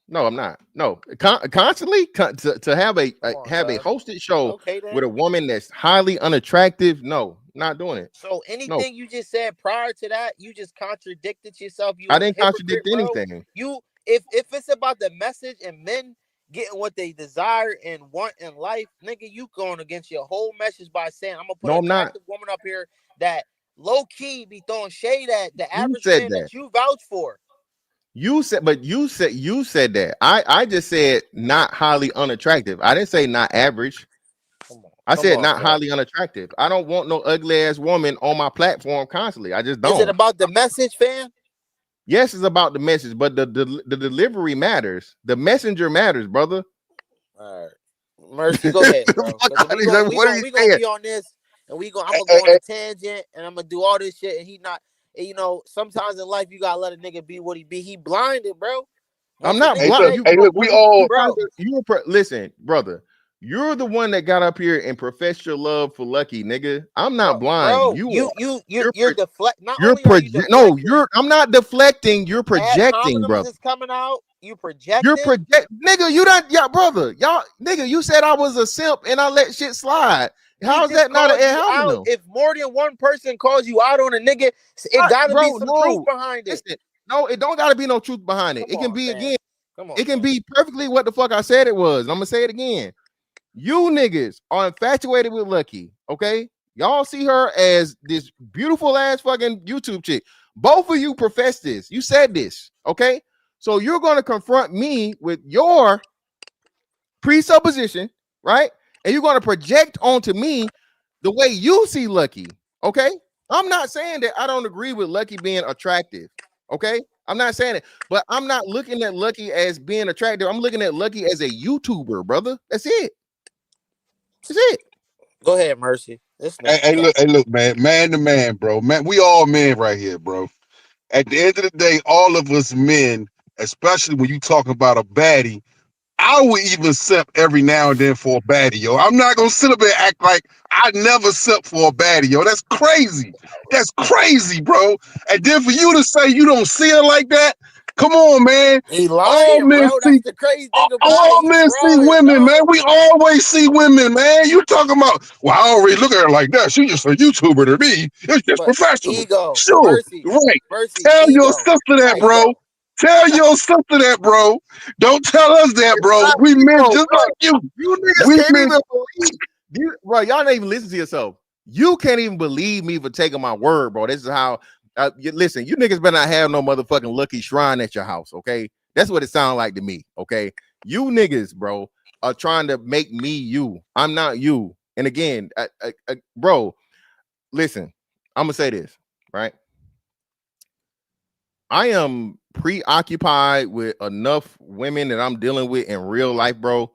No, I'm not. No, constantly to have a hosted show Okay, then. with a woman that's highly unattractive. No, not doing it. So No, anything you just said prior to that, you just contradicted yourself. You I a didn't contradict hypocrite, bro. anything. You if it's about the message and men getting what they desire and want in life, nigga, you going against your whole message by saying I'm gonna put No, an I'm not. attractive woman up here that low key be throwing shade at the You average said man that. that you vouch for. You said that. I just said not highly unattractive. I didn't say not average. I said not highly unattractive. I don't want no ugly ass woman on my platform constantly. I just don't. Is it about the message, fam? Yes, it's about the message, but the delivery matters. The messenger matters, brother. All right, Mercy, go ahead, bro. We gonna be on this, and I'm gonna go on a tangent, and I'm gonna do all this shit, and he not. And, you know, sometimes in life you gotta let a nigga be what he be. He blinded, bro. I'm not blind. We all, bro. Listen, brother. You're the one that got up here and professed your love for Lucky, nigga. I'm not blind. Bro, you're deflect. Not only are you deflecting, no, I'm not deflecting. You're projecting, brother. Is coming out. You projecting. You're nigga. You don't, y'all, brother. Y'all, nigga. You said I was a simp and I let shit slide. How's that not an out? If more than one person calls you out on a nigga, it gotta be some truth behind it. Listen, no, it don't gotta be no truth behind it. It can be again. It can be perfectly what the fuck I said it was. I'm gonna say it again. You niggas are infatuated with Lucky, okay? Y'all see her as this beautiful ass fucking YouTube chick. Both of you profess this. You said this, okay? So you're gonna confront me with your presupposition, right? And you're gonna project onto me the way you see Lucky, okay? I'm not saying that I don't agree with Lucky being attractive, okay? I'm not saying it, but I'm not looking at Lucky as being attractive. I'm looking at Lucky as a YouTuber, brother. That's it. That's it. Go ahead, Mercy. Hey, look, man to man, bro. Man, we all men right here, bro. At the end of the day, all of us men, especially when you talk about a baddie, I would even sip every now and then for a baddie, yo. I'm not gonna sit up and act like I never sip for a baddie, yo. That's crazy. That's crazy, bro. And then for you to say you don't see her like that, come on, man. He lying, bro. That's the crazy thing about all men see women, man. We always see women, man. You talking about? Well, I already look at her like that. She's just a YouTuber to me. It's just professional. Ego, sure, Mercy, right. Mercy, Tell your sister that, bro. Tell your sister that, bro. Don't tell us that, bro. We men just like you. You niggas can't even believe. Bro, y'all don't even listen to yourself. You can't even believe me for taking my word, bro. This is how. Listen, you niggas better not have no motherfucking Lucky shrine at your house, okay? That's what it sounds like to me, okay? You niggas, bro, are trying to make me you. I'm not you. And again, bro, listen, I'm gonna say this, right? I am preoccupied with enough women that I'm dealing with in real life, bro,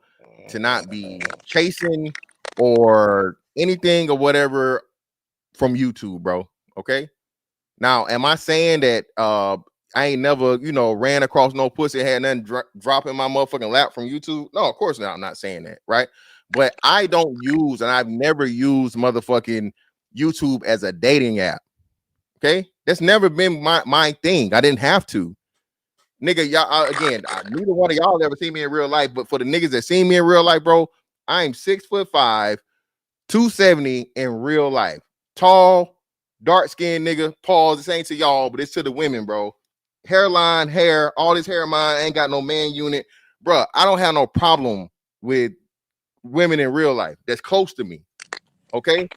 to not be chasing or anything or whatever from YouTube, bro. Okay. Now, am I saying that I ain't never, ran across no pussy, had nothing drop in my motherfucking lap from YouTube? No, of course not. I'm not saying that, right? But I don't use, and I've never used motherfucking YouTube as a dating app. Okay, that's never been my thing. I didn't have to, nigga. Y'all again. Neither one of y'all ever seen me in real life, but for the niggas that seen me in real life, bro, I am 6'5", 270 in real life. Tall, dark skinned nigga. Pause. This ain't to y'all, but it's to the women, bro. Hairline, hair, all this hair of mine. I ain't got no man unit, bro. I don't have no problem with women in real life that's close to me. Okay.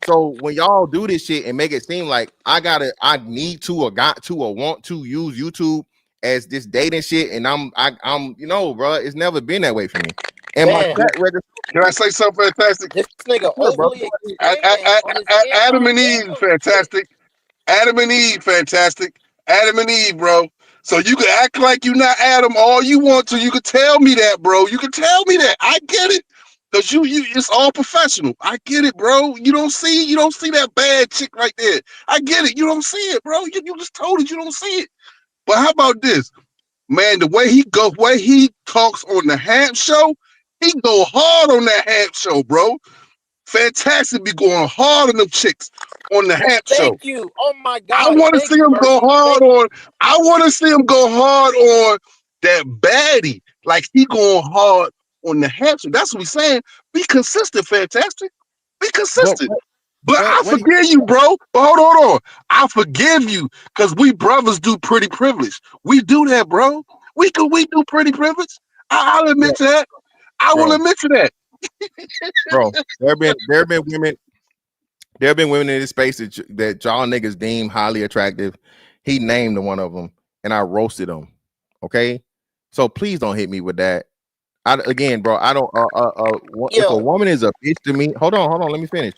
So when y'all do this shit and make it seem like I need to or got to or want to use YouTube as this dating shit, and I'm bro, it's never been that way for me. And my track record. Can I say something fantastic? This nigga overly Adam and Eve, fantastic. Adam and Eve, fantastic. Adam and Eve, bro. So you can act like you're not Adam all you want to. You can tell me that, bro. You can tell me that. I get it. Cause you it's all professional. I get it, bro. You don't see that bad chick right there. I get it. You don't see it, bro. You just told us you don't see it. But how about this? man, the way he talks on the Hamp show, he go hard on that Hamp show, bro. Fantastic be going hard on them chicks on the Hamp show. Thank you. Oh my I God. want to Thank see you, him go Mercy. hard on. I want to see him go hard on that baddie. Like he going hard on the Hamp show. That's what we saying. Be consistent, Fantastic. Be consistent. But I what forgive you, bro. But hold on. I forgive you because we brothers do pretty privilege. We do that, bro. We do pretty privilege. I'll admit to that. I will bro, admit to that. bro. There have been women in this space that y'all niggas deem highly attractive. He named one of them, and I roasted him. Okay, so please don't hit me with that. Again, bro. I don't. If a Yo, woman is a bitch to me, hold on. Let me finish.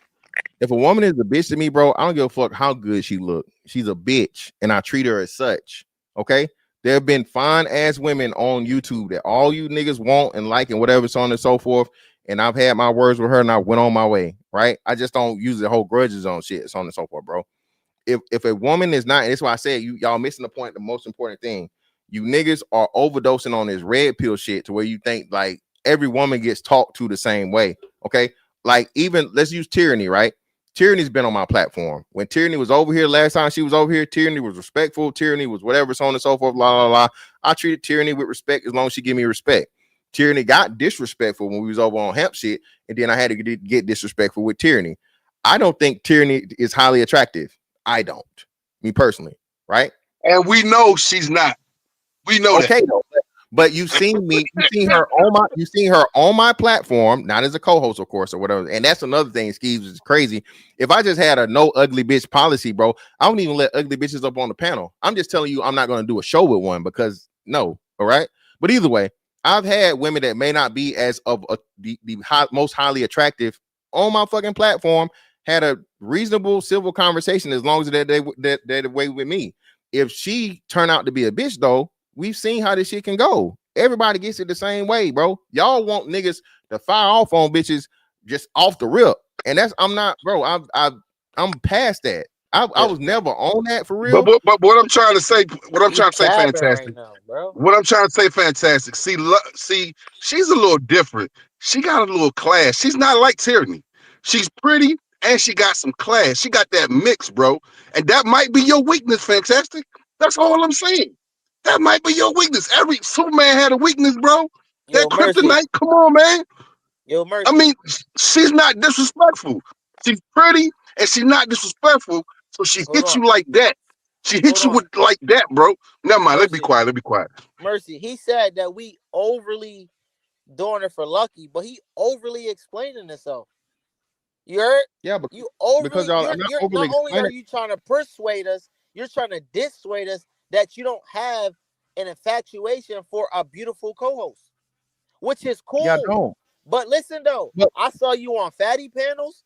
If a woman is a bitch to me, bro, I don't give a fuck how good she look. She's a bitch, and I treat her as such. Okay. There have been fine ass women on YouTube that all you niggas want and like and whatever, so on and so forth. And I've had my words with her, and I went on my way. Right. I just don't use the whole grudges on shit, so on and so forth, bro. If a woman is not, that's why I said y'all missing the point. The most important thing, you niggas are overdosing on this red pill shit to where you think like every woman gets talked to the same way. Okay. Like even let's use Tyranny, right? Tyranny's been on my platform. When Tyranny was over here last time she was over here, Tyranny was respectful. Tyranny was whatever, so on and so forth, blah, blah, blah. I treated Tyranny with respect as long as she give me respect. Tyranny got disrespectful when we was over on Hemp shit, and then I had to get disrespectful with Tyranny. I don't think Tyranny is highly attractive. I don't. Me personally, right? And we know she's not. We know that. Okay, but you've seen her on my platform, not as a co-host, of course, or whatever. And that's another thing, Skeeves, is crazy. If I just had a no ugly bitch policy, bro, I don't even let ugly bitches up on the panel. I'm just telling you, I'm not going to do a show with one because no, all right. But either way, I've had women that may not be as of the most highly attractive on my fucking platform, had a reasonable civil conversation as long as they're away with me. If she turned out to be a bitch, though, we've seen how this shit can go. Everybody gets it the same way, bro. Y'all want niggas to fire off on bitches just off the rip, and that's I'm not, bro. I'm past that. I was never on that for real. But what I'm trying to say, capping Fantastic. right now, bro. What I'm trying to say, Fantastic. See, she's a little different. She got a little class. She's not like Tyranny. She's pretty and she got some class. She got that mix, bro. And that might be your weakness, Fantastic. That's all I'm saying. That might be your weakness. Every Superman had a weakness, bro. That Yo, Mercy. kryptonite. Come on, man. Yo, Mercy. I mean, she's not disrespectful. She's pretty and she's not disrespectful. So she Hold hits on. you like that. She hits you Hold on. with like that, bro. Never mind. Let me Mercy. be quiet. Mercy. He said that we overly doing it for Lucky, but he overly explaining himself. You heard? Yeah, You because overly. y'all, I'm not You're overly not only are explaining. you trying to persuade us, you're trying to dissuade us that you don't have an infatuation for a beautiful co-host, which is cool. Yeah, I don't. But listen though, But I saw you on fatty panels.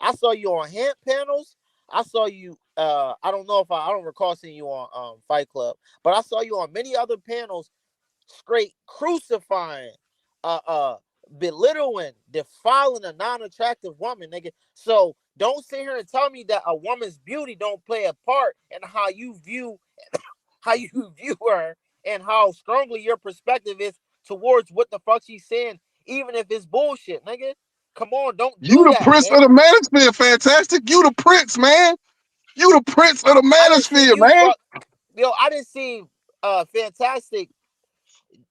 I saw you on Hemp panels. I saw you. I don't know if I don't recall seeing you on Fight Club, but I saw you on many other panels, straight crucifying, uh, uh, belittling, defiling a non-attractive woman, nigga. So don't sit here and tell me that a woman's beauty don't play a part in how you view her and how strongly your perspective is towards what the fuck she's saying, even if it's bullshit, nigga. Come on, don't You do the that, prince of man. the manosphere, Fantastic. You the prince, man. You the prince of the I didn't see manosphere, you man. fuck. Yo, I didn't see Fantastic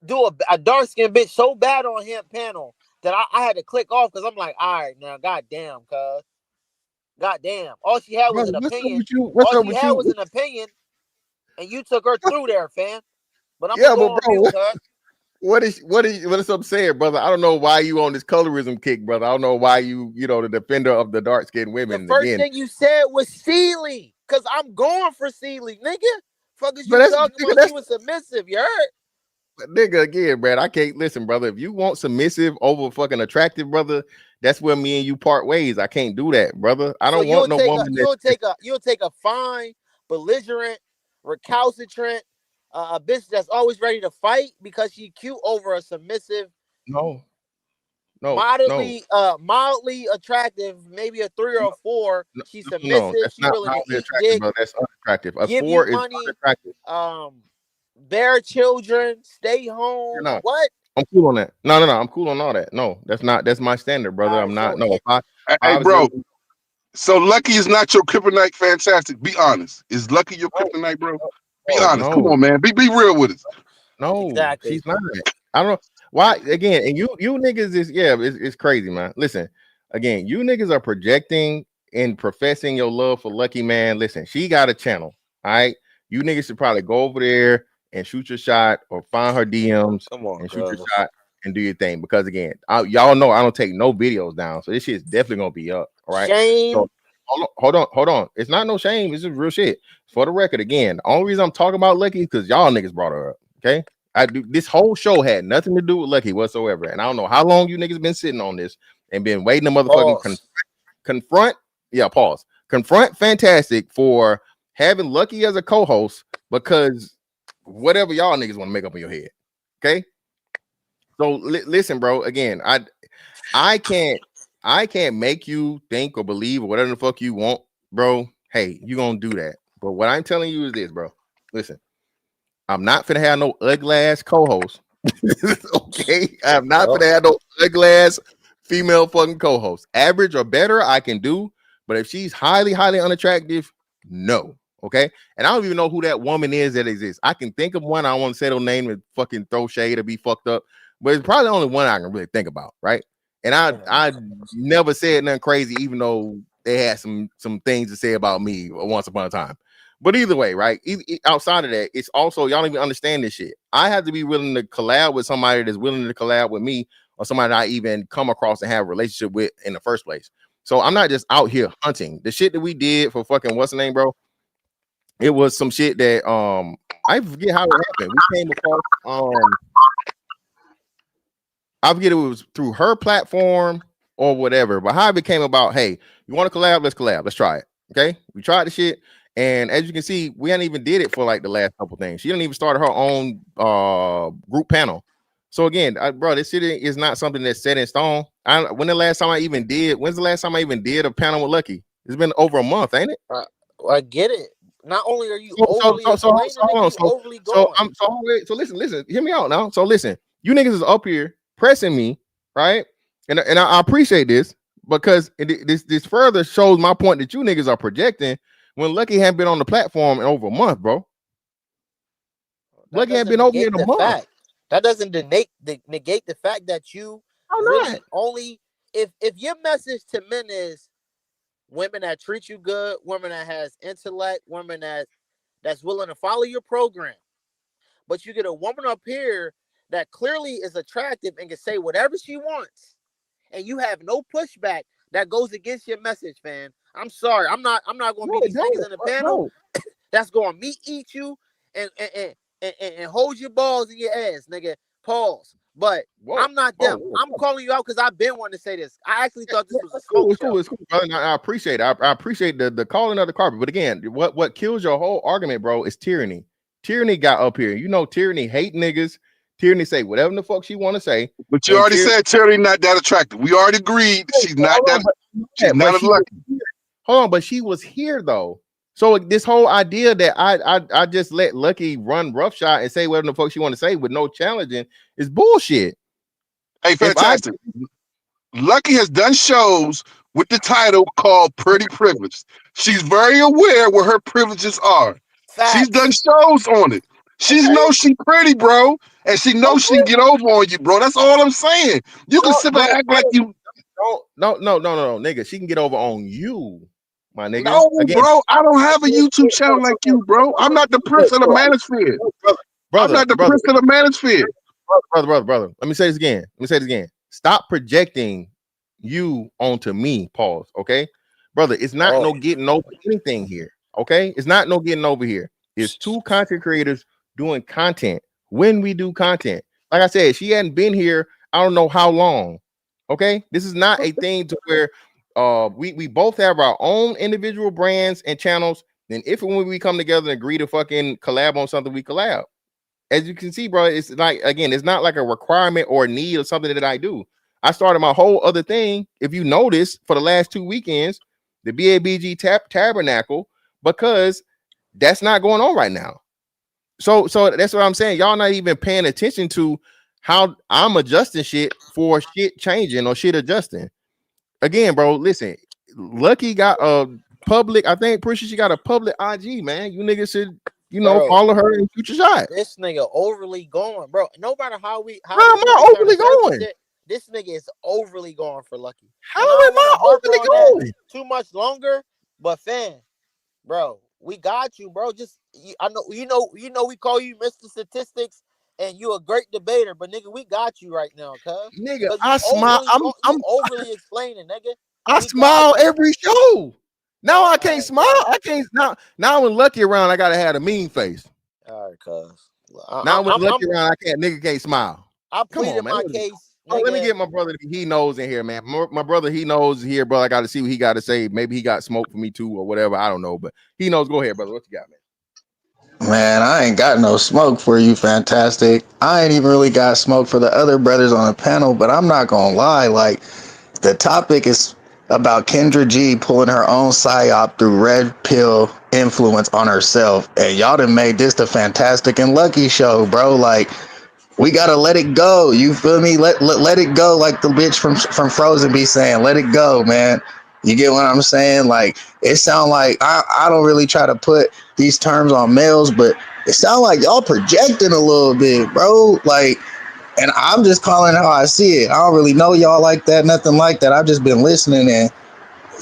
do a dark skinned bitch so bad on him panel that I had to click off because I'm like, all right, now, goddamn, cuz. Goddamn. All she had was brother, an what's up opinion. with you? What's All up she with had was you? an opinion, and you took her through there, fam. But I'm going Yeah, to but go on mute, bro, cuz. what is I'm saying, brother? I don't know why you on this colorism kick, brother. I don't know why the defender of the dark skinned The women first again. thing you said was Sealy, because I'm going for Sealy, nigga. Fuck is But you talking about? She was submissive, you heard? nigga again, man. I can't listen, brother. If you want submissive over fucking attractive, brother, that's where me and you part ways. I can't do that, brother. I So don't want no woman you'll take a fine, belligerent, recalcitrant, a bitch that's always ready to fight because she cute over a submissive, no, no, no, mildly attractive, maybe a 3 or a 4. no, She's no. submissive. That's She not willing to highly eat attractive, dick, brother. That's unattractive. A give you 4 is money, unattractive. um, bear children, stay home. No, What? I'm cool on that. No, I'm cool on all that. No, that's my standard, brother. All I'm right, not. so No, if I Hey, was bro. So Lucky is not your kryptonite. Fantastic. Be honest. Is Lucky your kryptonite, bro? Be honest. Come no, on, man. Be real with us. no, exactly. she's not. I don't know why. Again, and you niggas is it's crazy, man. Listen, again, you niggas are projecting and professing your love for Lucky, man. Listen, she got a channel. All right, you niggas should probably go over there and shoot your shot or find her DMs Come on, and shoot your cuz. shot and do your thing. Because again, y'all know I don't take no videos down, so this shit is definitely gonna be up. All right, Shame. so hold on. It's not no shame. It's just real shit. For the record, again, the only reason I'm talking about Lucky is because y'all niggas brought her up. Okay. I do this whole show had nothing to do with Lucky whatsoever. And I don't know how long you niggas been sitting on this and been waiting to motherfucking Pause. confront. Yeah, pause. Confront Fantastic for having Lucky as a co-host because whatever y'all niggas want to make up in your head. Okay. So listen, bro. Again, I can't make you think or believe or whatever the fuck you want, bro. Hey, you gonna do that. But what I'm telling you is this, bro. Listen, I'm not finna have no ugly ass co-host. Okay, I'm not Yep. finna have no ugly ass female fucking co-host. Average or better, I can do, but if she's highly unattractive, no. Okay, and I don't even know who that woman is that exists. I can think of one. I don't want to say her name and fucking throw shade or be fucked up, but it's probably the only one I can really think about, right? And I never said nothing crazy, even though they had some things to say about me once upon a time. But either way, right? Outside of that, it's also y'all don't even understand this shit. I have to be willing to collab with somebody that's willing to collab with me, or somebody that I even come across and have a relationship with in the first place. So I'm not just out here hunting. The shit that we did for fucking what's the name, bro? It was some shit that I forget how it happened. We came across I forget it was through her platform or whatever, but how it came about, hey, you want to collab? Let's collab. Let's try it. Okay. We tried the shit. And as you can see, we hadn't even did it for like the last couple things. She didn't even start her own group panel. So again, bro, this shit is not something that's set in stone. When's the last time I even did a panel with Lucky? It's been over a month, ain't it? I get it. Not only are you So overly explaining, you overly going. So listen, hear me out now. So listen, you niggas is up here pressing me, right? And I appreciate this because this further shows my point that you niggas are projecting when Lucky hadn't been on the platform in over a month, bro. Lucky hadn't been over here in a month. That doesn't negate the fact that you really only if your message to men is women that treat you good, women that has intellect, women that's willing to follow your program. But you get a woman up here that clearly is attractive and can say whatever she wants, and you have no pushback that goes against your message, fam. I'm sorry. I'm not going to be these niggas in the panel that's going to meat eat you and hold your balls in your ass, nigga. Pause. But I'm not them. I'm calling you out because I've been wanting to say this. I actually thought this was a smoke show. It's cool, brother. I appreciate it. I appreciate the calling of the carpet. But again, what kills your whole argument, bro, is tyranny. Tyranny got up here. You know, tyranny hate niggas. Tyranny say whatever the fuck she want to say. But you already said Tyranny not that attractive. We already agreed she's not that. She's not as lucky. Hold on, but she was here though. So this whole idea that I just let Lucky run roughshod and say whatever the fuck she want to say with no challenging is bullshit. Hey, fantastic. Lucky has done shows with the title called Pretty Privileged. She's very aware what her privileges are. Facts. She's done shows on it. She knows she pretty, bro, and she knows she can get over on you, bro. That's all I'm saying. You can sit back and act like you. No, nigga. She can get over on you, my nigga. No, bro. I don't have a YouTube channel like you, bro. I'm not the prince of the manosphere. I'm not the prince of the manosphere. Brother. Let me say this again. Stop projecting you onto me. Pause. Okay, brother. It's not no getting over anything here. Okay, it's not no getting over here. It's two content creators doing content. When we do content, like I said, she hadn't been here. I don't know how long. Okay, this is not a thing to where we both have our own individual brands and channels. Then if and when we come together and agree to fucking collab on something, we collab. As you can see, bro, it's like, again, it's not like a requirement or a need or something that I do. I started my whole other thing, if you notice, for the last 2 weekends, the BABG Tabernacle, because that's not going on right now. So that's what I'm saying. Y'all not even paying attention to how I'm adjusting shit for shit changing or shit adjusting. Again, bro, listen. Lucky got a public. I think pretty sure she got a public IG. Man, you niggas should bro. follow her and shoot your shot. This nigga overly going, bro. No matter how How this am nigga I trying to overly surface going? it, this nigga is overly going for Lucky. How And I don't am want I to harp overly on that going? too much longer, but fam, bro, we got you, bro. I know we call you Mr. Statistics and you a great debater, but nigga, we got you right now, Nigga, cuz I smile. you overly explaining, nigga. I We got smile you. every show. Now I All can't right, smile. cuz. I can't now when Lucky around, I gotta have a mean face. All right, cuz. Now when Lucky around, nigga can't smile. I Come on, pleaded man. my case, Oh, let me nigga. get my brother. He knows in here, man. My brother, he knows here, bro. I got to see what he got to say. Maybe he got smoke for me too, or whatever. I don't know, but he knows. Go ahead, brother. What you got, man? Man, I ain't got no smoke for you, fantastic. I ain't even really got smoke for the other brothers on the panel, but I'm not gonna lie, like the topic is about Kendra G pulling her own psyop through red pill influence on herself. And y'all done made this the Fantastic and Lucky show, bro. Like we gotta let it go. You feel me? Let it go, like the bitch from Frozen be saying. Let it go, man. You get what I'm saying? Like it sound like I don't really try to put these terms on males, but it sound like y'all projecting a little bit, bro. Like, and I'm just calling it how I see it. I don't really know y'all like that, nothing like that. I've just been listening, and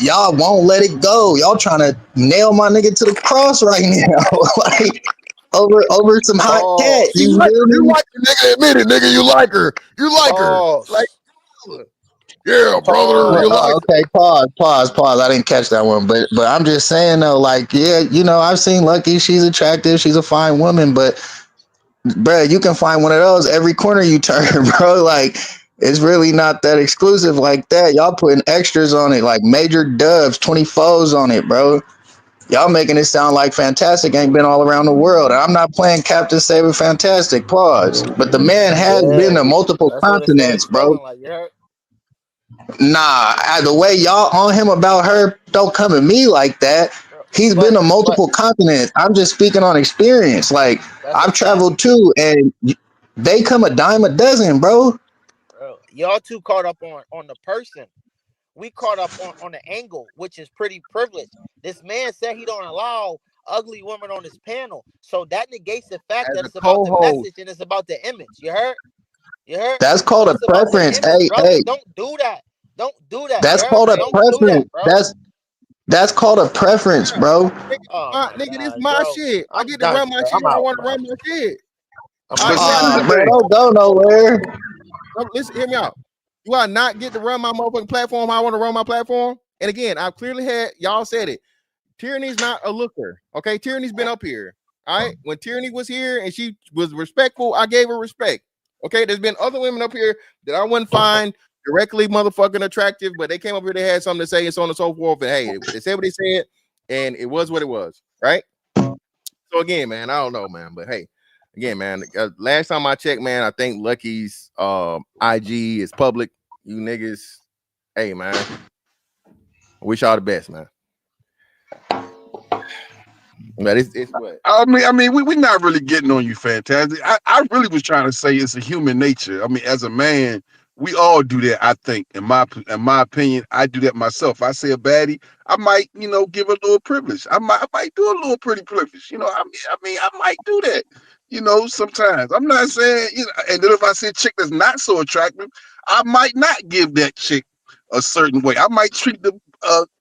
y'all won't let it go. Y'all trying to nail my nigga to the cross right now, like over some hot cat. Pause. You You like feel her? You me? like her, nigga? Admit it, nigga. You like her. You like her. Like, Pause. yeah, brother. You Pause. like Okay, pause. I didn't catch that one, but I'm just saying though, like, yeah, I've seen Lucky. She's attractive. She's a fine woman, but bruh, you can find one of those every corner you turn, bro. Like, it's really not that exclusive like that. Y'all putting extras on it, like major dubs, 24s on it, bro. Y'all making it sound like Fantastic ain't been all around the world. I'm not playing Captain Saber Fantastic, pause. But the man has been Yeah. to multiple That's what it continents, starts bro. feeling like. You heard? Nah, the way y'all on him about her, don't come at me like that. He's been to But multiple continents. I'm just speaking on experience. Like that's a I've fact. traveled too, and they come a dime a dozen, bro. Bro. Y'all too caught up on the person. We caught up on the angle, which is pretty privileged. This man said he don't allow ugly women on his panel. So that negates the fact as that a it's about the co-host? message and it's about the image. You heard? You heard? That's called a It's about the preference. image, Hey, brother. hey, Don't do that. Don't do that. You that's heard? called a Don't do preference. that, bro. That's called a preference, Yeah, bro. Oh my nigga, this god, my bro. shit. I I'm get to run done, my bro. shit I'm when I out, want to bro. run my shit. I'm I But do done. not here's get the to Bro, thing. don't go nowhere. listen. Hear me out. Do I not get to run my motherfucking platform? How I want to run my platform. And again, I've clearly had y'all said it. Tyranny's not a looker. Okay, Tyranny's been up here. All right. When Tyranny was here and she was respectful, I gave her respect. Okay, there's been other women up here that I wouldn't find directly motherfucking attractive, but they came up here, they had something to say, and so on and so forth. And hey, they said what they said, and it was what it was, right? So again, man, I don't know, man, but hey, again, man, last time I checked, man, I think Lucky's IG is public. You niggas, hey, man, I wish y'all the best, man. But it's what I mean, we're not really getting on you, Fantastic. I really was trying to say it's a human nature. I mean, as a man, we all do that. I think, in my opinion, I do that myself. I say a baddie, I might, give a little privilege. I might do a little pretty privilege. I might do that. Sometimes I'm not saying, and then if I see a chick that's not so attractive, I might not give that chick a certain way. I might treat the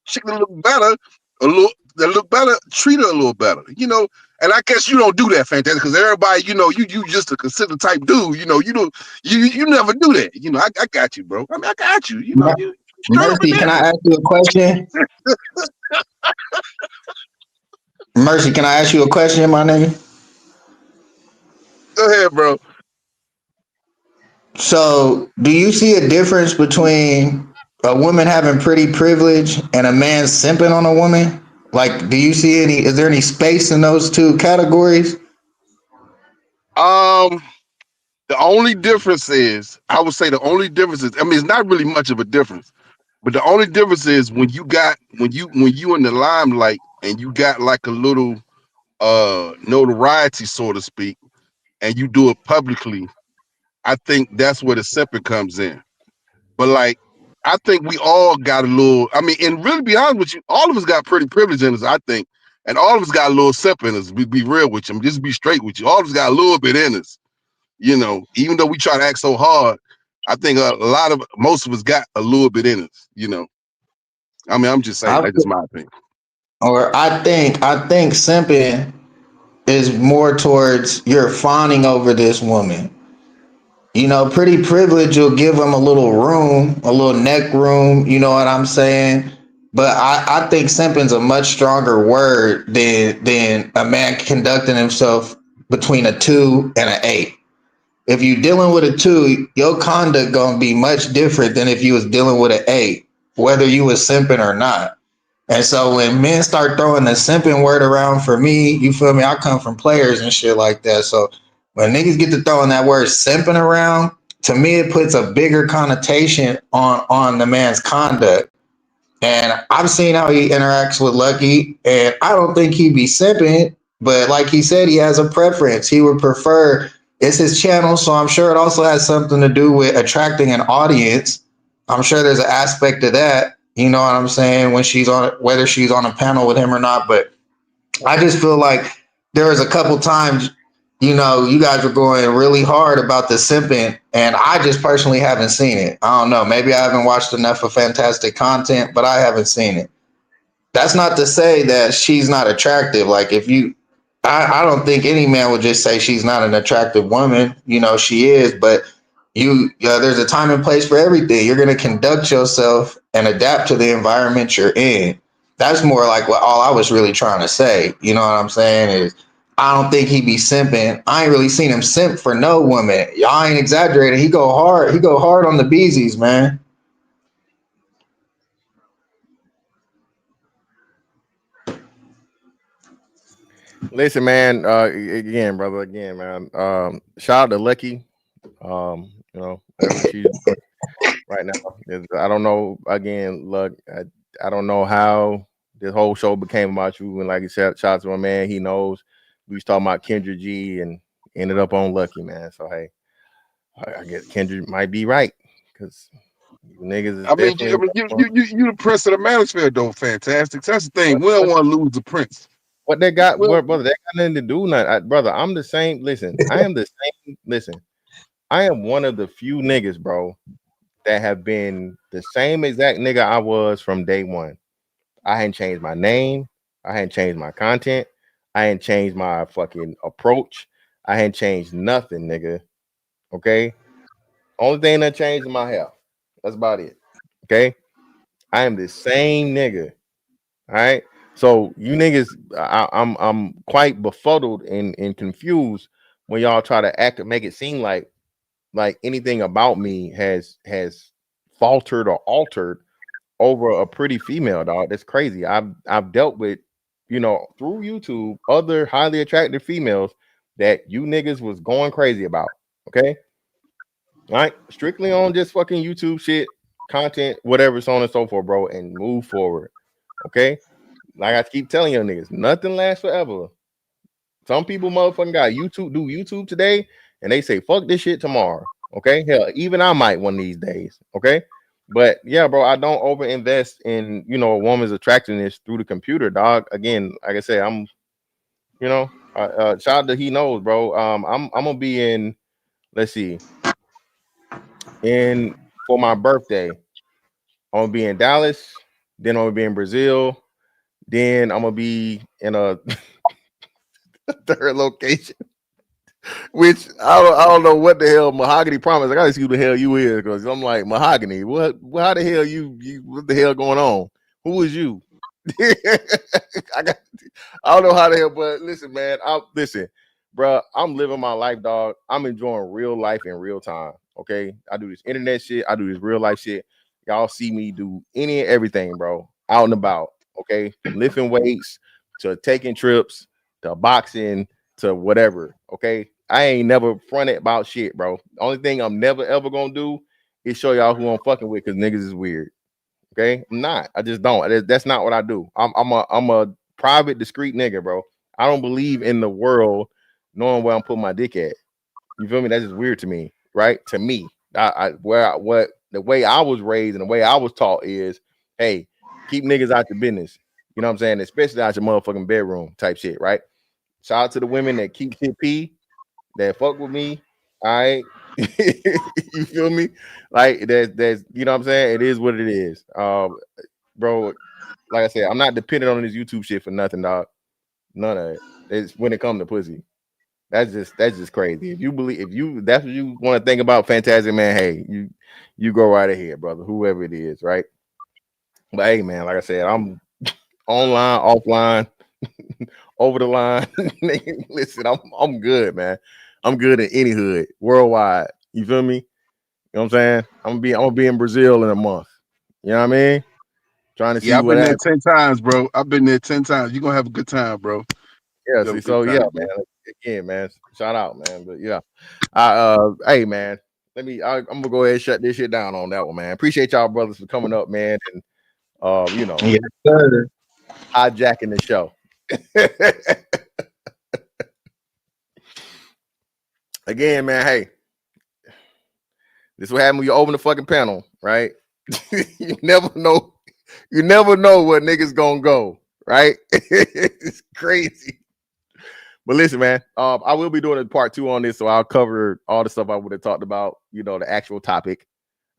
chick that look better a little that look better, treat her a little better, And I guess you don't do that, Fantastic, because everybody, you just a considerate type dude, you don't, you never do that, I got you, bro. I mean, I got you, you straight up and Mercy, can I down. ask you a question? Mercy, can I ask you a question, my nigga? Go ahead, bro. So, do you see a difference between a woman having pretty privilege and a man simping on a woman? Like, do you see any? Is there any space in those two categories? Um, the only difference is, I would say the only difference is, I mean, it's not really much of a difference, but the only difference is when you in the limelight and you got like a little notoriety, so to speak, and you do it publicly, I think that's where the simping comes in. But like, I think we all got a little. I mean, and really, be honest with you, all of us got pretty privilege in us. I think, and all of us got a little simp in us. Be real with you. Just be straight with you. All of us got a little bit in us. Even though we try to act so hard, I think most of us got a little bit in us. I mean, I'm just saying. I That's just my opinion. I think simping is more towards you're fawning over this woman. Pretty privilege will give them a little room, a little neck room. You know what I'm saying? But I think simping's a much stronger word than a man conducting himself between a 2 and an 8. If you dealing with a 2, your conduct gonna be much different than if you was dealing with an 8, whether you was simping or not. And so when men start throwing the simping word around, for me, you feel me? I come from players and shit like that. So when niggas get to throwing that word simping around, to me it puts a bigger connotation on the man's conduct. And I've seen how he interacts with Lucky, and I don't think he'd be simping, but like he said, he has a preference. He would prefer, it's his channel, so I'm sure it also has something to do with attracting an audience. I'm sure there's an aspect of that, you know what I'm saying, when whether she's on a panel with him or not. But I just feel like there was a couple times, you guys were going really hard about the simping, and I just personally haven't seen it. I don't know. Maybe I haven't watched enough of fantastic content, but I haven't seen it. That's not to say that she's not attractive. Like I don't think any man would just say she's not an attractive woman. She is, but there's a time and place for everything. You're going to conduct yourself and adapt to the environment you're in. That's more like what all I was really trying to say. You know what I'm saying is, I don't think he be simping. I ain't really seen him simp for no woman. Y'all ain't exaggerating. He go hard. He go hard on the beesies, man. Listen, man. Again, brother. Again, man. Shout out to Lucky. Whatever she's doing right now. I don't know. Again, look, I don't know how this whole show became about you. And like you said, shout out to my man. He knows. We was talking about Kendra G and ended up on Lucky, man. So hey, I guess Kendra might be right because you niggas is I mean, you, definitely. I mean, you the prince of the manosphere, though. Fantastic. That's the thing. We don't want to lose the prince. What they got, Well, brother? That got nothing to do, nothing, brother. I'm the same. Listen, I am the same. Listen, I am one of the few niggas, bro, that have been the same exact nigga I was from day one. I hadn't changed my name. I hadn't changed my content. I hadn't changed my fucking approach. I hadn't changed nothing, nigga. Okay. Only thing that changed is my hair. That's about it. Okay. I am the same nigga. All right. So you niggas, I'm quite befuddled and confused when y'all try to make it seem like anything about me has faltered or altered over a pretty female, dog. That's crazy. I've dealt with, through YouTube, other highly attractive females that you niggas was going crazy about. Okay. All right. Strictly on just fucking YouTube shit, content, whatever, so on and so forth, bro, and move forward. Okay. Like I keep telling you niggas, nothing lasts forever. Some people motherfucking got YouTube today, and they say fuck this shit tomorrow. Okay, hell, even I might one of these days. Okay, but yeah, bro, I don't over invest in a woman's attractiveness through the computer, dog. Again, like I said, I'm shout out to he knows, bro. I'm gonna be in. Let's see, in for my birthday, I'm gonna be in Dallas. Then I'm gonna be in Brazil. Then I'm gonna be in a third location. Which I don't know what the hell Mahogany promised. I gotta see who the hell you is because I'm like Mahogany. What? How the hell you? What the hell going on? Who is you? I got. I don't know how the hell, but listen, man. Listen, bro. I'm living my life, dog. I'm enjoying real life in real time. Okay, I do this internet shit. I do this real life shit. Y'all see me do any and everything, bro. Out and about. Okay, from lifting weights to taking trips to boxing to whatever. Okay, I ain't never fronted about shit, bro. The only thing I'm never ever gonna do is show y'all who I'm fucking with because niggas is weird. Okay, I'm not. I just don't. That's not what I do. I'm a private, discreet nigga, bro. I don't believe in the world knowing where I'm putting my dick at. You feel me? That's just weird to me, right? To me, what the way I was raised and the way I was taught is, hey, keep niggas out your business. You know what I'm saying? Especially out your motherfucking bedroom type shit, right? Shout out to the women that keep shit pee, that fuck with me. All right. You feel me? Like there's you know what I'm saying? It is what it is. Bro, like I said, I'm not dependent on this YouTube shit for nothing, dog. None of it. It's when it comes to pussy. That's just crazy. If you believe, if you that's what you want to think about, fantastic man. Hey, you go right ahead, brother. Whoever it is, right? But hey, man, like I said, I'm online, offline, over the line. Listen, I'm good, man. I'm good in any hood worldwide. You feel me? You know what I'm saying? I'm gonna be in Brazil in a month. You know what I mean? Trying to Yeah, see I've what been there happens. 10 times, bro. I've been there 10 times. You're gonna have a good time, bro. Yeah, You have see, a good so yeah, time, man. bro. Again, man. Shout out, man. But yeah. Hey man. I'm gonna go ahead and shut this shit down on that one, man. Appreciate y'all brothers for coming up, man, and you know, Yes, sir. hijacking the show. Again, man, hey, this is what happened when you open the fucking panel, right? you never know where niggas gonna go, right? It's crazy. But listen, man, I will be doing a part 2 on this, so I'll cover all the stuff I would have talked about, you know, the actual topic.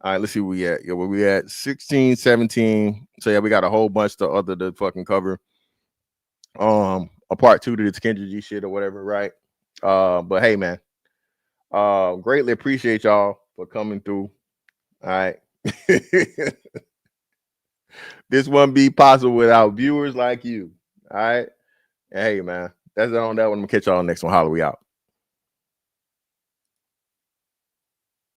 All right, let's see where we at. Yeah, where we at 16, 17. So yeah, we got a whole bunch to other to fucking cover. A part 2 to this Kendra G shit or whatever, right? But hey, man, greatly appreciate y'all for coming through. All right. This wouldn't be possible without viewers like you. All right. And hey, man, that's it on that one. I'm gonna catch y'all on the next one. Holla, we out.